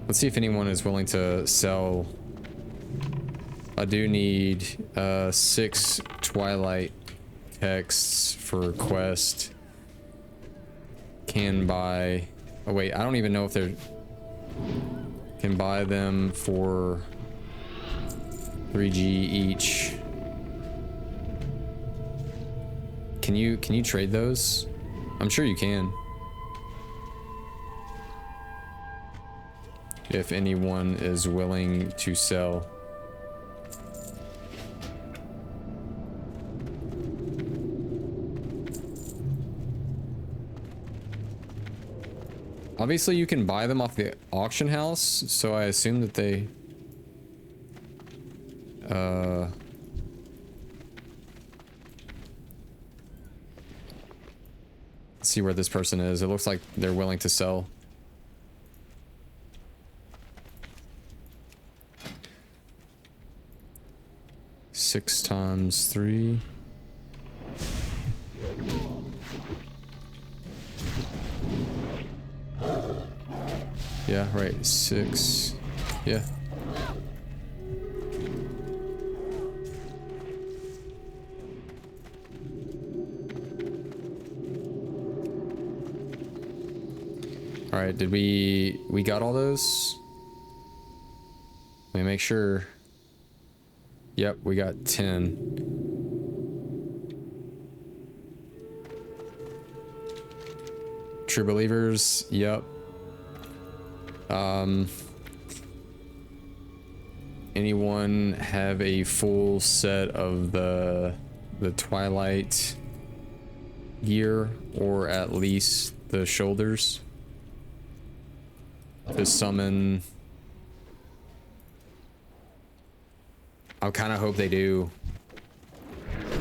Let's see if anyone is willing to sell. I do need 6 Twilight texts for quest. Can buy. Oh wait, I don't even know if they're. Can buy them for 3G each. Can you trade those? I'm sure you can. If anyone is willing to sell. Obviously you can buy them off the auction house, so I assume that they let's see where this person is. It looks like they're willing to sell. Six times 3. Yeah, right. 6. Yeah. All right, did we got all those? Let me make sure. Yep, we got 10. True believers, yep. Anyone have a full set of the Twilight gear, or at least the shoulders to summon? I kind of hope they do.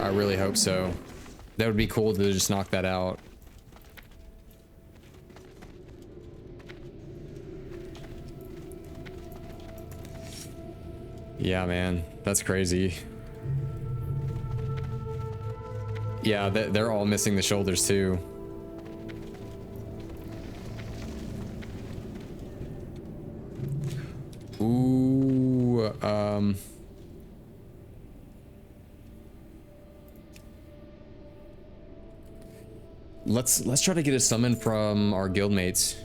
I really hope so. That would be cool to just knock that out. Yeah, man, that's crazy. Yeah, they're all missing the shoulders too. Ooh, let's try to get a summon from our guildmates.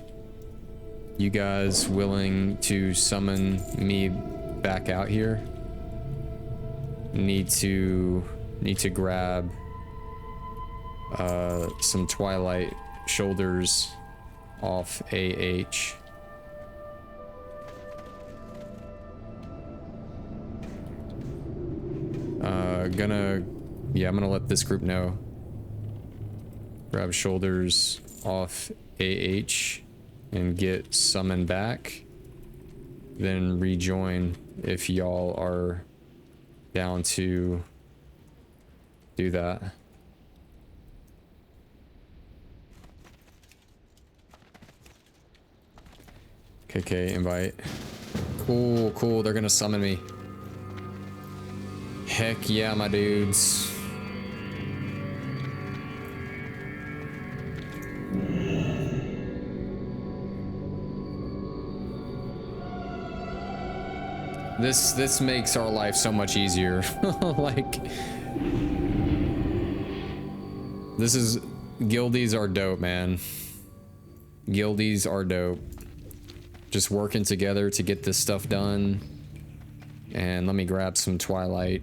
You guys willing to summon me back out here? Need to grab some Twilight shoulders off AH. I'm gonna let this group know. Grab shoulders off AH and get summoned back. Then rejoin if y'all are down to do that. KK invite. Cool, they're gonna summon me. Heck yeah, my dudes. This makes our life so much easier. Like, guildies are dope, man. Guildies are dope. Just working together to get this stuff done. And let me grab some Twilight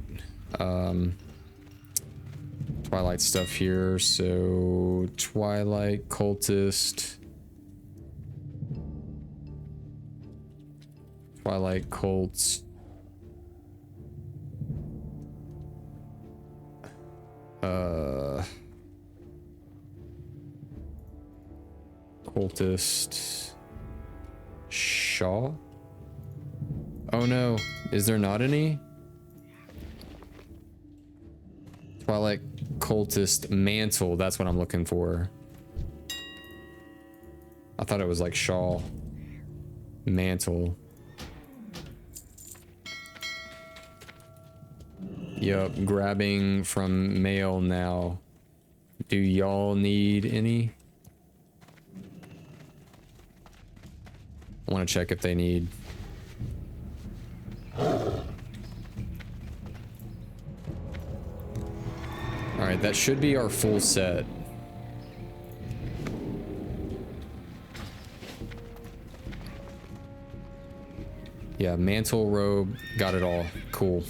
stuff here. So Twilight Cultist, Twilight Cults, Cultist Shaw. Oh no, is there not any? Twilight Cultist Mantle, that's what I'm looking for. I thought it was like Shaw. Mantle. Yup, grabbing from mail now. Do y'all need any? I want to check if they need. Alright, that should be our full set. Yeah, mantle, robe, got it all. Cool.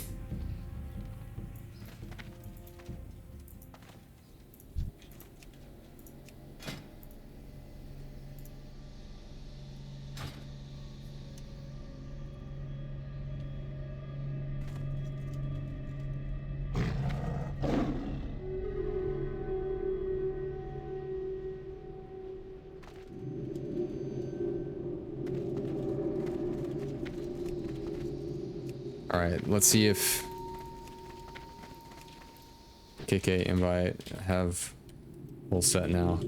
Alright, let's see if KK invite have full set now.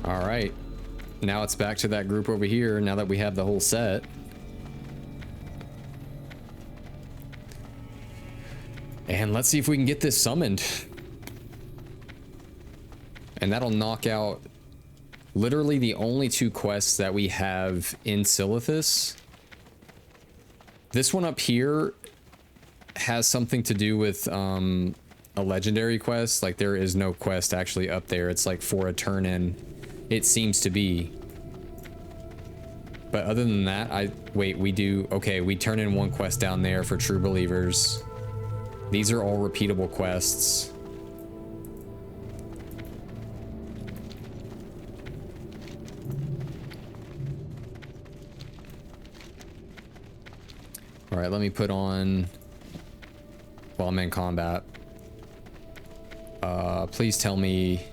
Alright, now it's back to that group over here now that we have the whole set. And let's see if we can get this summoned. And that'll knock out literally the only two quests that we have in Silithus. This one up here has something to do with a legendary quest. Like, there is no quest actually up there. It's like for a turn-in, it seems to be. But other than that, we turn in one quest down there for True Believers. These are all repeatable quests. All right, let me put on while I'm in combat. Please tell me.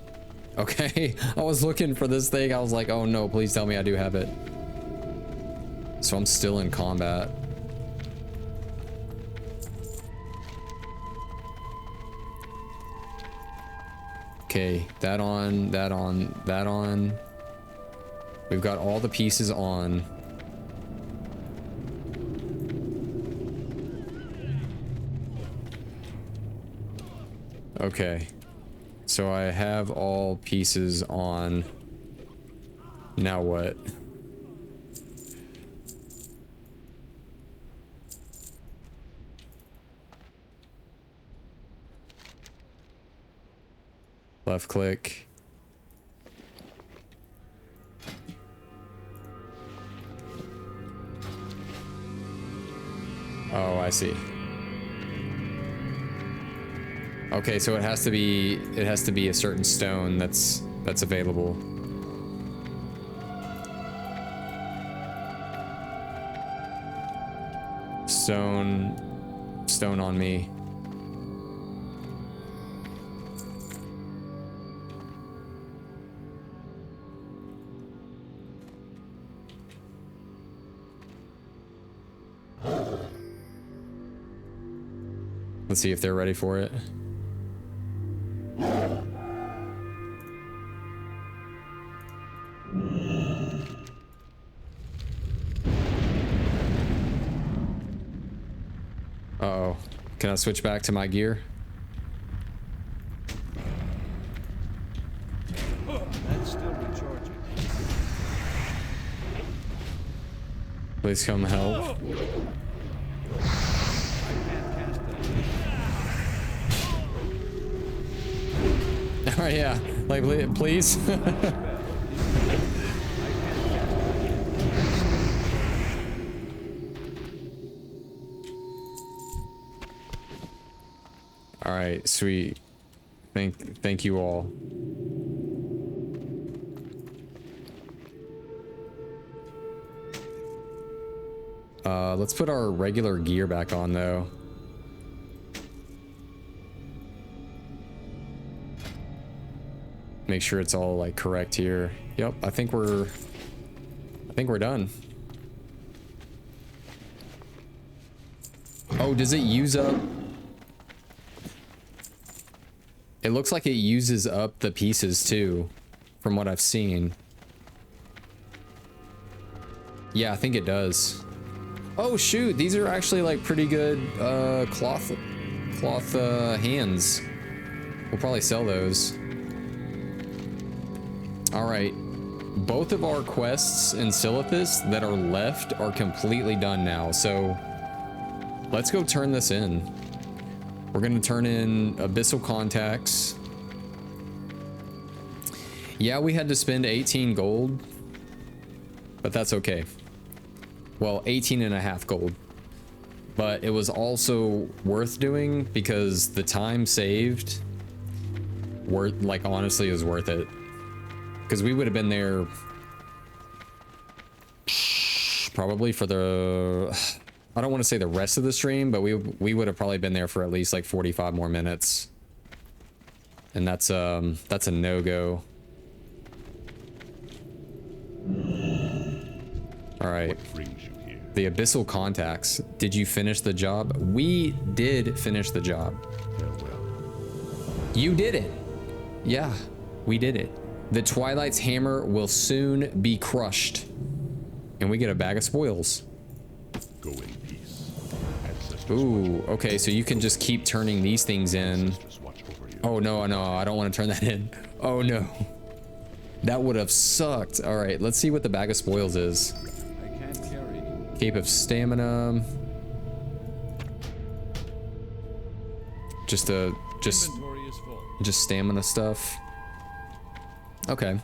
Okay, I was looking for this thing. I was like, oh no, please tell me I do have it. So I'm still in combat. Okay, that on, that on, that on. We've got all the pieces on. Okay, so I have all pieces on. Now what? Left click. Oh, I see. Okay, so it has to be a certain stone that's available. Stone on me. Let's see if they're ready for it. Uh-oh. Can I switch back to my gear?
That's still recharging.
Please come help.
I can't cast that.
Oh yeah, like please. All right, sweet. Thank you all. Let's put our regular gear back on though. Make sure it's all like correct here. Yep, I think we're done. Oh, does it use up? It looks like it uses up the pieces too, from what I've seen. Yeah, I think it does. Oh shoot, these are actually like pretty good cloth hands. We'll probably sell those. All right, both of our quests in Silithus that are left are completely done now. So let's go turn this in. We're gonna turn in Abyssal Contacts. Yeah, we had to spend 18 gold, but that's okay. Well, 18.5 gold, but it was also worth doing because the time saved, like honestly, is worth it. Because we would have been there probably for the, I don't want to say the rest of the stream, but we would have probably been there for at least like 45 more minutes. And that's a no-go. All right. The Abyssal Contacts. Did you finish the job? We did finish the job. You did it. Yeah, we did it. The Twilight's hammer will soon be crushed. And we get a bag of spoils.
Go in peace.
Ooh, okay, so you can just keep turning these things in. Oh no, I don't want to turn that in. Oh no. That would have sucked. All right, let's see what the bag of spoils is.
I can't carry.
Cape of Stamina.
Inventory is full.
Just stamina stuff. Okay.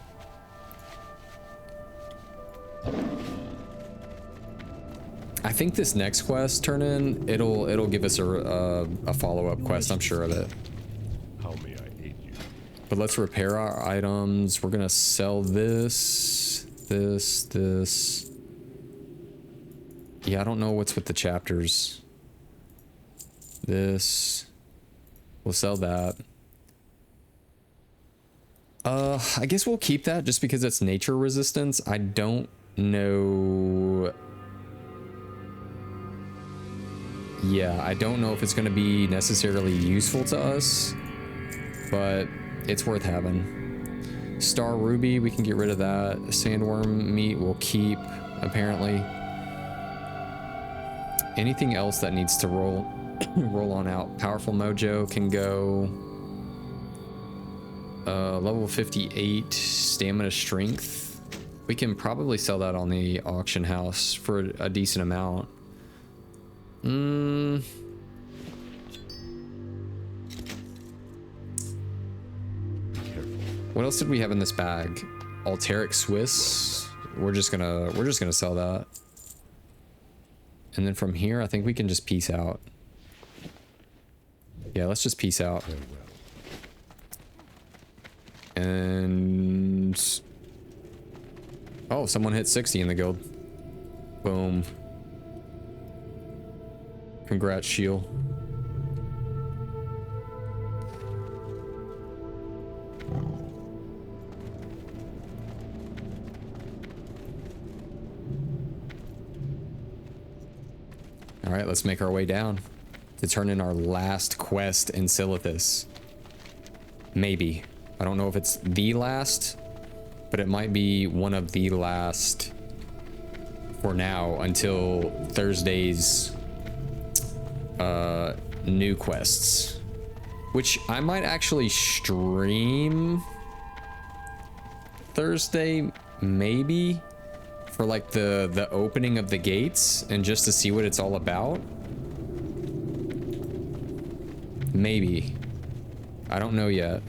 I think this next quest turn in, it'll give us a follow-up quest. I'm sure of it.
How may I aid you?
But let's repair our items. We're gonna sell this. Yeah, I don't know what's with the chapters. This. We'll sell that. I guess we'll keep that just because it's nature resistance. I don't know. Yeah, I don't know if it's going to be necessarily useful to us, but it's worth having. Star Ruby, we can get rid of that. Sandworm meat we'll keep, apparently. Anything else that needs to roll on out. Powerful Mojo can go. Level 58 stamina strength. We can probably sell that on the auction house for a decent amount. What else did we have in this bag? Alteric Swiss. We're just gonna sell that. And then from here, I think we can just peace out. Yeah, let's just peace out. And oh, someone hit 60 in the guild. Boom. Congrats, Shield. All right, let's make our way down to turn in our last quest in Silithus. Maybe. I don't know if it's the last, but it might be one of the last for now until Thursday's new quests, which I might actually stream Thursday, maybe, for like the opening of the gates and just to see what it's all about. Maybe. I don't know yet.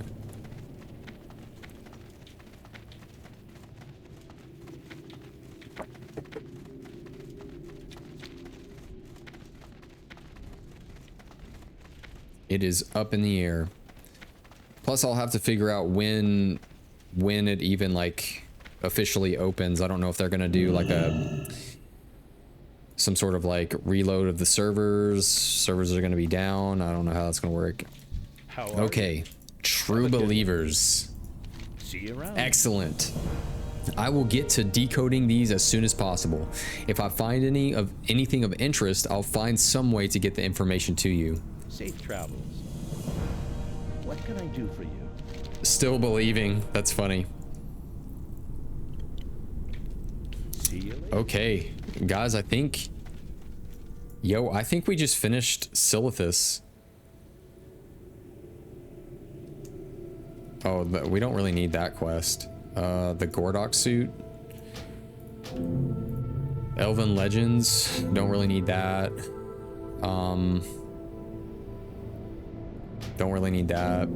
It is up in the air. Plus, I'll have to figure out when it even like officially opens. I don't know if they're gonna do like some sort of like reload of the servers. Servers are gonna be down. I don't know how that's gonna work. Okay, true believers.
See you around.
Excellent. I will get to decoding these as soon as possible. If I find anything of interest, I'll find some way to get the information to you.
Safe travels. What can I do for you?
Still believing. That's funny.
See you later.
Okay, guys, I think we just finished Silithus. Oh, we don't really need that quest. The Gordok suit. Elven Legends, don't really need that. Don't really need that.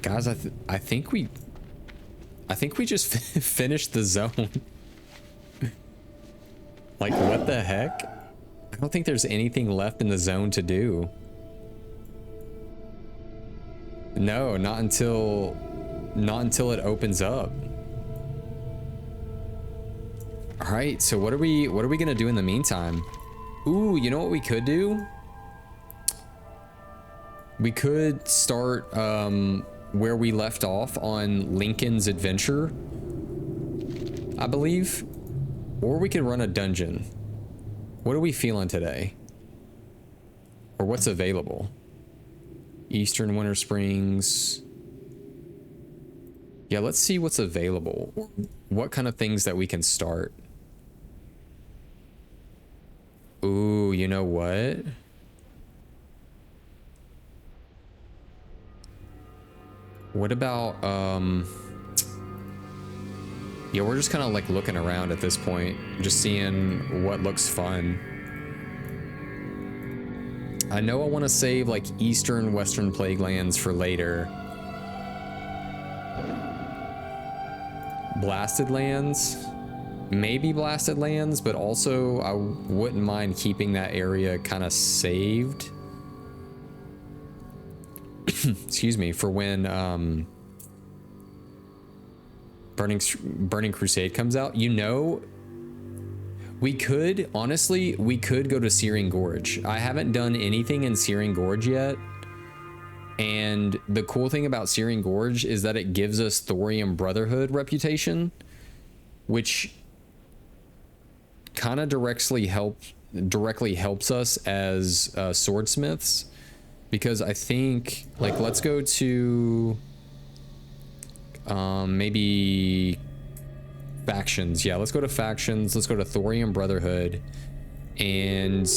Guys, I think we just finished the zone. Like, what the heck? I don't think there's anything left in the zone to do. No, not until it opens up. All right, so what are we gonna do in the meantime? Ooh, you know what we could do? We could start where we left off on Lincoln's adventure, I believe. Or we could run a dungeon. What are we feeling today? Or what's available? Eastern Winter Springs. Yeah, let's see what's available. What kind of things that we can start. Ooh, you know what? What about, yeah, we're just kind of like looking around at this point, just seeing what looks fun. I know I want to save like Eastern Western Plague Lands for later. Blasted Lands, maybe Blasted Lands, but also I wouldn't mind keeping that area kind of saved. Excuse me, for when Burning Crusade comes out. You know, we could honestly go to Searing Gorge. I haven't done anything in Searing Gorge yet, and the cool thing about Searing Gorge is that it gives us Thorium Brotherhood reputation, which kind of directly helps us as swordsmiths. Because I think, like, let's go to maybe factions. Yeah, let's go to factions. Let's go to Thorium Brotherhood. And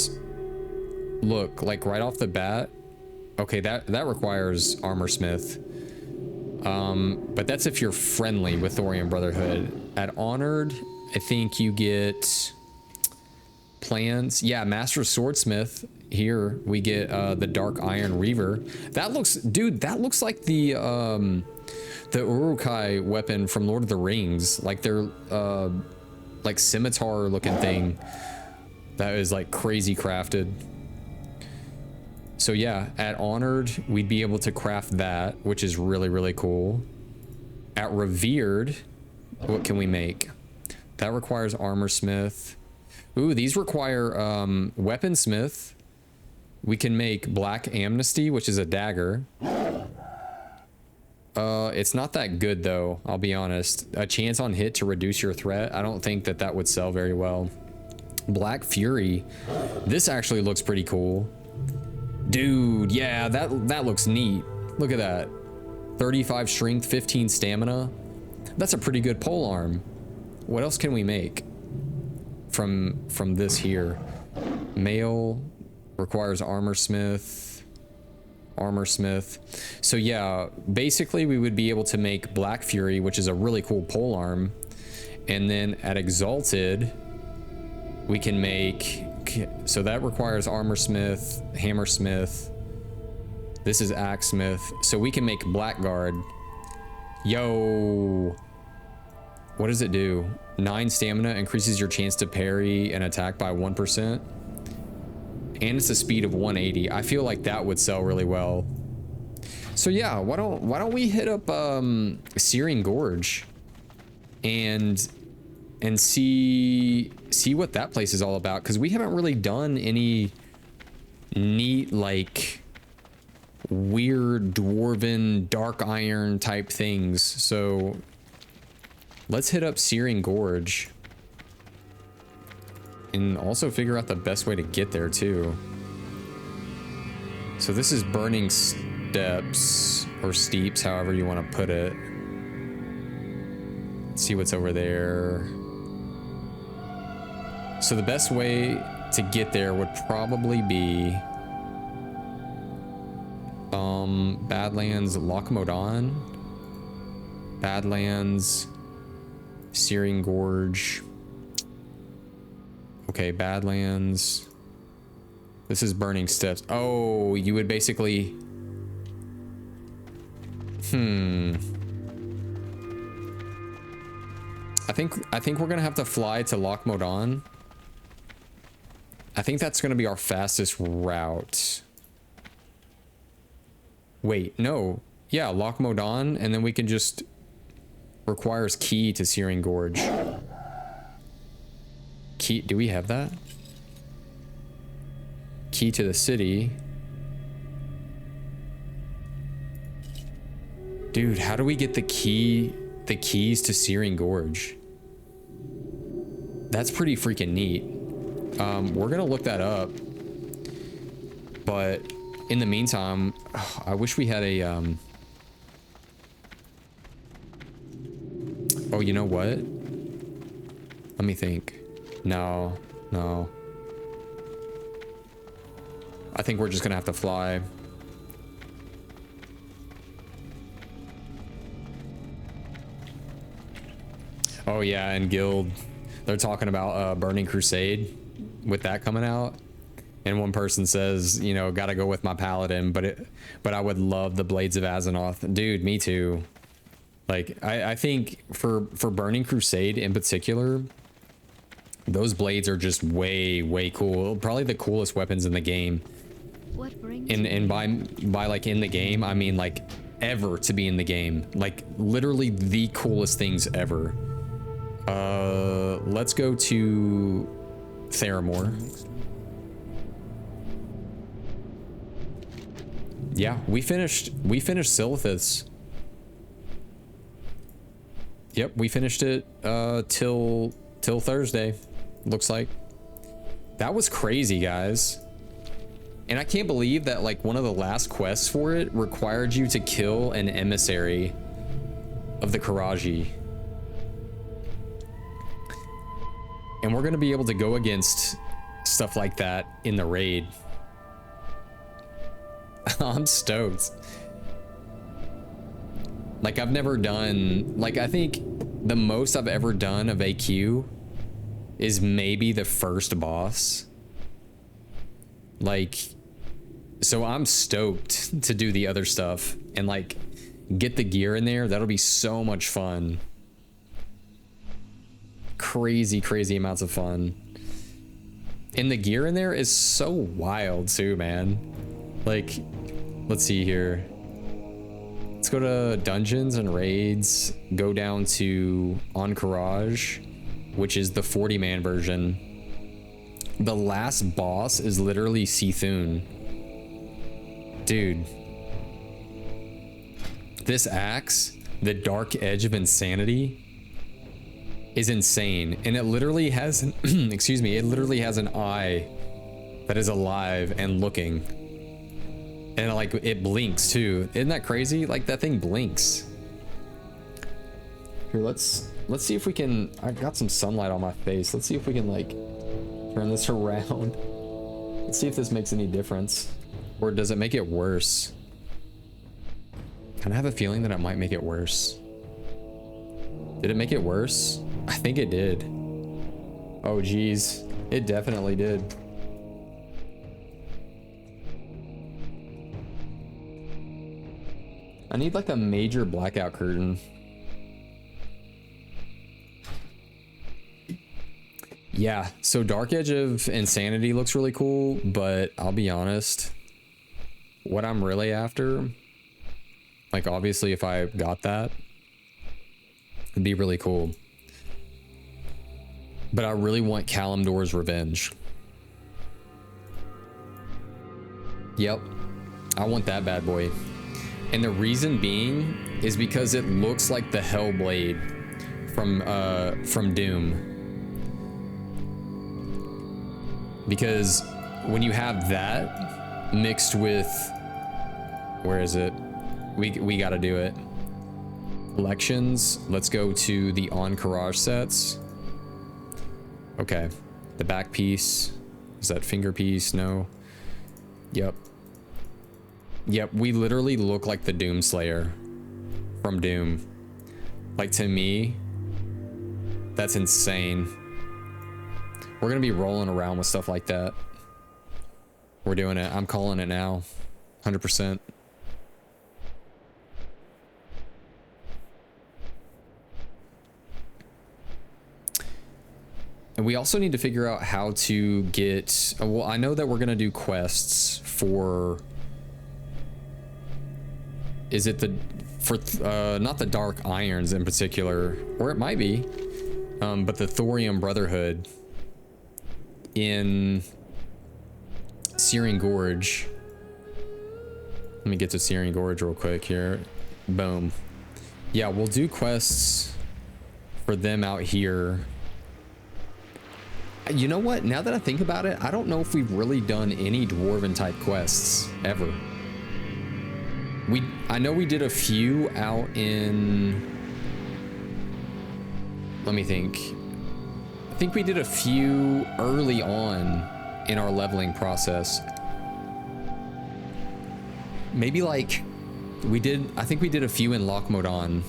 look, like right off the bat, okay, that requires Armorsmith. But that's if you're friendly with Thorium Brotherhood. At Honored, I think you get plans. Yeah, Master Swordsmith. here we get the Dark Iron Reaver. That looks, dude, that looks like the Uruk-hai weapon from Lord of the Rings. Like their like scimitar looking thing that is like crazy crafted. So yeah, at Honored, we'd be able to craft that, which is really, really cool. At Revered, what can we make? That requires Armorsmith. Ooh, these require Weaponsmith. We can make Black Amnesty, which is a dagger. It's not that good though, I'll be honest. A chance on hit to reduce your threat. I don't think that that would sell very well. Black Fury. This actually looks pretty cool. Dude, yeah, that looks neat. Look at that. 35 strength, 15 stamina. That's a pretty good pole arm. What else can we make from this here? Mail requires Armorsmith. So yeah, basically we would be able to make Black Fury, which is a really cool pole arm. And then at Exalted, we can make, so that requires Armorsmith, Hammersmith. This is Axesmith. So we can make Blackguard. Yo. What does it do? 9 stamina, increases your chance to parry an attack by 1%. And it's a speed of 180. I feel like that would sell really well. So yeah, why don't we hit up Searing Gorge and see what that place is all about, because we haven't really done any neat like weird dwarven dark iron type things. So let's hit up Searing Gorge and also figure out the best way to get there too. So this is Burning Steps, or Steeps, however you want to put it. Let's see what's over there. So the best way to get there would probably be Badlands, Loch Modan, Badlands, Searing Gorge. Okay, Badlands. This is Burning Steps. Oh, you would basically... I think we're gonna have to fly to Loch Modan. I think that's gonna be our fastest route. Wait, no. Yeah, Loch Modan, and then we can just... Requires key to Searing Gorge. Key, do we have that? Key to the city. Dude, how do we get the keys to Searing Gorge? That's pretty freaking neat. We're gonna look that up. But in the meantime, I wish we had a oh, you know what? Let me think. No. I think we're just gonna have to fly. Oh yeah, and Guild, they're talking about Burning Crusade with that coming out. And one person says, you know, gotta go with my Paladin, but I would love the Blades of Azeroth. Dude, me too. Like, I think for Burning Crusade in particular, those blades are just way cool. Probably the coolest weapons in the game.
What brings
And by like in the game, I mean like ever to be in the game. Like literally the coolest things ever. Let's go to Theramore. Yeah, we finished Silithus. Yep, we finished it till Thursday, looks like. That was crazy, guys. And I can't believe that like one of the last quests for it required you to kill an emissary of the Karaji. And we're gonna be able to go against stuff like that in the raid. I'm stoked. Like I've never done, like I think the most I've ever done of AQ is maybe the first boss. Like, so I'm stoked to do the other stuff and like get the gear in there. That'll be so much fun. Crazy, crazy amounts of fun. And the gear in there is so wild too, man. Like, let's see here. Let's go to dungeons and raids. Go down to Encourage, which is the 40-man version. The last boss is literally Cthulhu. Dude. This axe, the Dark Edge of Insanity, is insane. And it literally has an excuse me, it literally has an eye that is alive and looking. And like it blinks too. Isn't that crazy? Like that thing blinks. Here, let's see if we can. I got some sunlight on my face. Let's see if we can like turn this around. Let's see if this makes any difference. Or does it make it worse? Kind of have a feeling that it might make it worse. Did it make it worse? I think it did. Oh geez, it definitely did. I need like a major blackout curtain. Yeah, so Dark Edge of Insanity looks really cool, but I'll be honest, what I'm really after, like obviously if I got that, it'd be really cool. But I really want Kalimdor's Revenge. Yep, I want that bad boy. And the reason being is because it looks like the Hellblade from Doom. Because when you have that mixed with, where is it? We gotta do it. Collections, let's go to the Encourage sets. Okay, the back piece, is that finger piece? No. Yep. Yep, we literally look like the Doomslayer from Doom. Like, to me, that's insane. We're gonna be rolling around with stuff like that. We're doing it. I'm calling it now. 100%. And we also need to figure out how to get, well, I know that we're gonna do quests for, is it not the Dark Irons in particular, or it might be, but the Thorium Brotherhood in Searing Gorge. Let me get to Searing Gorge real quick here. Boom. Yeah, we'll do quests for them out here. You know what? Now that I think about it, I don't know if we've really done any Dwarven type quests ever. I know we did a few out in, let me think. I think we did a few early on in our leveling process. Maybe like I think we did a few in Lochmodon.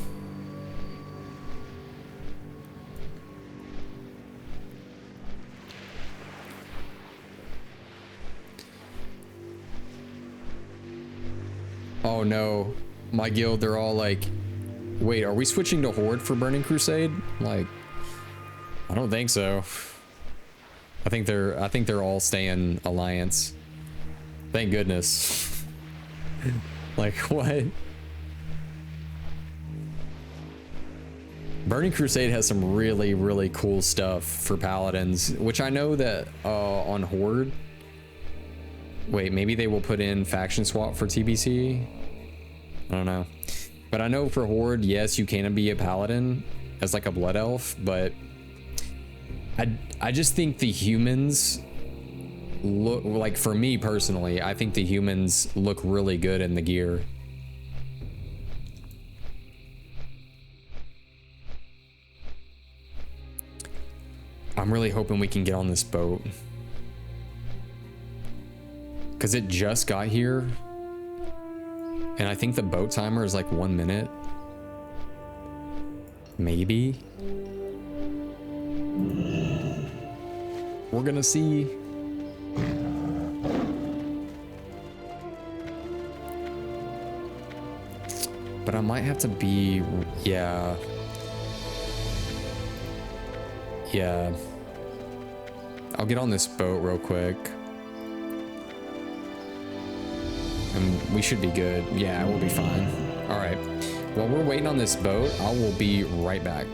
Oh no, my guild, they're all like, wait, are we switching to Horde for Burning Crusade? Like, I don't think so. I think they're all staying Alliance. Thank goodness. Like, what? Burning Crusade has some really, really cool stuff for Paladins, which I know that on Horde, wait, maybe they will put in faction swap for TBC? I don't know. But I know for Horde, yes, you can be a Paladin as like a Blood Elf, but I just think the humans look, like for me personally, I think the humans look really good in the gear. I'm really hoping we can get on this boat. Because it just got here. And I think the boat timer is like 1 minute. Maybe. We're gonna see. But I might have to be, yeah. Yeah. I'll get on this boat real quick. And we should be good. Yeah, we'll be fine. All right. While we're waiting on this boat, I will be right back.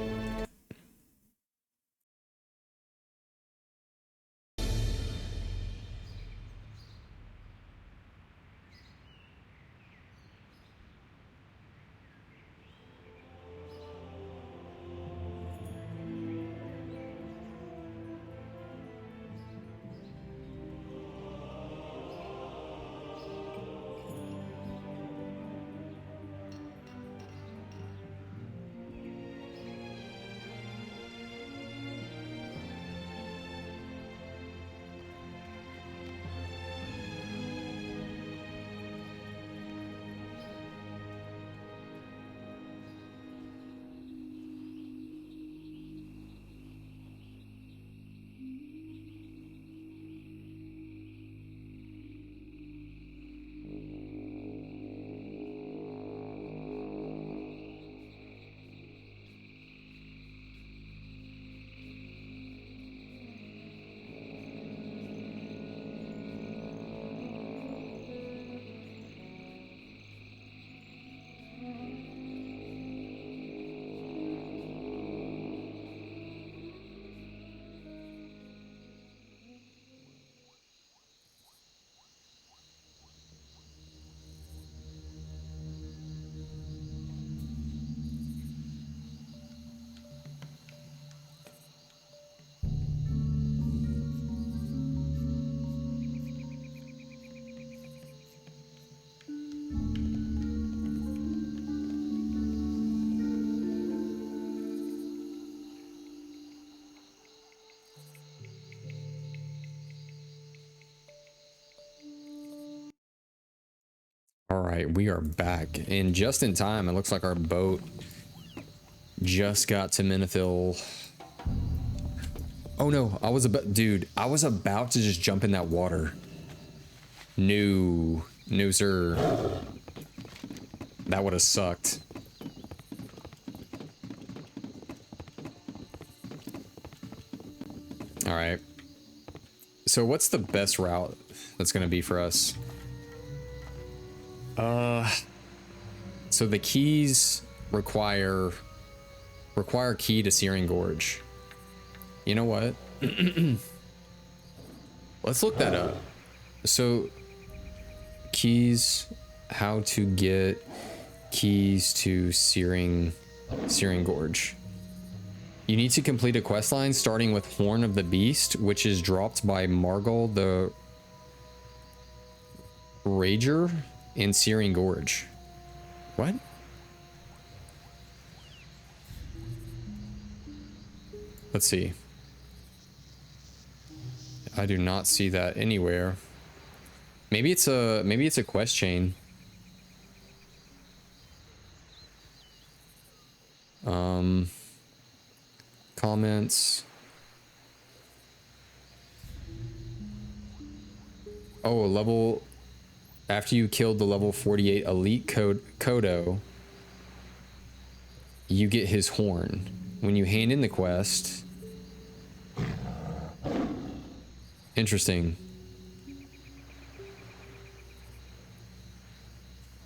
All right, we are back, and just in time. It looks like our boat just got to Menethil. Oh no, I was about to just jump in that water. No, sir. That would have sucked. All right. So what's the best route that's going to be for us? So the keys require key to Searing Gorge. You know what? Let's look that up. So keys, how to get keys to Searing Gorge. You need to complete a quest line starting with Horn of the Beast, which is dropped by Margol the Rager in Searing Gorge. What? Let's see. I do not see that anywhere. Maybe it's a quest chain. Comments. Oh, level. After you killed the level 48 elite Kodo, you get his horn. When you hand in the quest. Interesting.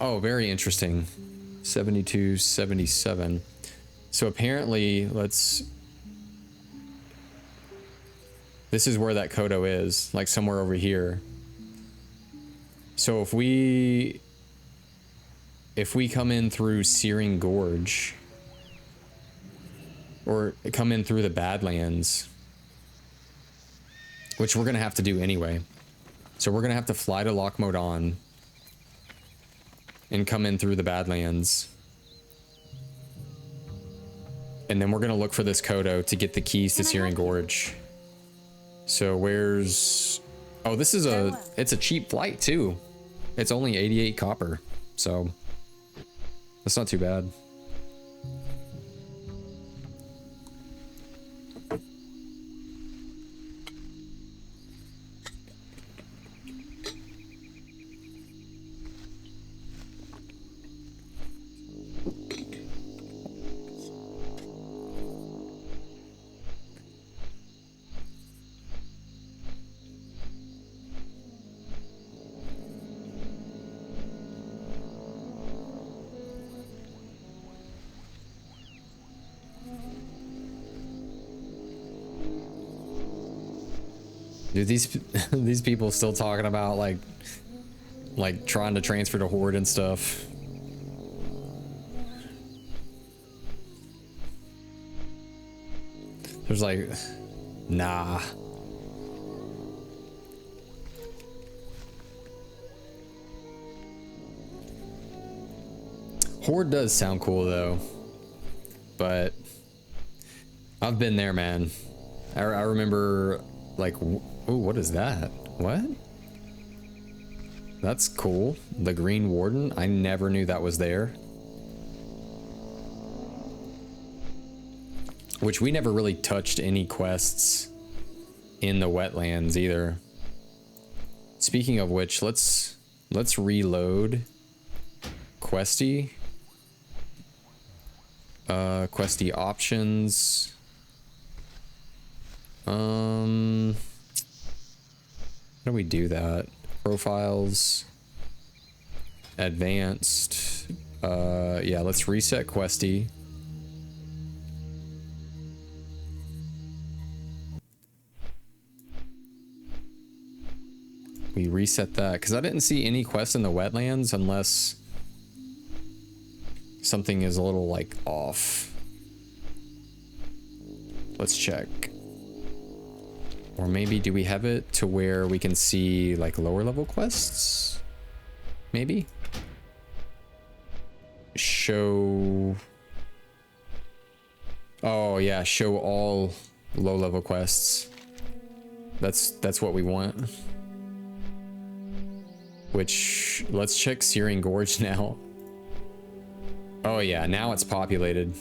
Oh, very interesting. 72, 77. So apparently, this is where that Kodo is, like somewhere over here. So if we come in through Searing Gorge, or come in through the Badlands, which we're gonna have to do anyway. So we're gonna have to fly to Loch Modan and come in through the Badlands. And then we're gonna look for this Kodo to get the keys to Searing Gorge. So where's... Oh, this is it's a cheap flight too. It's only 88 copper, so that's not too bad. Dude, these these people still talking about like trying to transfer to Horde and stuff. There's like, nah. Horde does sound cool though, but I've been there, man. I remember like, ooh, what is that? What? That's cool. The Green Warden. I never knew that was there. Which we never really touched any quests in the wetlands either. Speaking of which, let's reload Questy. Questy options. How do we do that? Profiles. Advanced. Yeah, let's reset Questy. We reset that because I didn't see any quests in the wetlands unless something is a little like off. Let's check. Or maybe do we have it to where we can see like lower level quests? Maybe. Show. Oh yeah, show all low level quests. That's what we want. Which, let's check Searing Gorge now. Oh yeah, now it's populated.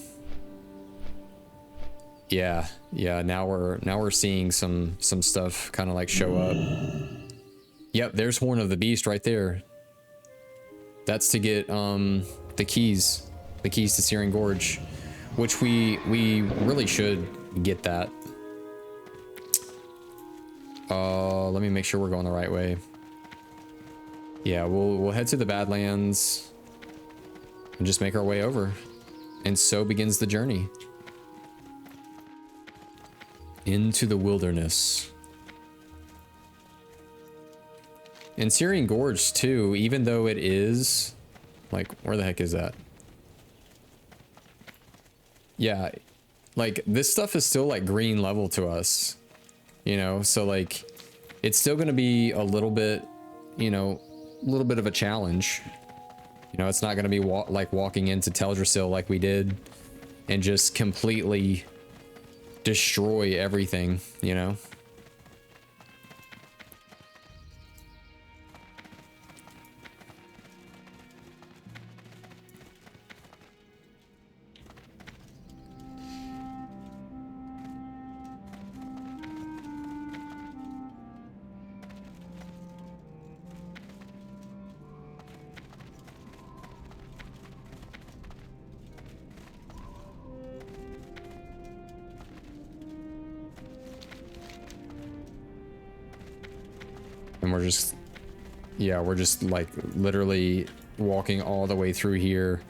Yeah, now we're seeing some stuff kind of like show up. Yep, there's Horn of the Beast right there. That's to get the keys to Searing Gorge, which we really should get that. Let me make sure we're going the right way. Yeah, we'll head to the Badlands and just make our way over. And so begins the journey. Into the wilderness. And Searing Gorge too, even though it is like, where the heck is that? Yeah, like this stuff is still like green level to us, you know, so like it's still gonna be a little bit, you know, a little bit of a challenge. You know, it's not gonna be like walking into Teldrassil like we did and just completely destroy everything, you know. And we're just, yeah, we're just like literally walking all the way through here,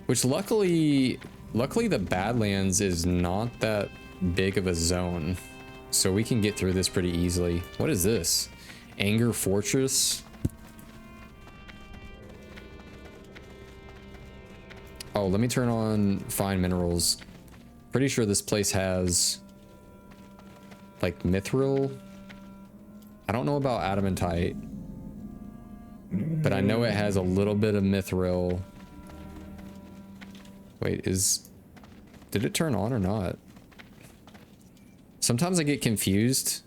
which luckily the Badlands is not that big of a zone, so we can get through this pretty easily. What is this? Anger Fortress? Oh, let me turn on Fine Minerals. Pretty sure this place has like mithril. I don't know about adamantite, but I know it has a little bit of mithril. Wait, did it turn on or not? Sometimes I get confused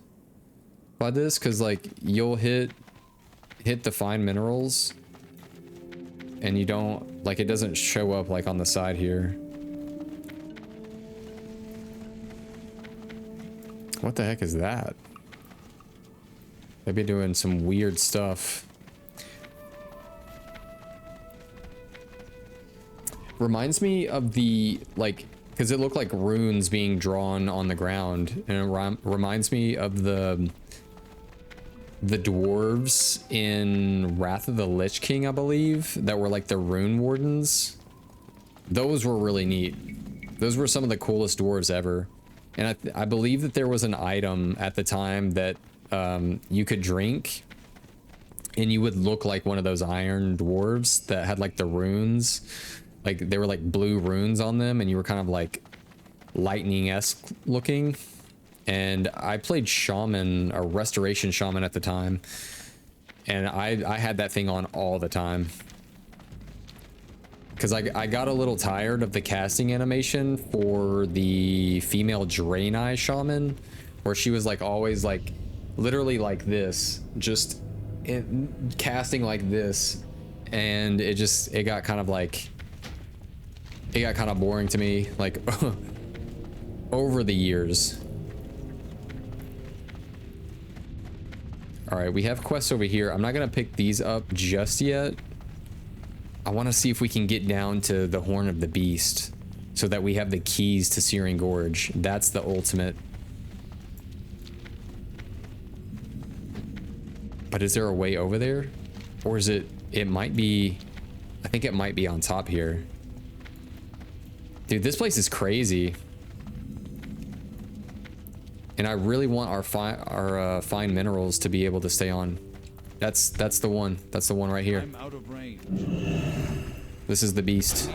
by this because like you'll hit the fine minerals and you don't, like, it doesn't show up like on the side here. What the heck is that? They've been doing some weird stuff. Reminds me of the, like, because it looked like runes being drawn on the ground, and it reminds me of the dwarves in Wrath of the Lich King, I believe, that were like the rune wardens. Those were really neat. Those were some of the coolest dwarves ever. And I believe that there was an item at the time that you could drink and you would look like one of those iron dwarves that had like the runes, like they were like blue runes on them, and you were kind of like lightning-esque looking. And I played shaman, or restoration shaman at the time, and I had that thing on all the time because I got a little tired of the casting animation for the female Draenei shaman, where she was like always like literally like this, just casting like this, and it got kind of like, it got kind of boring to me, like over the years. All right, we have quests over here. I'm not gonna pick these up just yet. I want to see if we can get down to the Horn of the Beast so that we have the keys to Searing Gorge. That's the ultimate. But is there a way over there? Or is it might be, I think it might be on top here. Dude, this place is crazy. And I really want our fine minerals to be able to stay on. That's the one. That's the one right here.
I'm out of range.
This is the beast.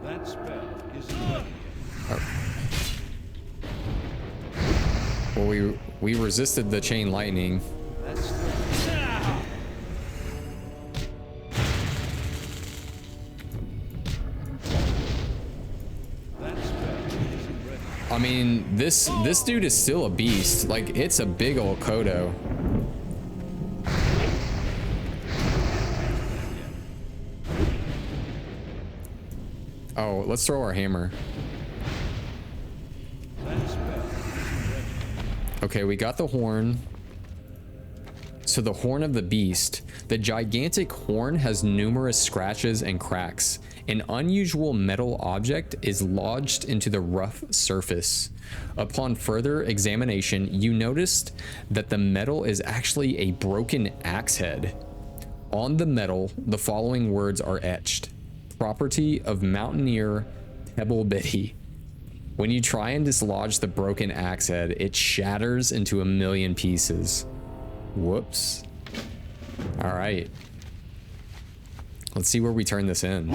That spell isn't ready yet.
Well, we resisted the chain lightning.
That's still
I mean, this dude is still a beast. Like, it's a big old Kodo. Oh, let's throw our hammer. Okay, we got the horn. So the Horn of the Beast. The gigantic horn has numerous scratches and cracks. An unusual metal object is lodged into the rough surface. Upon further examination, you noticed that the metal is actually a broken axe head. On the metal, the following words are etched. Property of Mountaineer Pebble Bitty. When you try and dislodge the broken axe head, it shatters into a million pieces. Whoops. All right. Let's see where we turn this in.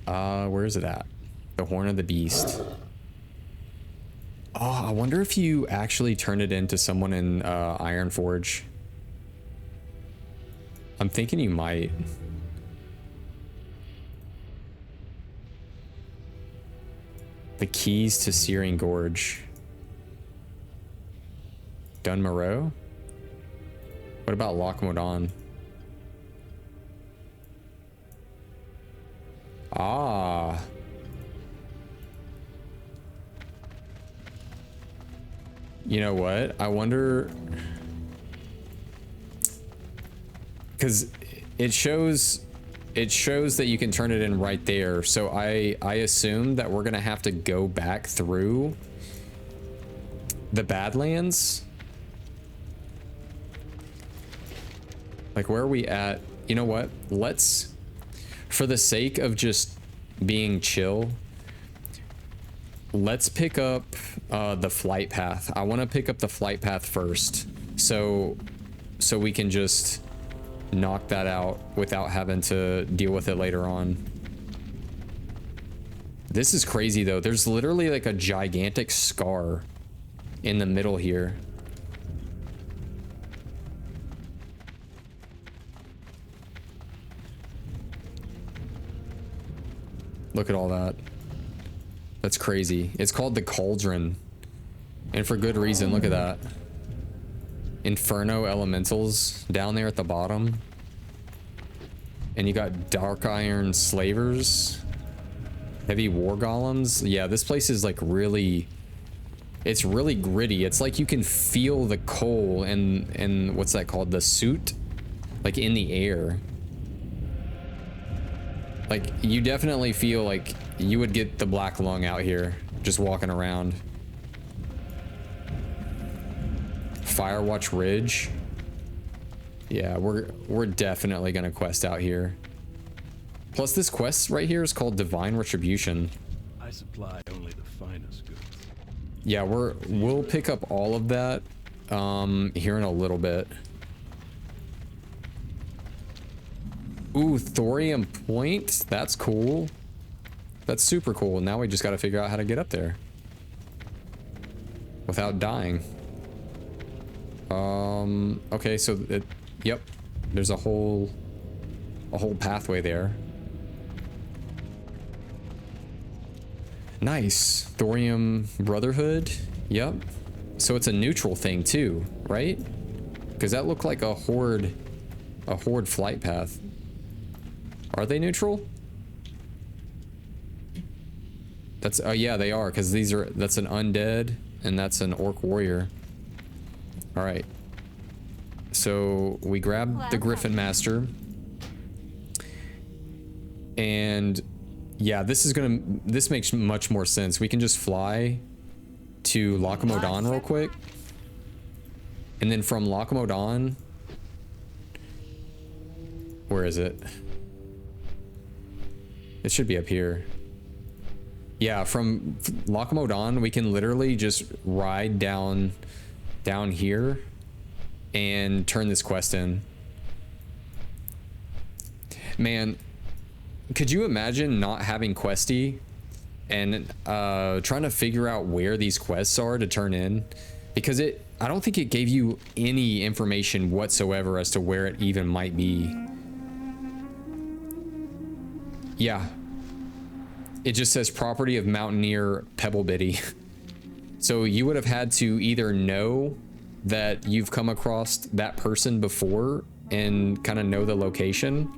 Where is it at? The Horn of the Beast. Oh, I wonder if you actually turn it into someone in Ironforge. I'm thinking you might. The keys to Searing Gorge. Dunmoreau? What about Lochmodon? Ah. You know what? I wonder, because it shows that you can turn it in right there. So I assume that we're gonna have to go back through the Badlands. Like, where are we at? You know what? Let's, for the sake of just being chill, let's pick up the flight path. I want to pick up the flight path first, so we can just knock that out without having to deal with it later on. This is crazy though. There's literally like a gigantic scar in the middle here. Look at all that. That's crazy. It's called the Cauldron. And for good reason. Look at that. Inferno elementals down there at the bottom. And you got dark iron slavers. Heavy war golems. Yeah, this place is like really... It's really gritty. It's like you can feel the coal and what's that called? The soot? Like in the air. Like, you definitely feel like you would get the black lung out here, just walking around. Firewatch Ridge. Yeah, we're definitely gonna quest out here. Plus this quest right here is called Divine Retribution.
I supply only the finest goods.
Yeah, we'll pick up all of that here in a little bit. Ooh, Thorium Point. That's cool. That's super cool. Now we just got to figure out how to get up there without dying. Okay, so yep, there's a whole pathway there. Nice. Thorium Brotherhood. Yep. So it's a neutral thing too, right? Because that looked like a horde flight path. Are they neutral? That's yeah, they are, because that's an undead and that's an orc warrior. All right. So we grab the Griffin Master. And yeah, this makes much more sense. We can just fly to Locomodan real quick. And then from Locomodan, where is it? It should be up here. Yeah, from Locomodan, we can literally just ride down here and turn this quest in. Man, could you imagine not having Questy and trying to figure out where these quests are to turn in? Because I don't think it gave you any information whatsoever as to where it even might be. Yeah. It just says property of Mountaineer Pebblebitty. So you would have had to either know that you've come across that person before and kind of know the location,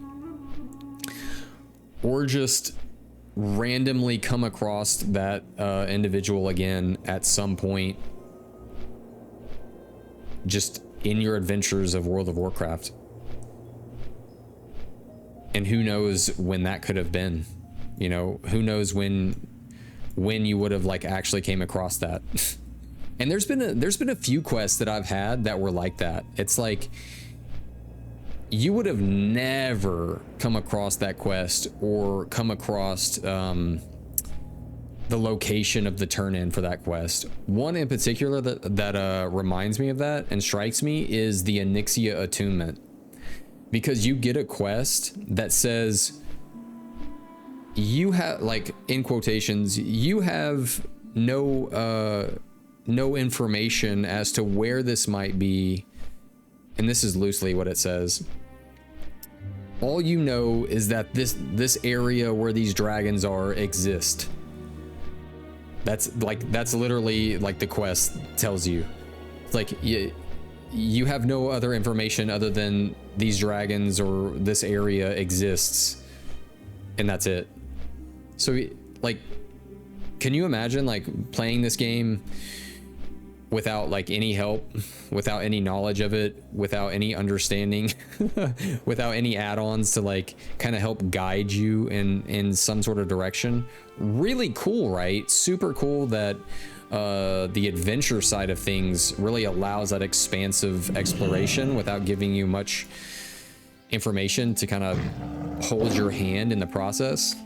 or just randomly come across that individual again at some point just in your adventures of World of Warcraft. And who knows when that could have been. You know, who knows when you would have like actually came across that. And there's been a few quests that I've had that were like that. It's like you would have never come across that quest or come across the location of the turn-in for that quest. One in particular that reminds me of that and strikes me is the Onyxia Attunement. Because you get a quest that says you have, like, in quotations, you have no information as to where this might be, and this is loosely what it says. All you know is that this area where these dragons are exist. That's literally like the quest tells you. It's like you have no other information other than these dragons or this area exists, and that's it. So like, can you imagine like playing this game without like any help, without any knowledge of it, without any understanding, without any add-ons to like kind of help guide you in some sort of direction? Really cool, right? Super cool that the adventure side of things really allows that expansive exploration without giving you much information to kind of hold your hand in the process.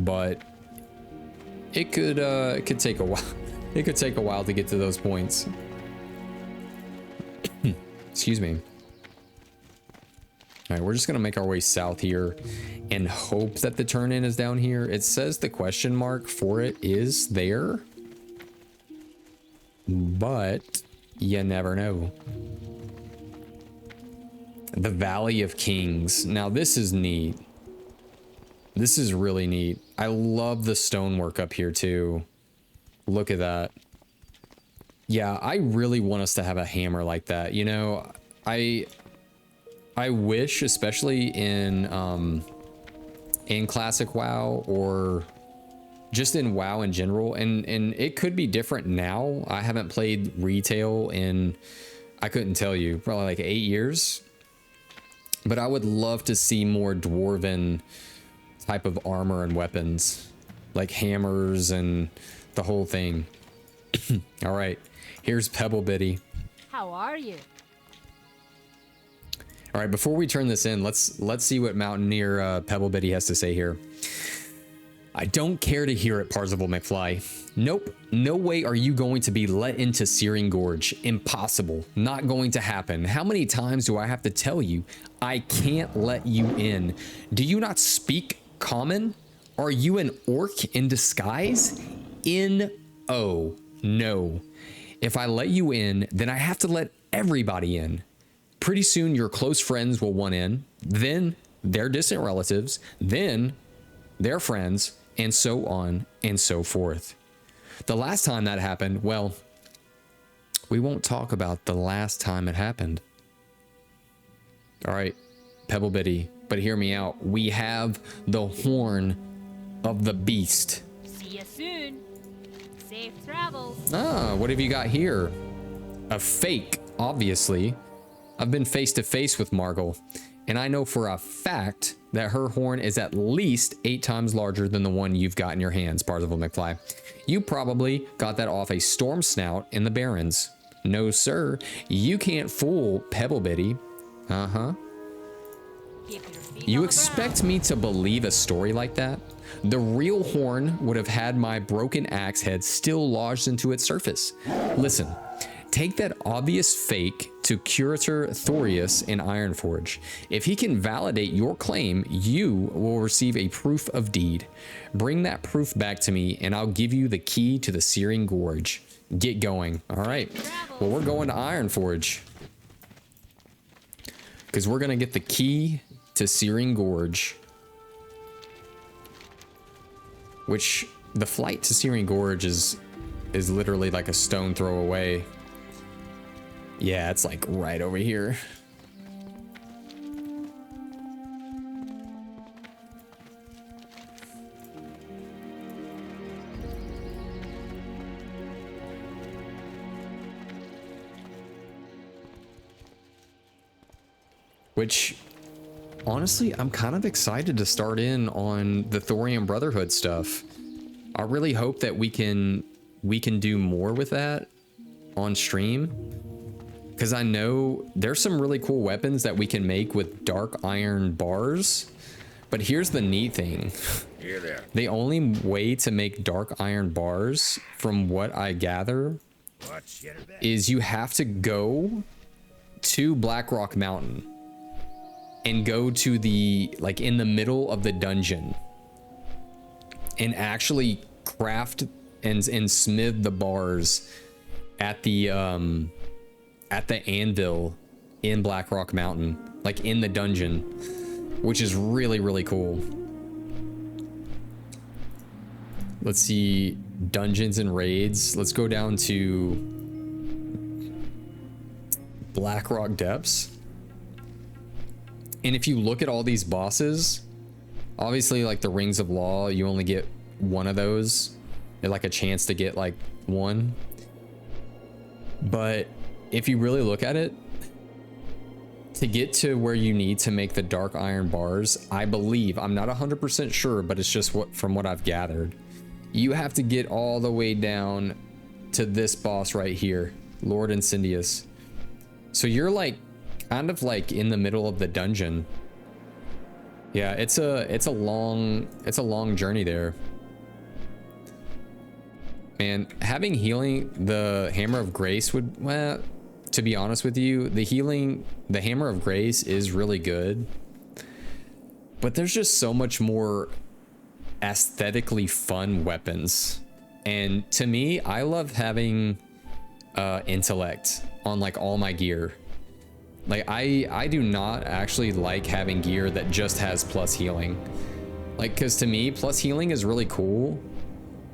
But it could take a while. It could take a while to get to those points. Excuse me. All right, we're just gonna make our way south here and hope that the turn-in is down here. It says the question mark for it is there, but you never know. The Valley of Kings. Now this is neat. This is really neat. I love the stonework up here too. Look at that. Yeah, I really want us to have a hammer like that. You know, I wish, especially in Classic WoW or just in WoW in general, and it could be different now. I haven't played retail in, I couldn't tell you, probably like 8 years. But I would love to see more dwarven type of armor and weapons, like hammers and the whole thing. All right, here's Pebblebitty.
How are you?
All right, before we turn this in, let's see what Mountaineer Pebble Bitty has to say here. I don't care to hear it, Parzival McFly. Nope, no way are you going to be let into Searing Gorge. Impossible, not going to happen. How many times do I have to tell you I can't let you in? Do you not speak common? Are you an orc in disguise? Oh, no. If I let you in, then I have to let everybody in. Pretty soon your close friends will want in, then their distant relatives, then their friends, and so on and so forth. The last time that happened, well, we won't talk about the last time it happened. All right, Pebble Bitty, but hear me out. We have the horn of the beast.
See you soon. Safe travels.
Ah, what have you got here? A fake, obviously. I've been face to face with Margle, and I know for a fact that her horn is at least 8 times larger than the one you've got in your hands, Parzival McFly. You probably got that off a storm snout in the Barrens. No, sir, you can't fool Pebble Bitty. Uh-huh. You expect me to believe a story like that? The real horn would have had my broken axe head still lodged into its surface. Listen, take that obvious fake to Curator Thorius in Ironforge. If he can validate your claim, you will receive a proof of deed. Bring that proof back to me and I'll give you the key to the Searing Gorge. Get going. All right. Well, we're going to Ironforge, because we're going to get the key to Searing Gorge. Which, the flight to Searing Gorge is literally like a stone throw away. Yeah, it's like right over here. Which, honestly, I'm kind of excited to start in on the Thorium Brotherhood stuff. I really hope that we can do more with that on stream, because I know there's some really cool weapons that we can make with dark iron bars. But here's the neat thing.
Here there.
The only way to make dark iron bars, from what I gather, is you have to go to Blackrock Mountain and go to the, like, in the middle of the dungeon and actually craft and smith the bars at the anvil in Blackrock Mountain, like in the dungeon, which is really, really cool. Let's see, dungeons and raids. Let's go down to Blackrock Depths. And if you look at all these bosses, obviously, like the Rings of Law, you only get one of those. They're like a chance to get like one. But if you really look at it, to get to where you need to make the dark iron bars, I believe, I'm not 100% sure, but it's just from what I've gathered, you have to get all the way down to this boss right here, Lord Incendius. So you're like kind of like in the middle of the dungeon. Yeah, it's a long journey there. Man, having healing, the Hammer of Grace would, well, to be honest with you, the Hammer of Grace is really good, but there's just so much more aesthetically fun weapons. And to me, I love having intellect on like all my gear. Like I do not actually like having gear that just has plus healing. Like, because to me, plus healing is really cool,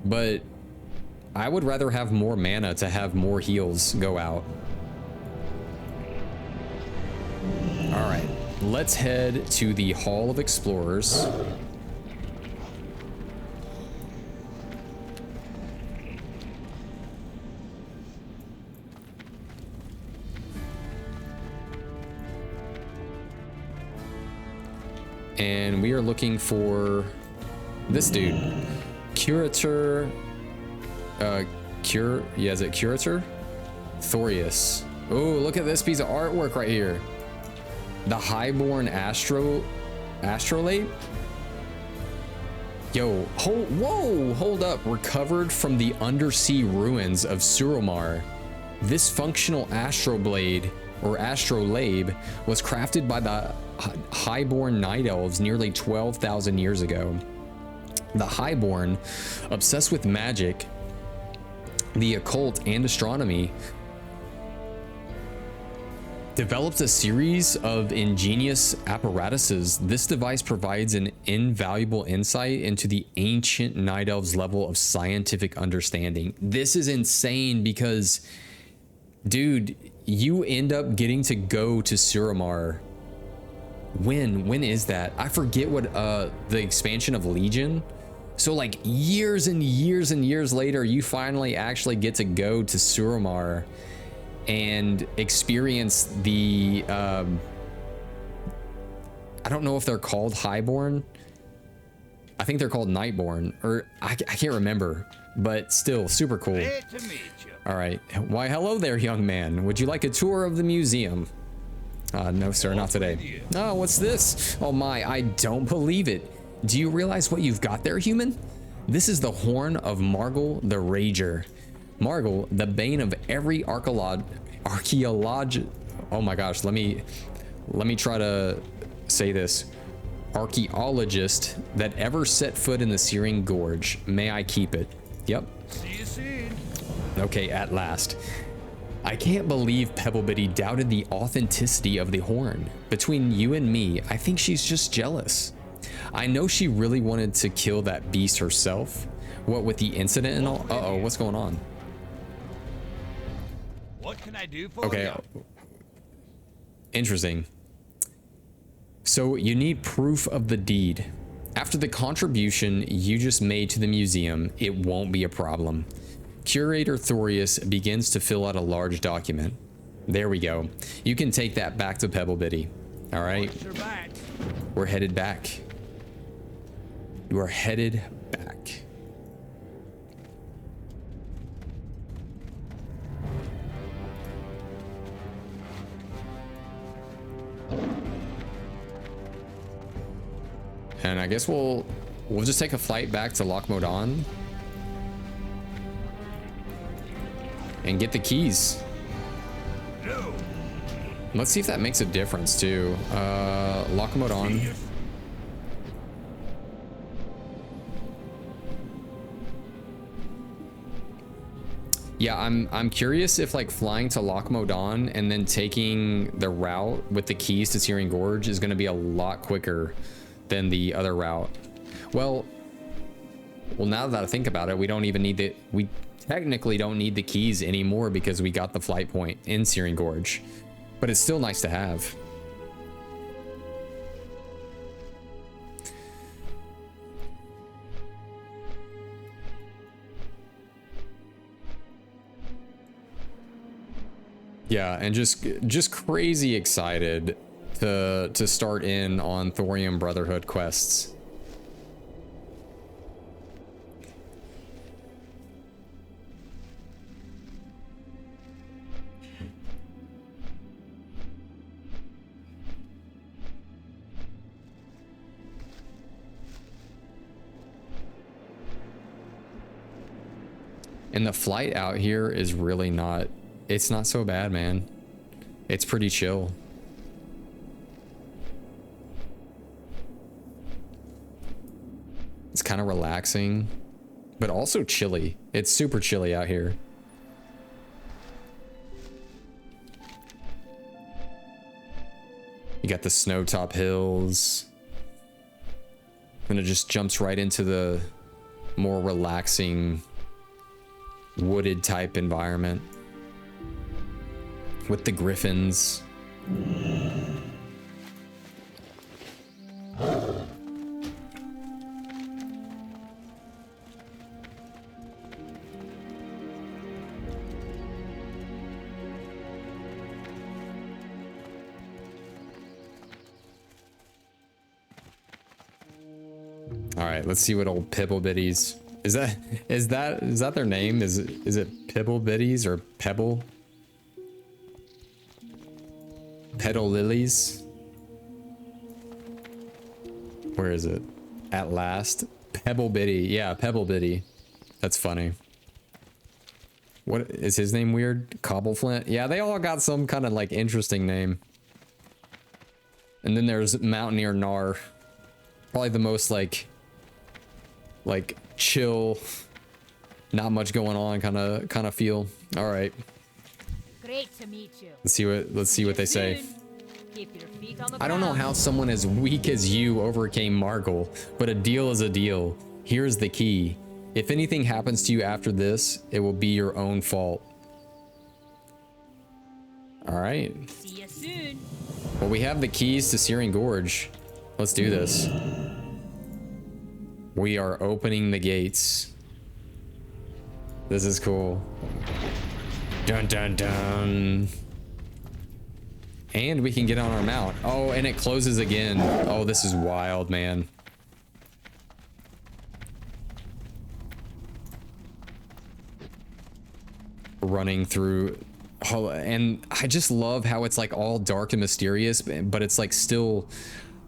but I would rather have more mana to have more heals go out. All right, let's head to the Hall of Explorers. And we are looking for this dude, Curator, is it Curator? Thorius. Oh, look at this piece of artwork right here. The highborn astrolabe? Yo, hold up. Recovered from the undersea ruins of Suromar. This functional astroblade or astrolabe was crafted by the highborn night elves nearly 12,000 years ago. The highborn, obsessed with magic, the occult, and astronomy, developed a series of ingenious apparatuses. This device provides an invaluable insight into the ancient night elves' level of scientific understanding. This is insane because, dude, you end up getting to go to Suromar. When is that? I forget what the expansion of Legion. So like years and years and years later, you finally actually get to go to Suromar and experience the I don't know if they're called Highborn. I think they're called Nightborn, or I can't remember, but still super cool.
Glad to meet you.
All right. Why, hello there, young man. Would you like a tour of the museum? No, sir, not today. Oh, what's this? Oh my, I don't believe it. Do you realize what you've got there, human? This is the horn of Margul the Rager. Margul, the bane of every oh my gosh, let me try to say this. Archaeologist that ever set foot in the Searing Gorge. May I keep it? Yep.
See you soon.
Okay, at last. I can't believe Pebblebitty doubted the authenticity of the horn. Between you and me, I think she's just jealous. I know she really wanted to kill that beast herself. What with the incident and all? Uh-oh, what's going on?
What can I do for
Okay.
you?
Interesting. So you need proof of the deed. After the contribution you just made to the museum, it won't be a problem. Curator Thorius begins to fill out a large document. There we go. You can take that back to Pebblebitty. All right.
Watch your back.
We're headed back. You are headed back. And I guess we'll just take a flight back to Loch Modan and get the keys.
No.
Let's see if that makes a difference too. Loch Modan. Yeah, I'm curious if like flying to Loch Modan and then taking the route with the keys to Searing Gorge is going to be a lot quicker than the other route. Well, now that I think about it, we don't even need we technically don't need the keys anymore because we got the flight point in Searing Gorge, but it's still nice to have. Yeah, and just crazy excited to start in on Thorium Brotherhood quests. And the flight out here is really not, it's not so bad, man. It's pretty chill. It's kind of relaxing, but also chilly. It's super chilly out here. You got the snow-top hills. And it just jumps right into the more relaxing wooded type environment with the griffins. All right, let's see what old Pibblebitties. Is that their name? Is it Pibblebitties or Pebble? Petal Lilies? Where is it? At last. Pebble Bitty. Yeah, Pebble Bitty. That's funny. What is his name weird? Cobbleflint? Yeah, they all got some kind of like interesting name. And then there's Mountaineer Gnar. Probably the most like chill, not much going on kind of feel. All right.
Great to meet you.
Let's see what they say.
Soon. Keep your feet on the
I don't know
ground.
how someone as weak as you overcame Margle, but a deal is a deal. Here's the key. If anything happens to you after this, it will be your own fault. All right.
See you soon.
Well, we have the keys to Searing Gorge. Let's do this. We are opening the gates. This is cool. Dun dun dun. And we can get on our mount. Oh, and it closes again. Oh, this is wild, man. Running through. Oh, and I just love how it's like all dark and mysterious, but it's like still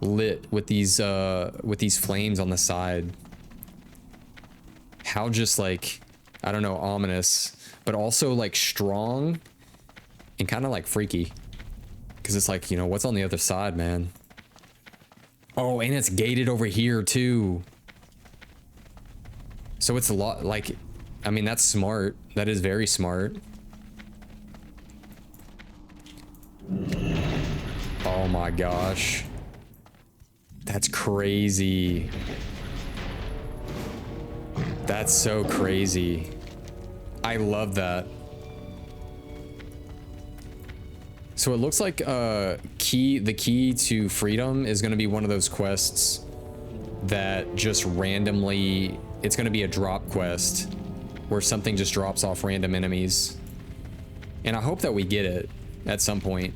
lit with these flames on the side. How just like, I don't know, ominous, but also like strong and kind of like freaky. Because it's like, you know, what's on the other side, man? Oh, and it's gated over here too. So it's a lot like, I mean, that's smart. That is very smart. Oh my gosh. That's crazy. That's so crazy. I love that. So it looks like the key to freedom is going to be one of those quests that just randomly, it's going to be a drop quest where something just drops off random enemies. And I hope that we get it at some point.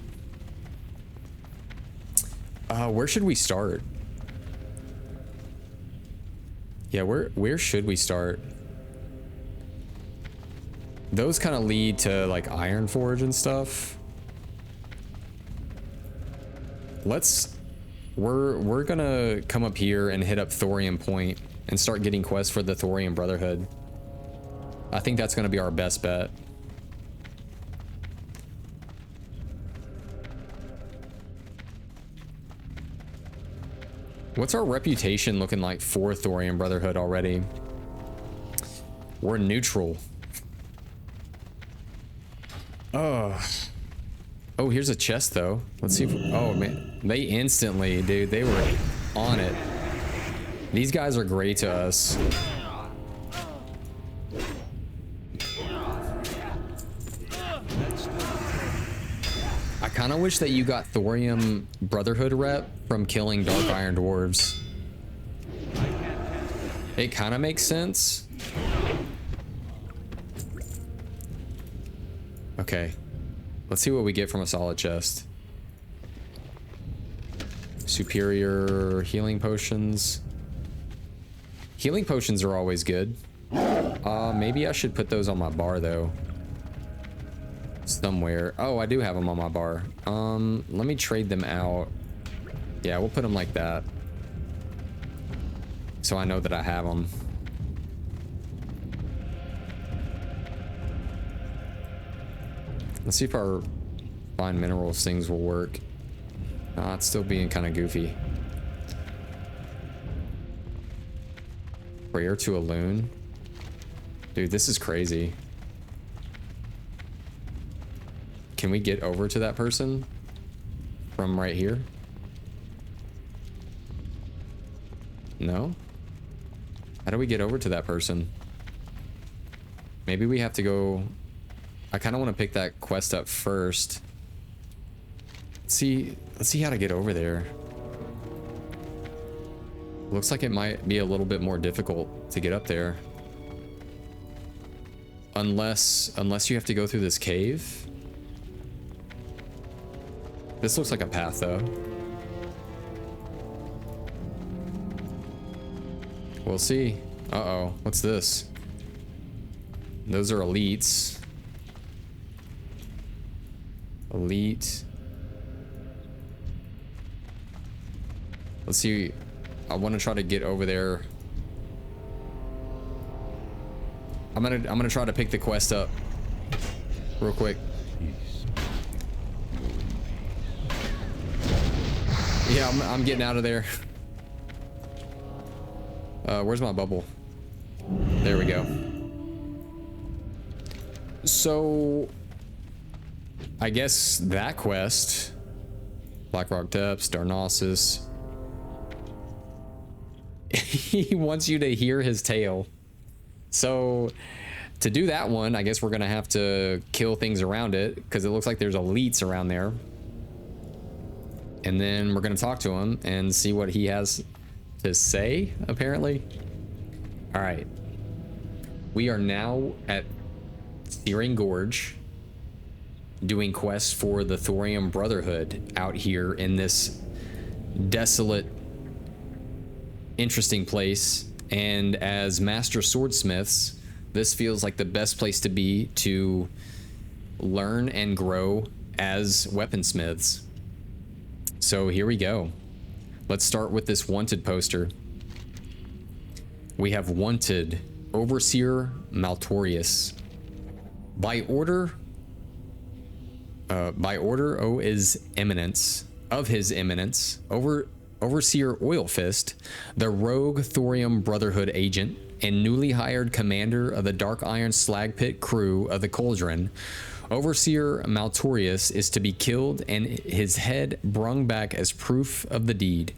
Where should we start? Yeah, where should we start? Those kind of lead to like Ironforge and stuff. We're gonna come up here and hit up Thorium Point and start getting quests for the Thorium Brotherhood. I think that's gonna be our best bet. What's our reputation looking like for Thorium Brotherhood already? We're neutral. Oh, here's a chest though. Let's see if, oh man, they instantly, dude, they were on it. These guys are great to us. I kind of wish that you got Thorium Brotherhood rep from killing Dark Iron Dwarves. It kind of makes sense. Okay. Let's see what we get from a solid chest. Superior healing potions. Healing potions are always good. Maybe I should put those on my bar though. Somewhere. Oh, I do have them on my bar. Let me trade them out. Yeah, we'll put them like that. So I know that I have them. Let's see if our find minerals things will work. It's still being kind of goofy. Prayer to a loon. Dude, this is crazy. Can we get over to that person from right here? No? How do we get over to that person? Maybe we have to go... I kind of want to pick that quest up first. Let's see how to get over there. Looks like it might be a little bit more difficult to get up there. Unless you have to go through this cave. This looks like a path though. We'll see. Uh-oh, what's this? Those are elites. Elite. Let's see. I want to try to get over there. I'm gonna try to pick the quest up real quick. Yeah, I'm getting out of there. Where's my bubble? There we go. So I guess that quest, Blackrock Depths, Darnassus. He wants you to hear his tale. So to do that one, I guess we're gonna have to kill things around it because it looks like there's elites around there. And then we're gonna talk to him and see what he has to say, apparently. All right. We are now at Searing Gorge doing quests for the Thorium Brotherhood out here in this desolate, interesting place. And as master swordsmiths, this feels like the best place to be to learn and grow as weaponsmiths. So here we go. Let's start with this wanted poster. We have wanted Overseer Maltorius. By order of his eminence, Overseer Oilfist, the rogue Thorium Brotherhood agent and newly hired commander of the Dark Iron Slag Pit crew of the Cauldron, Overseer Maltorius is to be killed and his head brung back as proof of the deed.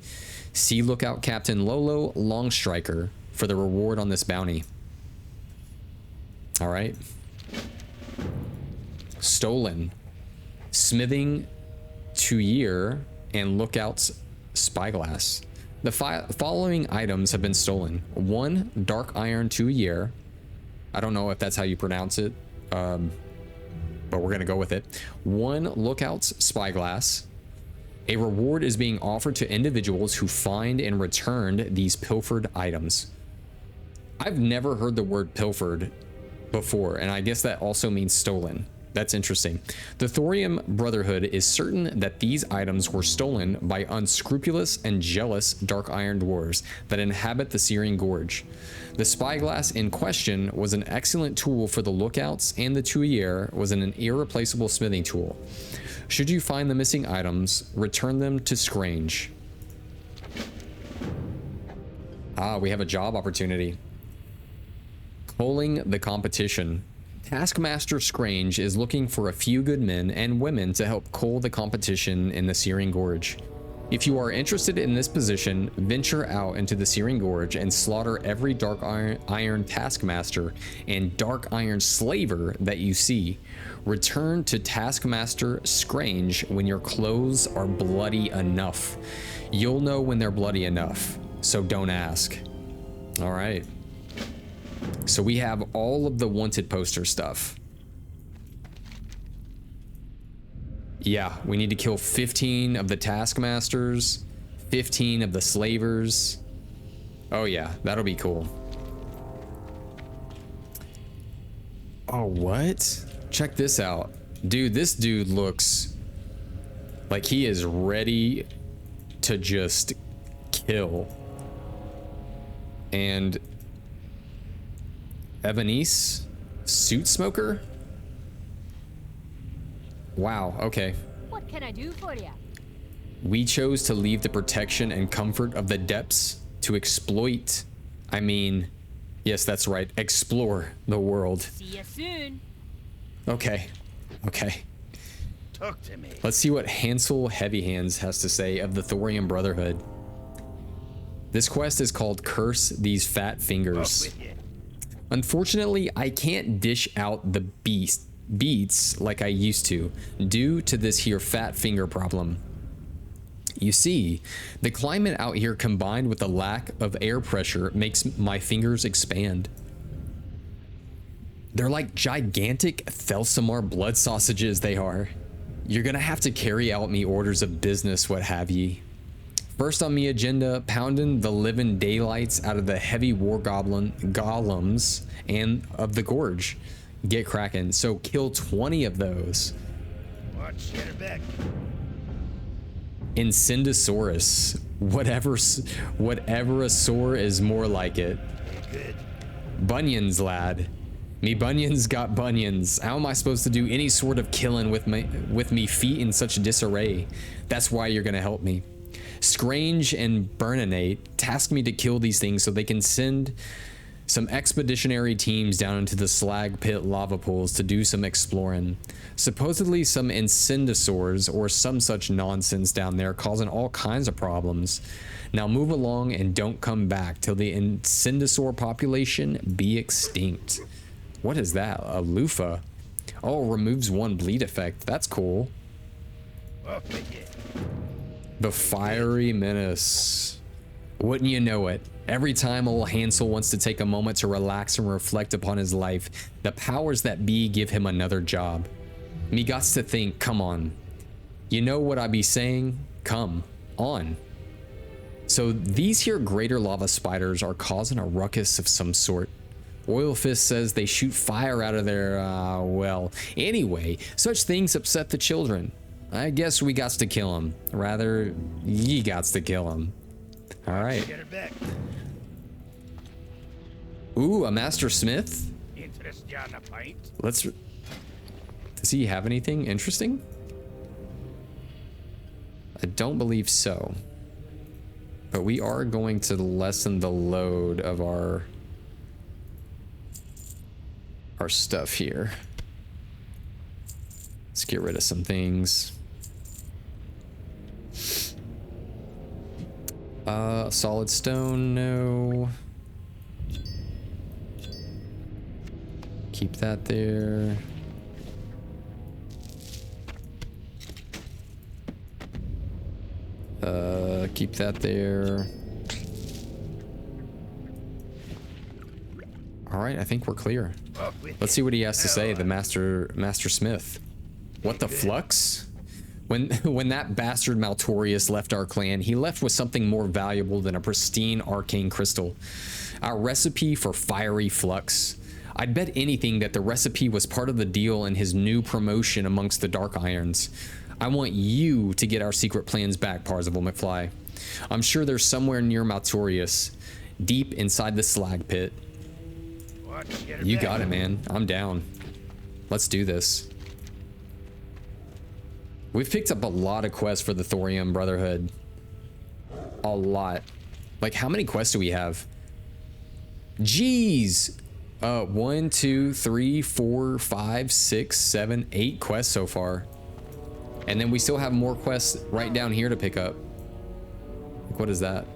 See Lookout Captain Lolo Longstriker for the reward on this bounty. All right. Stolen. Smithing Tuyear and Lookout's Spyglass. The following items have been stolen. 1 Dark Iron Tuyear. I don't know if that's how you pronounce it, but we're gonna go with it. 1 Lookout's Spyglass. A reward is being offered to individuals who find and returned these pilfered items. I've never heard the word pilfered before, and I guess that also means stolen. That's interesting. The Thorium Brotherhood is certain that these items were stolen by unscrupulous and jealous Dark Iron dwarves that inhabit the Searing Gorge. The spyglass in question was an excellent tool for the lookouts, and the Tuyear was an irreplaceable smithing tool. Should you find the missing items, return them to Scrange. Ah, we have a job opportunity. Culling the competition. Taskmaster Scrange is looking for a few good men and women to help cull the competition in the Searing Gorge. If you are interested in this position, venture out into the Searing Gorge and slaughter every Dark Iron Taskmaster and Dark Iron Slaver that you see. Return to Taskmaster Scrange when your clothes are bloody enough. You'll know when they're bloody enough, so don't ask. All right. So we have all of the wanted poster stuff. Yeah, we need to kill 15 of the Taskmasters, 15 of the Slavers. Oh yeah, that'll be cool. Oh, what? Check this out. Dude, this dude looks like he is ready to just kill. And Ebonice, Suit Smoker? Wow, okay.
What can I do for you?
We chose to leave the protection and comfort of the depths to exploit. I mean, yes, that's right. Explore the world.
See you soon.
Okay. Okay.
Talk to me.
Let's see what Hansel Heavyhands has to say of the Thorium Brotherhood. This quest is called Curse These Fat Fingers. Unfortunately, I can't dish out the beats like I used to due to this here fat finger problem. You see, the climate out here combined with the lack of air pressure makes my fingers expand. They're like gigantic Thelsamar blood sausages, they are. You're gonna have to carry out me orders of business, what have ye. First on me agenda, pounding the living daylights out of the heavy war golems and of the gorge. Get cracking. So kill 20 of those.
Watch, get her back.
Incendosaurus. Whatever a sore is more like it.
Good.
Bunions, lad. Me bunions got bunions. How am I supposed to do any sort of killing with me feet in such disarray? That's why you're gonna help me. Scrange and Burninate tasked me to kill these things so they can send some expeditionary teams down into the slag pit lava pools to do some exploring. Supposedly some incendosaurs or some such nonsense down there causing all kinds of problems. Now move along and don't come back till the incendosaur population be extinct. What is that? A loofah? Oh, removes 1 bleed effect. That's cool.
Up with it.
The Fiery Menace. Wouldn't you know it? Every time old Hansel wants to take a moment to relax and reflect upon his life, the powers that be give him another job. Me gots to think, come on. You know what I be saying? Come on. So these here greater lava spiders are causing a ruckus of some sort. Oil Fist says they shoot fire out of their, well, anyway, such things upset the children. I guess we gots to kill them. Rather, ye gots to kill them. All right.
Get her back.
Ooh, a Master Smith?
Interest on a pint?
Let's... Does he have anything interesting? I don't believe so. But we are going to lessen the load of our stuff here. Let's get rid of some things. Solid stone, no. Keep that there. Keep that there. All right, I think we're clear. Let's see what he has to say, the Master Smith. What the flux? When that bastard Maltorius left our clan, he left with something more valuable than a pristine arcane crystal. Our recipe for fiery flux. I'd bet anything that the recipe was part of the deal in his new promotion amongst the Dark Irons. I want you to get our secret plans back, Parzival McFly. I'm sure they're somewhere near Maltorius, deep inside the slag pit. You got it, man. I'm down. Let's do this. We've picked up a lot of quests for the Thorium Brotherhood. A lot. Like, how many quests do we have? Jeez! 1, 2, 3, 4, 5, 6, 7, 8 quests so far. And then we still have more quests right down here to pick up. Like, what is that?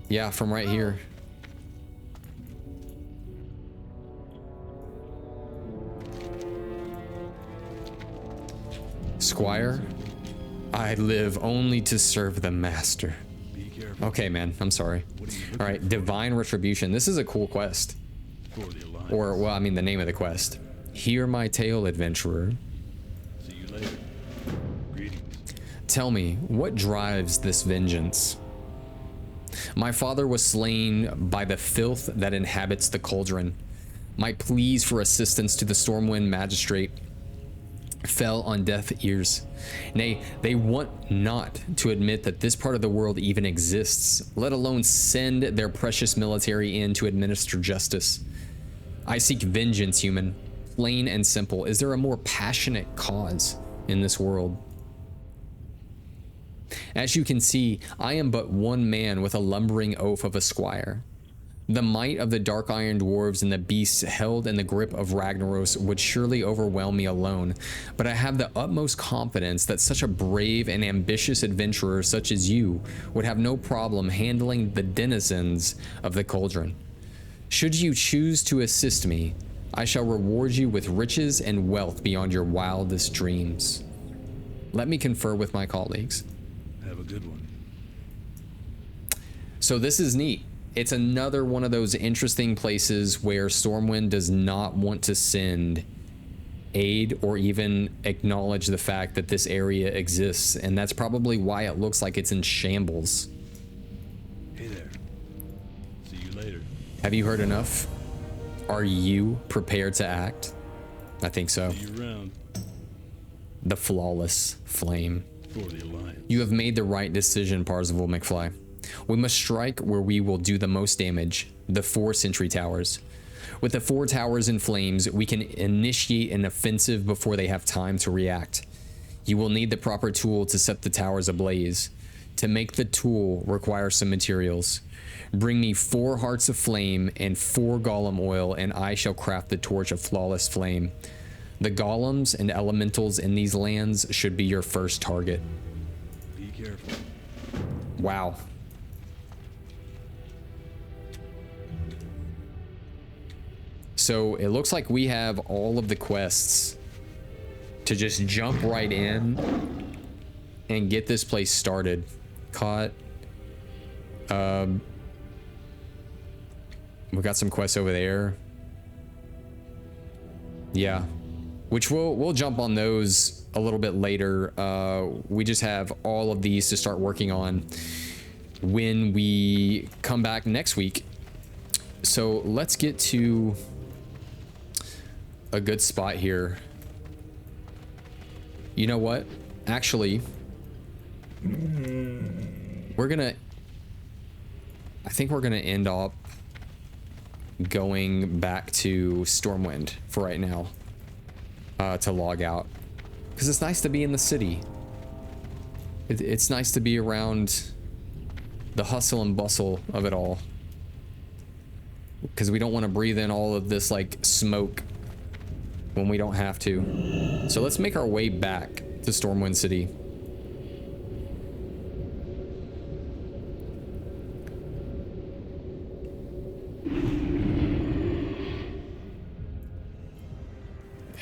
Yeah, from right here. Squire, I live only to serve the master.
Be careful.
Okay, man, I'm sorry. All right, Divine Retribution. This is a cool quest.
For the Alliance.
Or, well, I mean the name of the quest. Hear my tale, adventurer.
See you later. Greetings.
Tell me, what drives this vengeance? My father was slain by the filth that inhabits the cauldron. My pleas for assistance to the Stormwind Magistrate fell on deaf ears. Nay, they want not to admit that this part of the world even exists, let alone send their precious military in to administer justice. I seek vengeance, human. Plain and simple. Is there a more passionate cause in this world? As you can see, I am but one man with a lumbering oaf of a squire. The might of the dark iron dwarves and the beasts held in the grip of Ragnaros would surely overwhelm me alone, but I have the utmost confidence that such a brave and ambitious adventurer such as you would have no problem handling the denizens of the cauldron. Should you choose to assist me, I shall reward you with riches and wealth beyond your wildest dreams. Let me confer with my colleagues.
Have a good one.
So this is neat. It's another one of those interesting places where Stormwind does not want to send aid or even acknowledge the fact that this area exists, and that's probably why it looks like it's in shambles.
Hey there. See you later.
Have you heard enough? Are you prepared to act? I think so.
See you around.
The flawless flame.
For the Alliance.
You have made the right decision, Parzival McFly. We must strike where we will do the most damage, the 4 sentry towers. With the 4 towers in flames, we can initiate an offensive before they have time to react. You will need the proper tool to set the towers ablaze. To make the tool, require some materials. Bring me 4 hearts of flame and 4 golem oil, and I shall craft the torch of flawless flame. The golems and elementals in these lands should be your first target.
Be careful.
Wow. So it looks like we have all of the quests to just jump right in and get this place started. Caught. We got some quests over there. Yeah. Which we'll jump on those a little bit later. We just have all of these to start working on when we come back next week. So let's get to a good spot here. You know what? Actually, I think we're gonna end up going back to Stormwind for right now, to log out, because it's nice to be in the city. It's nice to be around the hustle and bustle of it all, because we don't want to breathe in all of this like smoke when we don't have to. So let's make our way back to Stormwind City.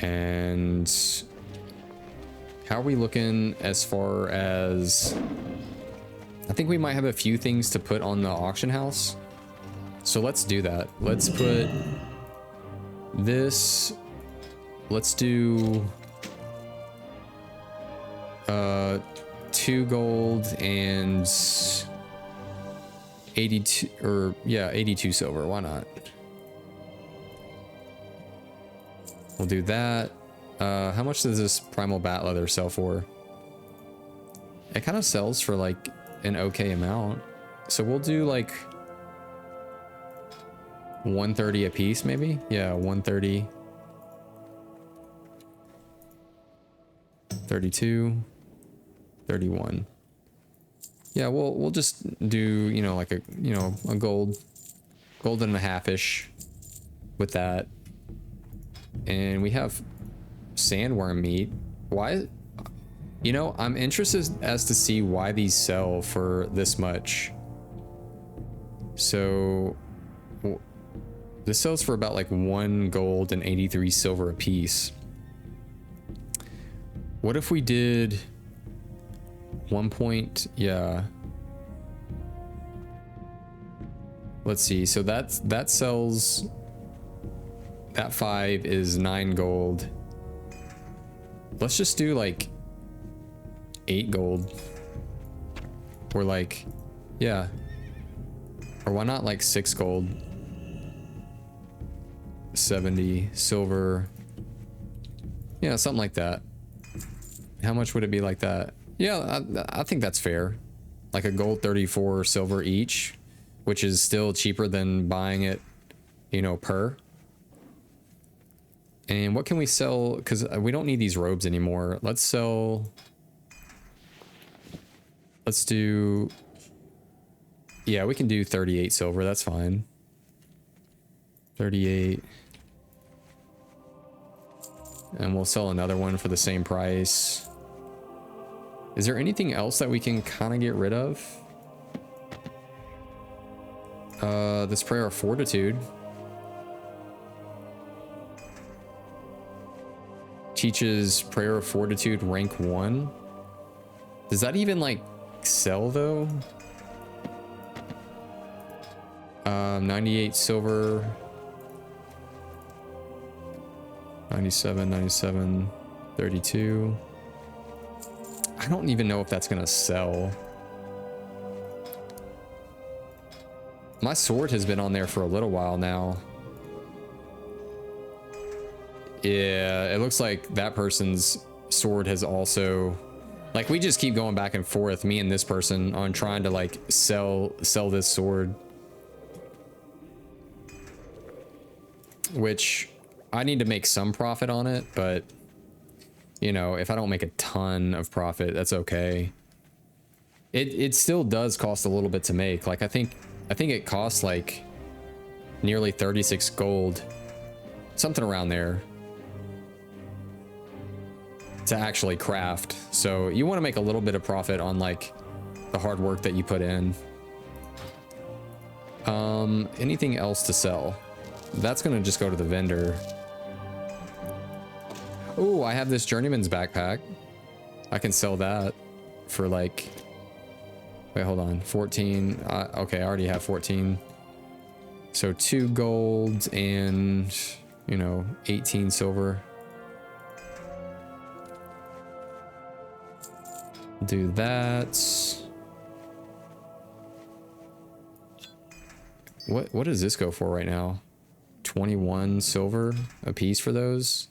And how are we looking as far as... I think we might have a few things to put on the auction house. So let's do that. Let's put this... Let's do 2 gold and 82, or yeah, 82 silver. Why not? We'll do that. How much does this primal bat leather sell for? It kind of sells for like an okay amount. So we'll do like 130 a piece, maybe? Yeah, 130. 32, 31. Yeah, we'll just do, you know, like a gold and a half-ish with that. And we have sandworm meat. Why? You know, I'm interested as to see why these sell for this much. So this sells for about like 1 gold and 83 silver a piece. What if we did 1 point? Yeah. Let's see. So that sells. That 5 is 9 gold. Let's just do like 8 gold. Or like, yeah. Or why not like 6 gold? 70 silver. Yeah, something like that. How much would it be like that? Yeah, I think that's fair. Like a gold 34 silver each, which is still cheaper than buying it, you know, per. And what can we sell? Because we don't need these robes anymore. Let's sell... Let's do... Yeah, we can do 38 silver. That's fine. 38. And we'll sell another one for the same price. Is there anything else that we can kind of get rid of? This Prayer of Fortitude. Teaches Prayer of Fortitude rank 1. Does that even like sell though? 98 silver. 97, 97, 32. I don't even know if that's gonna sell. My sword has been on there for a little while now. Yeah, it looks like that person's sword has also Like, we just keep going back and forth, me and this person, on trying to like sell this sword, which I need to make some profit on it, but you know, if I don't make a ton of profit, that's okay. It still does cost a little bit to make. Like, I think it costs like nearly 36 gold, something around there, to actually craft. So you want to make a little bit of profit on like the hard work that you put in. Anything else to sell? That's gonna just go to the vendor. Oh, I have this journeyman's backpack. I can sell that for like, wait, hold on, 14. Okay, I already have 14. So 2 gold and, you know, 18 silver. Do that. What does this go for right now? 21 silver a piece for those.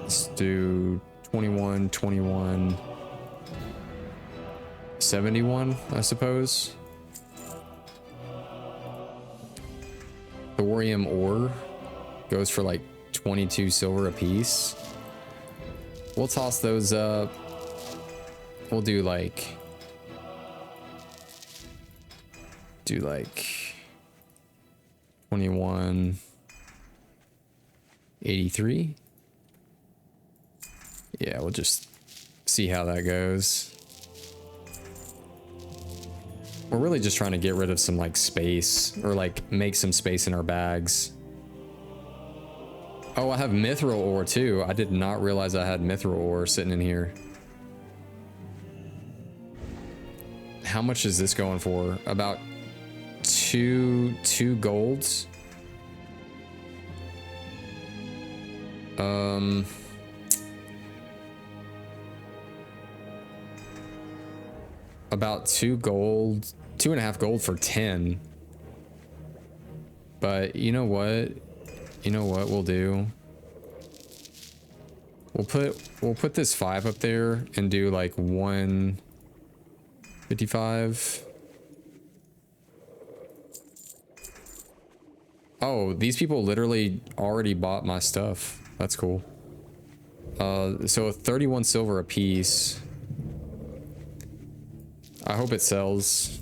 Let's do 21, 21, 71, I suppose. Thorium ore goes for like 22 silver a piece. We'll toss those up. We'll do like 21, 83. Yeah, we'll just see how that goes. We're really just trying to get rid of some like space, or like make some space in our bags. Oh, I have mithril ore too. I did not realize I had mithril ore sitting in here. How much is this going for? About two golds. About 2 gold, 2.5 gold for 10. But you know what? You know what we'll do? We'll put this 5 up there and do like 155. Oh, these people literally already bought my stuff. That's cool. So 31 silver a piece. I hope it sells.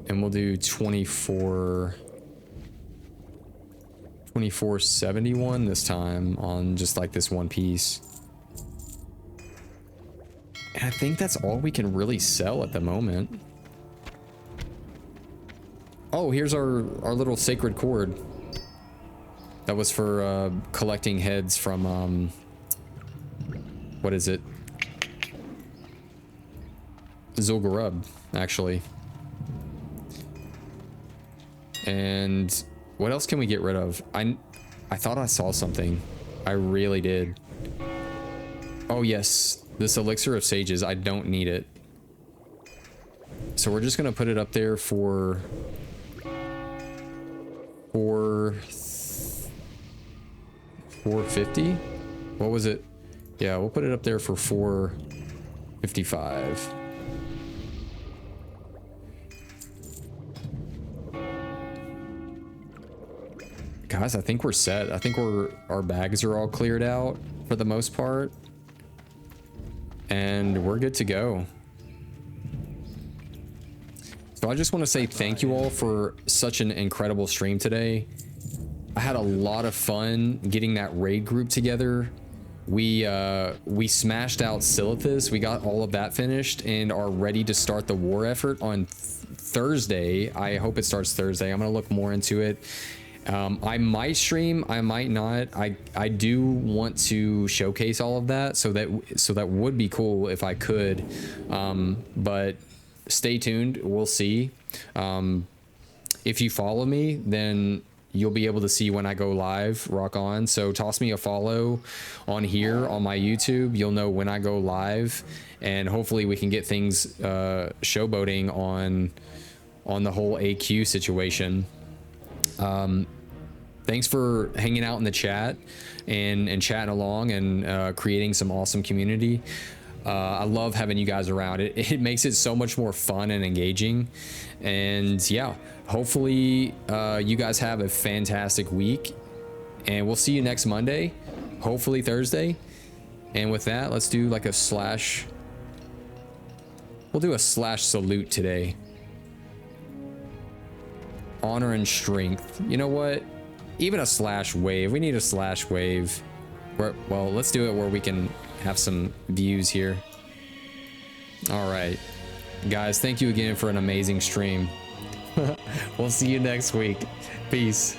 And we'll do 2471 this time on just like this one piece. And I think that's all we can really sell at the moment. Oh, here's our little sacred cord. That was for collecting heads from what is it? Zul'Gurub, actually. And what else can we get rid of? I thought I saw something. I really did. Oh yes, this elixir of sages. I don't need it. So we're just gonna put it up there for 450. What was it? Yeah, we'll put it up there for 455. Guys, I think we're set. I think our bags are all cleared out for the most part, and we're good to go. So I just want to say thank you all for such an incredible stream today. I had a lot of fun getting that raid group together. We smashed out Silithus. We got all of that finished and are ready to start the war effort on Thursday. I hope it starts Thursday. I'm gonna look more into it. I might stream, I might not. I do want to showcase all of that, so that would be cool if I could. But stay tuned, we'll see. If you follow me, then you'll be able to see when I go live. Rock on. So toss me a follow on here on my YouTube. You'll know when I go live, and hopefully we can get things showboating on the whole AQ situation. thanks for hanging out in the chat and chatting along and creating some awesome community. I love having you guys around. It makes it so much more fun and engaging. And yeah, hopefully you guys have a fantastic week, and we'll see you next Monday, hopefully Thursday. And with that, let's do like a slash. We'll do a slash salute today. Honor and strength. You know what? Even a slash wave. We need a slash wave. Well, let's do it where we can have some views here. All right, guys, thank you again for an amazing stream. We'll see you next week. Peace.